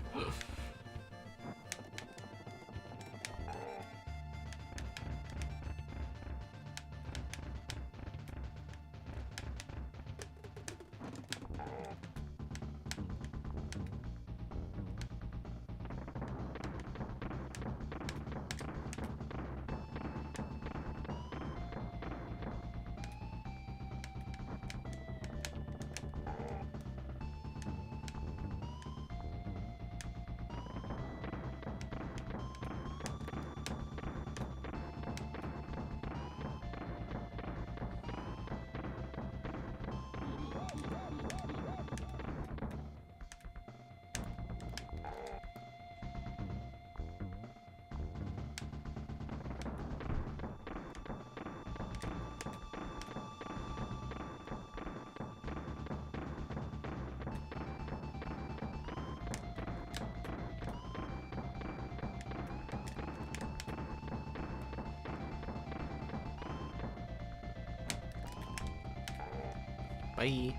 Bye.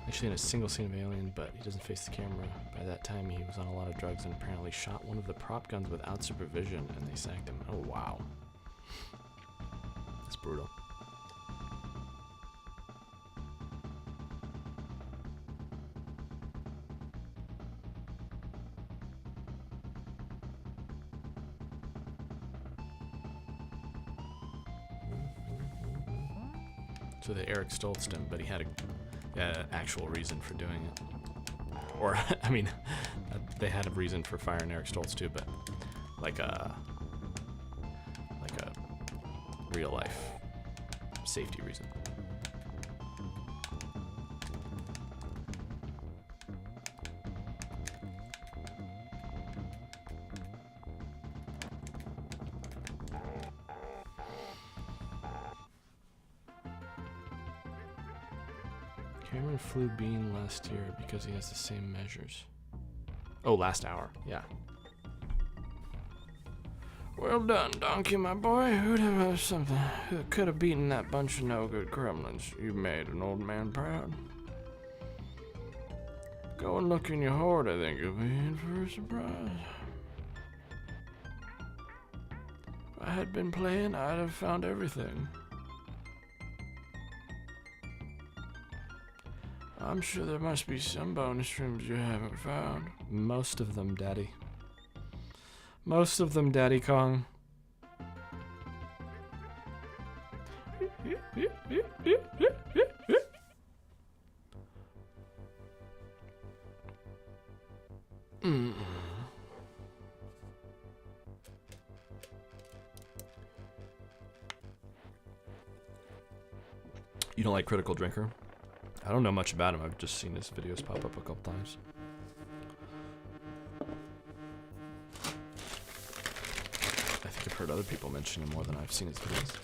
Actually in a single scene of Alien, but he doesn't face the camera. By that time, he was on a lot of drugs and apparently shot one of the prop guns without supervision, and they sacked him. Oh, wow. That's brutal. So they Eric Stoltzed him, but he had an actual reason for doing it. Or, I mean, they had a reason for firing Eric Stoltz too, but like a real life safety reason. Cameron flew Bean last year because he has the same measures. Oh, last hour. Yeah. Well done, Donkey, my boy. Who'd have something? Who could have beaten that bunch of no-good gremlins? You made an old man proud. Go and look in your hoard. I think you'll be in for a surprise. If I had been playing, I'd have found everything. I'm sure there must be some bonus rooms you haven't found. Most of them, Daddy. Most of them, Daddy Kong. You don't like Critical Drinker? I don't know much about him. I've just seen his videos pop up a couple times. I think I've heard other people mention him more than I've seen his videos.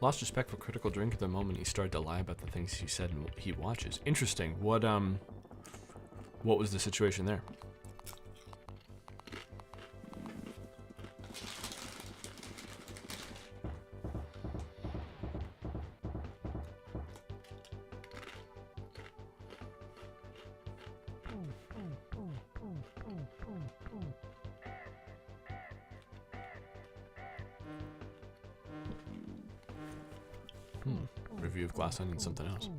Lost respect for Critical Drink the moment he started to lie about the things he said and he watches. Interesting. What was the situation there? Review of Glass Onion, something else.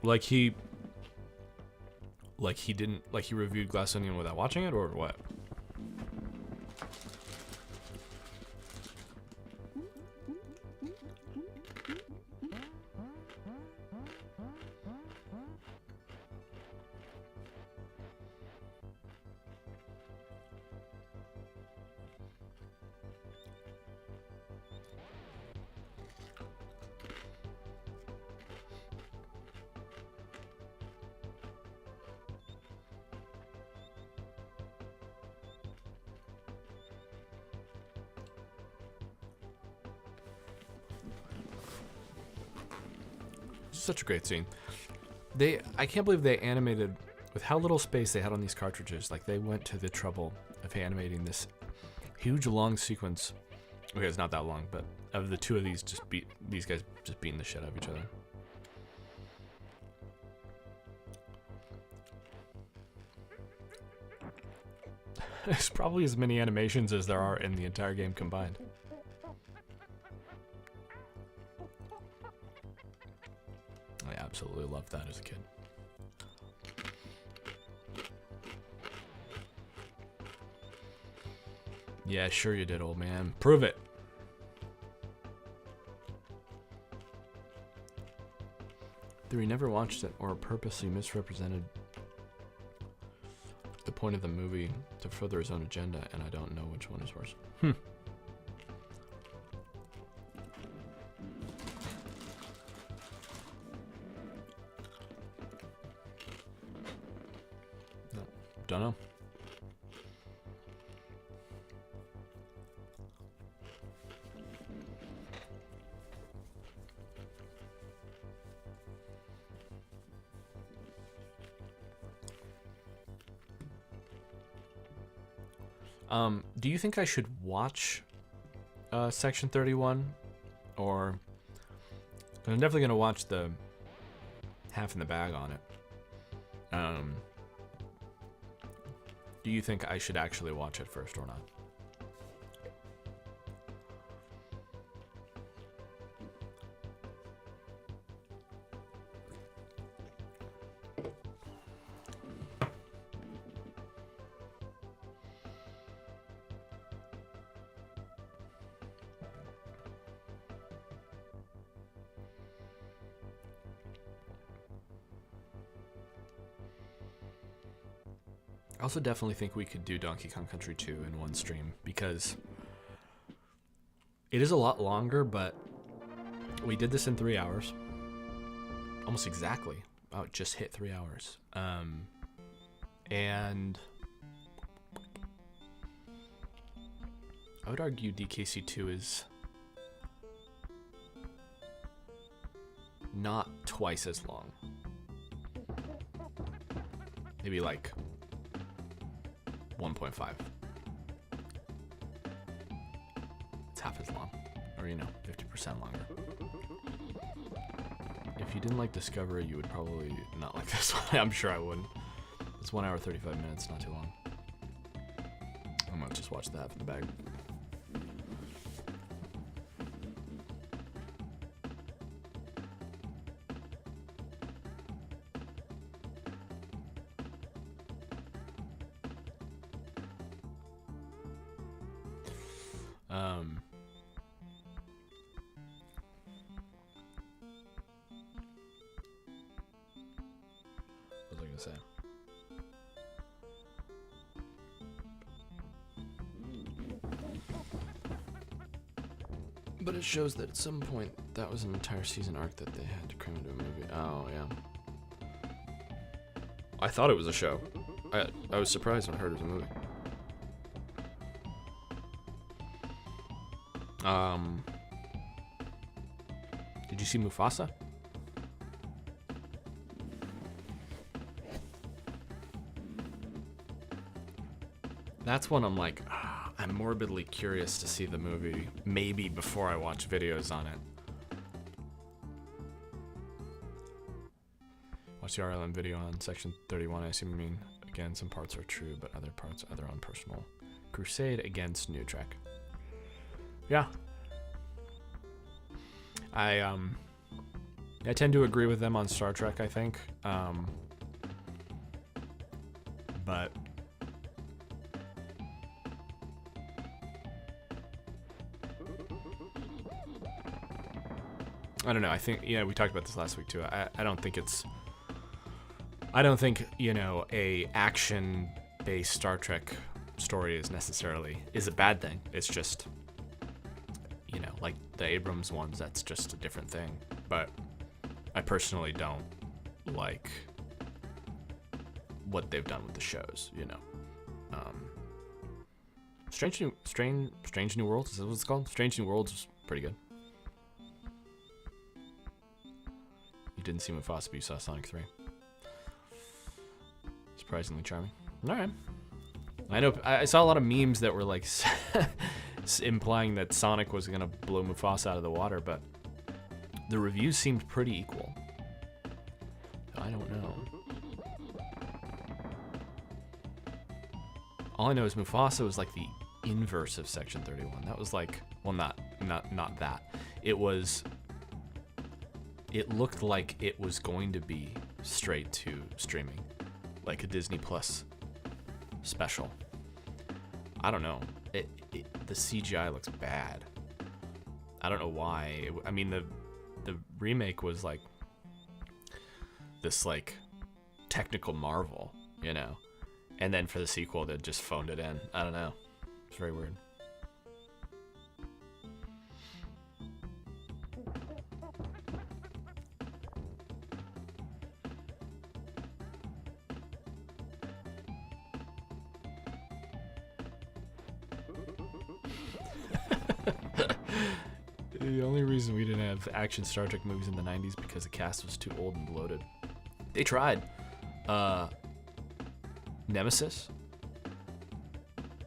Like he reviewed Glass Onion without watching it, or what? Such a great scene. I can't believe they animated with how little space they had on these cartridges. Like, they went to the trouble of animating this huge long sequence. Okay, it's not that long, but of the two of these, these guys just beating the shit out of each other. There's probably as many animations as there are in the entire game combined. I absolutely loved that as a kid. Yeah, sure you did, old man. Prove it. Either he never watched it or purposely misrepresented the point of the movie to further his own agenda, and I don't know which one is worse. No, don't know. Do you think I should watch Section 31, or I'm definitely gonna watch the Half in the Bag on it. Do you think I should actually watch it first or not? I also definitely think we could do Donkey Kong Country 2 in one stream, because it is a lot longer, but we did this in 3 hours. Almost exactly. Oh, it just hit 3 hours. And I would argue DKC2 is not twice as long. Maybe like 1.5. It's half as long, or 50% longer. If you didn't like Discovery, you would probably not like this one. I'm sure I wouldn't. It's 1 hour 35 minutes, not too long. I'm gonna just watch the Half in the Bag. What was I gonna say? But it shows that at some point that was an entire season arc that they had to cram into a movie. Oh yeah. I thought it was a show. I was surprised when I heard it was a movie. Did you see Mufasa? That's one I'm like, I'm morbidly curious to see the movie, maybe before I watch videos on it. Watch the RLM video on Section 31, I assume you mean. Again, some parts are true, but other parts are their own personal crusade against New Trek. Yeah. I tend to agree with them on Star Trek, I think. But I don't know. I think, we talked about this last week too. I don't think a action-based Star Trek story is a bad thing. It's just, like the Abrams ones, that's just a different thing. But I personally don't like what they've done with the shows, Strange New Worlds, is that what it's called? Strange New Worlds was pretty good. You didn't see Mufasa, but you saw Sonic 3. Surprisingly charming. Alright. I know, I saw a lot of memes that were like implying that Sonic was gonna blow Mufasa out of the water, but the reviews seemed pretty equal. I don't know. All I know is Mufasa was like the inverse of Section 31. That was like, well, not that. It looked like it was going to be straight to streaming, like a Disney Plus special. I don't know. The CGI looks bad. I don't know why. I mean, the remake was like, this like technical marvel, you know. And then for the sequel, they just phoned it in. I don't know. It's very weird. The only reason we didn't have action Star Trek movies in the 90s because the cast was too old and bloated. They tried. Nemesis.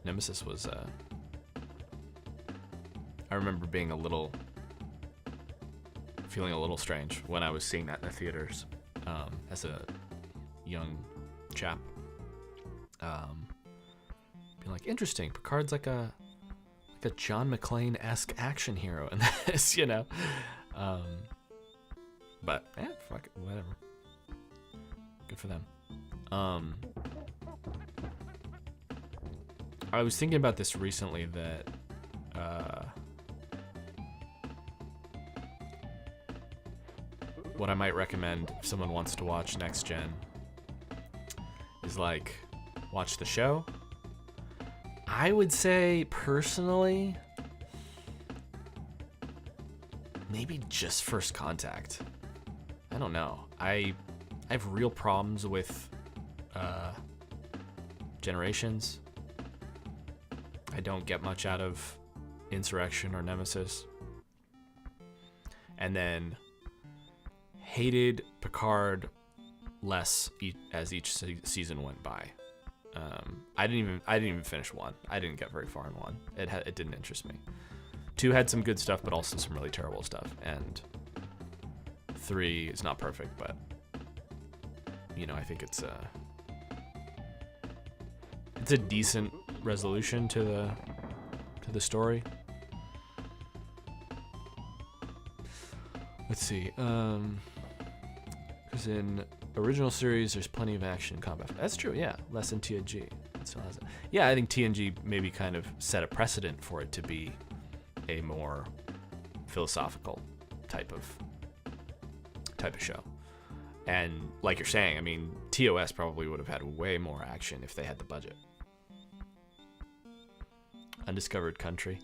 Nemesis was, I remember being feeling a little strange when I was seeing that in the theaters, as a young chap. Being like, interesting, Picard's like a John McClane-esque action hero in this, you know? But, fuck it, whatever. Good for them. I was thinking about this recently that what I might recommend if someone wants to watch Next Gen is like watch the show. I would say personally maybe just First Contact. I don't know. I have real problems with Generations. I don't get much out of Insurrection or Nemesis. And then hated Picard less as each season went by. I didn't even finish 1. I didn't get very far in 1. It didn't interest me. 2 had some good stuff, but also some really terrible stuff. And 3 is not perfect, but you know, I think it's a decent resolution to the story. Let's see. Because in original series, there's plenty of action and combat. That's true. Yeah, less than TNG. It still has it. Yeah, I think TNG maybe kind of set a precedent for it to be a more philosophical type of show. And like you're saying, I mean, TOS probably would have had way more action if they had the budget. Undiscovered Country.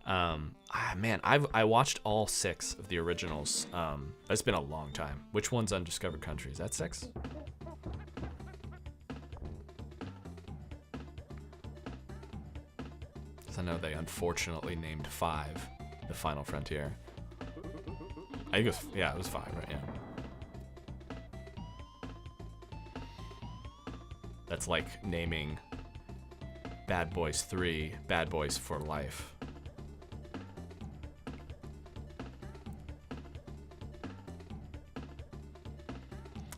Man, I watched all 6 of the originals. It's been a long time. Which one's Undiscovered Country? Is that 6? Because I know they unfortunately named 5 The Final Frontier. I think it was 5, right? Yeah. That's like naming Bad Boys 3, Bad Boys for Life.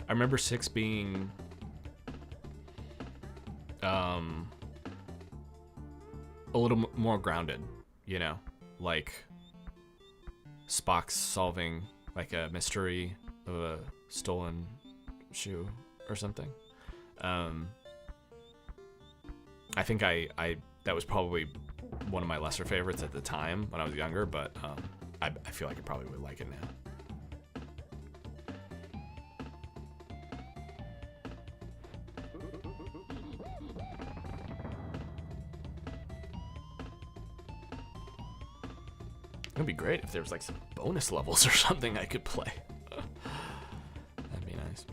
I remember 6 being a little more grounded, you know, like Spock's solving like a mystery of a stolen shoe or something. I think I that was probably one of my lesser favorites at the time when I was younger, but I feel like I probably would like it now. It'd be great if there was like some bonus levels or something I could play. That'd be nice.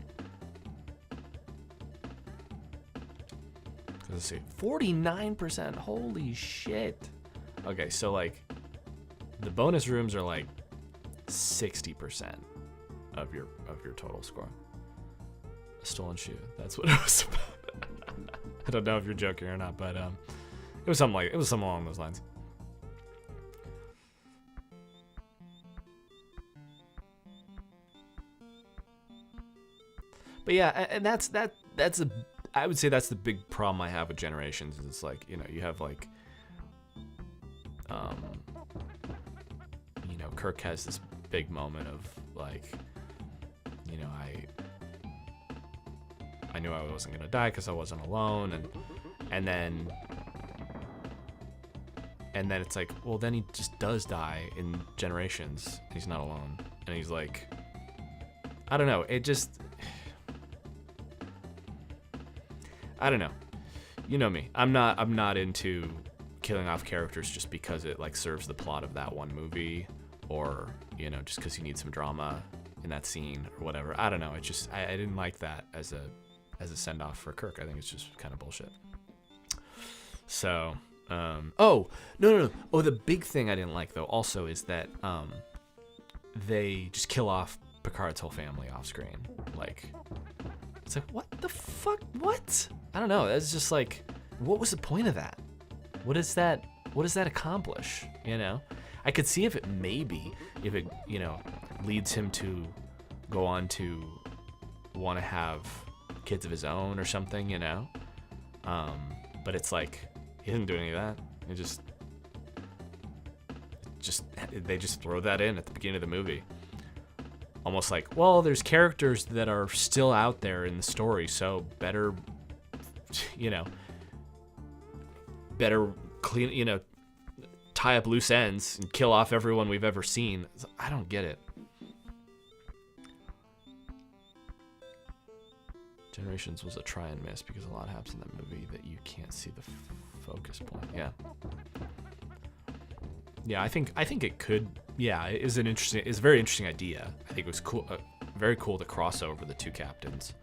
Let's see, 49%. Holy shit. Okay, so like the bonus rooms are like 60% of your total score. A stolen shoe. That's what it was about. I don't know if you're joking or not, but it was something along those lines. But yeah, and that's I would say that's the big problem I have with Generations. Is it's like, you know, you have like, you know, Kirk has this big moment of like, you know, I knew I wasn't gonna die because I wasn't alone, and then it's like, well, then he just does die in Generations. He's not alone, and he's like, I don't know, it just. I don't know. You know me. I'm not into killing off characters just because it like serves the plot of that one movie, or you know, just because you need some drama in that scene or whatever. I don't know. It just I didn't like that as a send off for Kirk. I think it's just kind of bullshit. So, oh no. Oh, the big thing I didn't like though also is that they just kill off Picard's whole family off screen. Like, it's like, what the fuck? What? I don't know. That's just like, what was the point of that? What does that accomplish? You know, I could see if it you know leads him to go on to want to have kids of his own or something, you know. But it's like he didn't do any of that. He they just throw that in at the beginning of the movie. Almost like, well, there's characters that are still out there in the story, so better, you know, clean, you know, tie up loose ends and kill off everyone we've ever seen. I don't get it. Generations was a try and miss because a lot happens in that movie that you can't see the focus point. Yeah. Yeah, I think it could. Yeah, it's a very interesting idea. I think it was cool, very cool to cross over the two captains.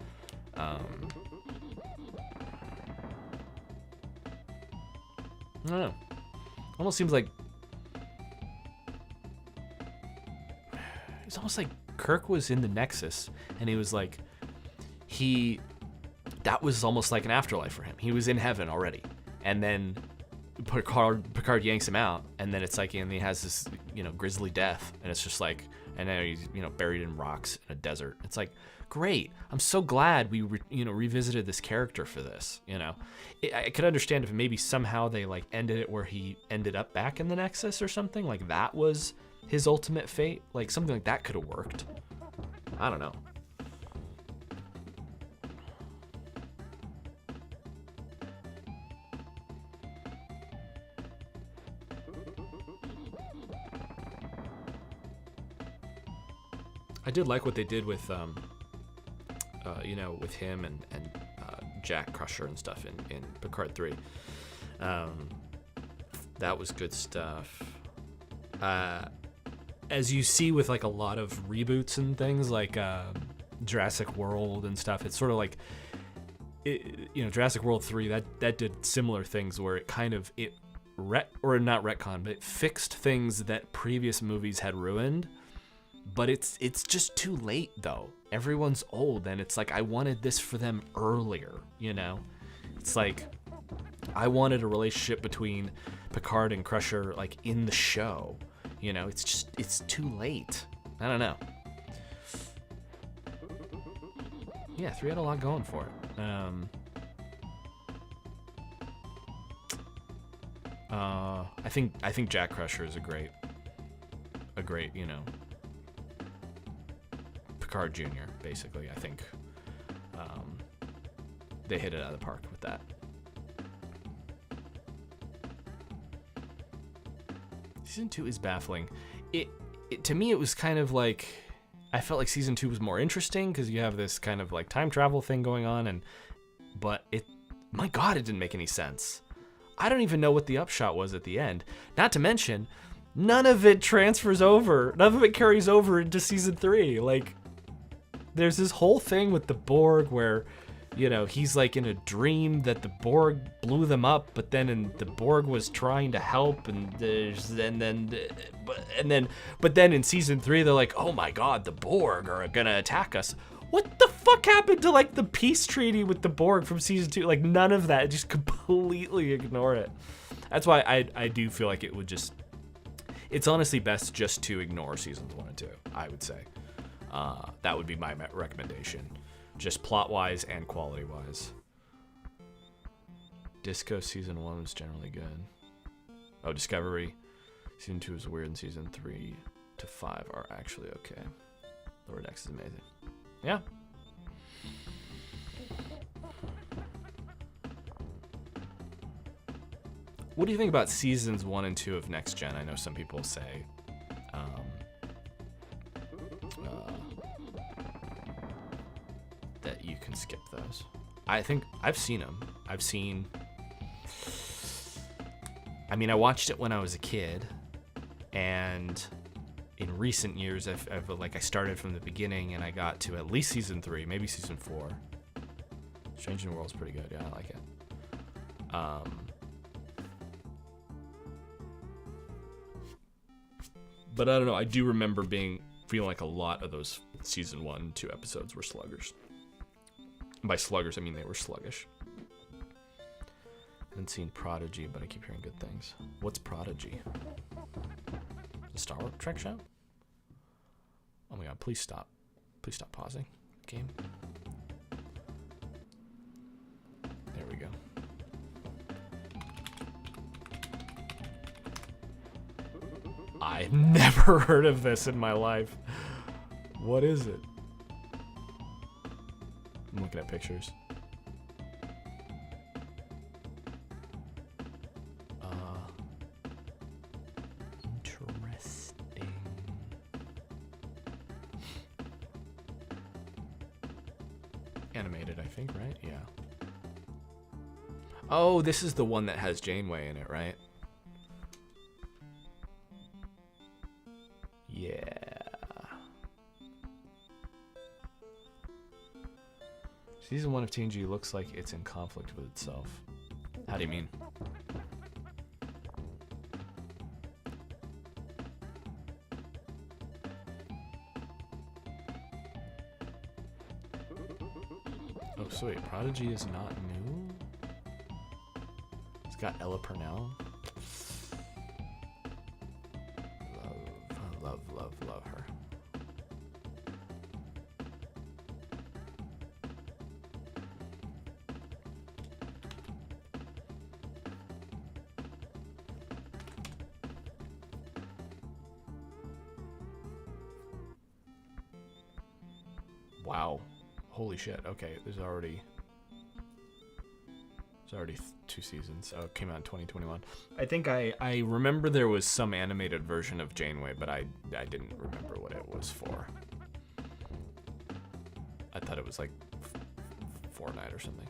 I don't know. Almost seems like it's almost like Kirk was in the Nexus, and he was like, that was almost like an afterlife for him. He was in heaven already, and then Picard yanks him out, and then it's like, and he has this, you know, grisly death, and it's just like, and now he's, you know, buried in rocks in a desert. It's like, great. I'm so glad we revisited this character for this. You know, I could understand if maybe somehow they like ended it where he ended up back in the Nexus or something, like that was his ultimate fate. Like something like that could have worked. I don't know. I did like what they did with, you know, with him and Jack Crusher and stuff in Picard 3. That was good stuff. As you see with like a lot of reboots and things like Jurassic World and stuff, it's sort of like, you know, Jurassic World 3 that did similar things where it kind of not retcon, but it fixed things that previous movies had ruined. But it's just too late though. Everyone's old, and it's like, I wanted this for them earlier, you know? It's like, I wanted a relationship between Picard and Crusher like in the show, you know? It's too late. I don't know. Yeah, 3 had a lot going for it. I think Jack Crusher is a great, you know, Picard Jr., basically. I think they hit it out of the park with that. Season 2 is baffling. It to me, it was kind of like, I felt like season 2 was more interesting because you have this kind of like time travel thing going on, but my God, it didn't make any sense. I don't even know what the upshot was at the end. Not to mention, none of it transfers over. None of it carries over into season 3. Like, there's this whole thing with the Borg where, you know, he's like in a dream that the Borg blew them up, but then the Borg was trying to help, but then in season 3 they're like, oh my God, the Borg are gonna attack us. What the fuck happened to like the peace treaty with the Borg from season 2? Like none of that. Just completely ignore it. That's why I do feel like it's honestly best just to ignore seasons 1 and 2, I would say. That would be my recommendation, just plot-wise and quality-wise. Disco season 1 was generally good. Oh, Discovery season 2 is weird, and season 3 to 5 are actually okay. Lower Decks is amazing. Yeah. What do you think about seasons 1 and 2 of Next Gen? I know some people say that you can skip those. I think I've seen them. I mean, I watched it when I was a kid, and in recent years, I started from the beginning, and I got to at least season 3, maybe season 4. Strange New World's pretty good. Yeah, I like it. But I don't know. I do remember feeling like a lot of those season 1, 2 episodes were sluggers. And by sluggers, I mean they were sluggish. I haven't seen Prodigy, but I keep hearing good things. What's Prodigy? The Star Trek show? Oh my god, please stop. Please stop pausing. Game. There we go. I've never heard of this in my life. What is it? I'm looking at pictures. Interesting. Animated, I think, right? Yeah. Oh, this is the one that has Janeway in it, right? Yeah. Season 1 of TNG looks like it's in conflict with itself. How do you mean? Oh, sweet. Prodigy is not new? It's got Ella Purnell. Love her. Wow. Holy shit. Okay, there's already 2 seasons. Oh, it came out in 2021. I think I remember there was some animated version of Janeway, but I didn't remember what it was for. I thought it was like Fortnite or something.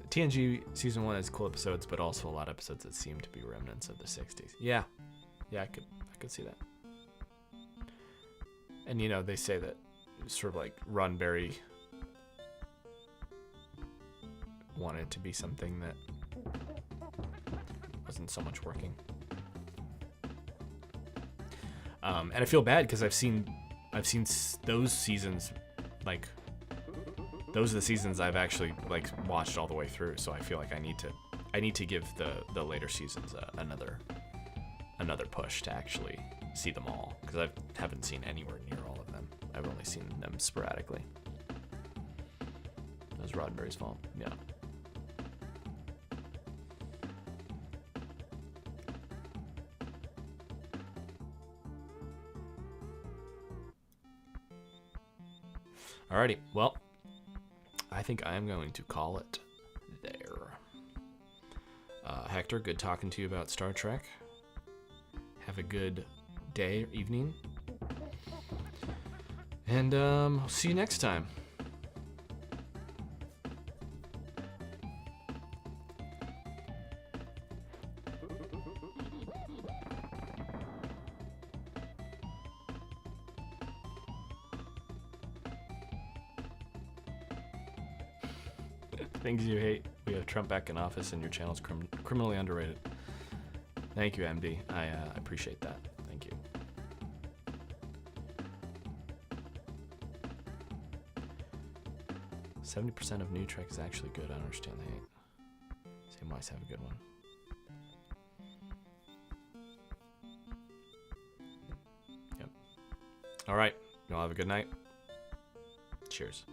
TNG season 1 has cool episodes, but also a lot of episodes that seem to be remnants of the 60s. Yeah, I could see that. And you know, they say that sort of like Roddenberry wanted to be something that wasn't so much working. And I feel bad because I've seen those seasons, like. Those are the seasons I've actually like watched all the way through, so I feel like I need to give the later seasons another push to actually see them all, because I haven't seen anywhere near all of them. I've only seen them sporadically. That was Roddenberry's fault. Yeah. Alrighty, well. I think I'm going to call it there. Hector, good talking to you about Star Trek. Have a good day or evening. And I'll see you next time. Things you hate. We have Trump back in office and your channel's criminally underrated. Thank you, MD. I appreciate that. Thank you. 70% of new Trek is actually good. I don't understand the hate. Sam Weiss, have a good one. Yep. All right. Y'all have a good night. Cheers.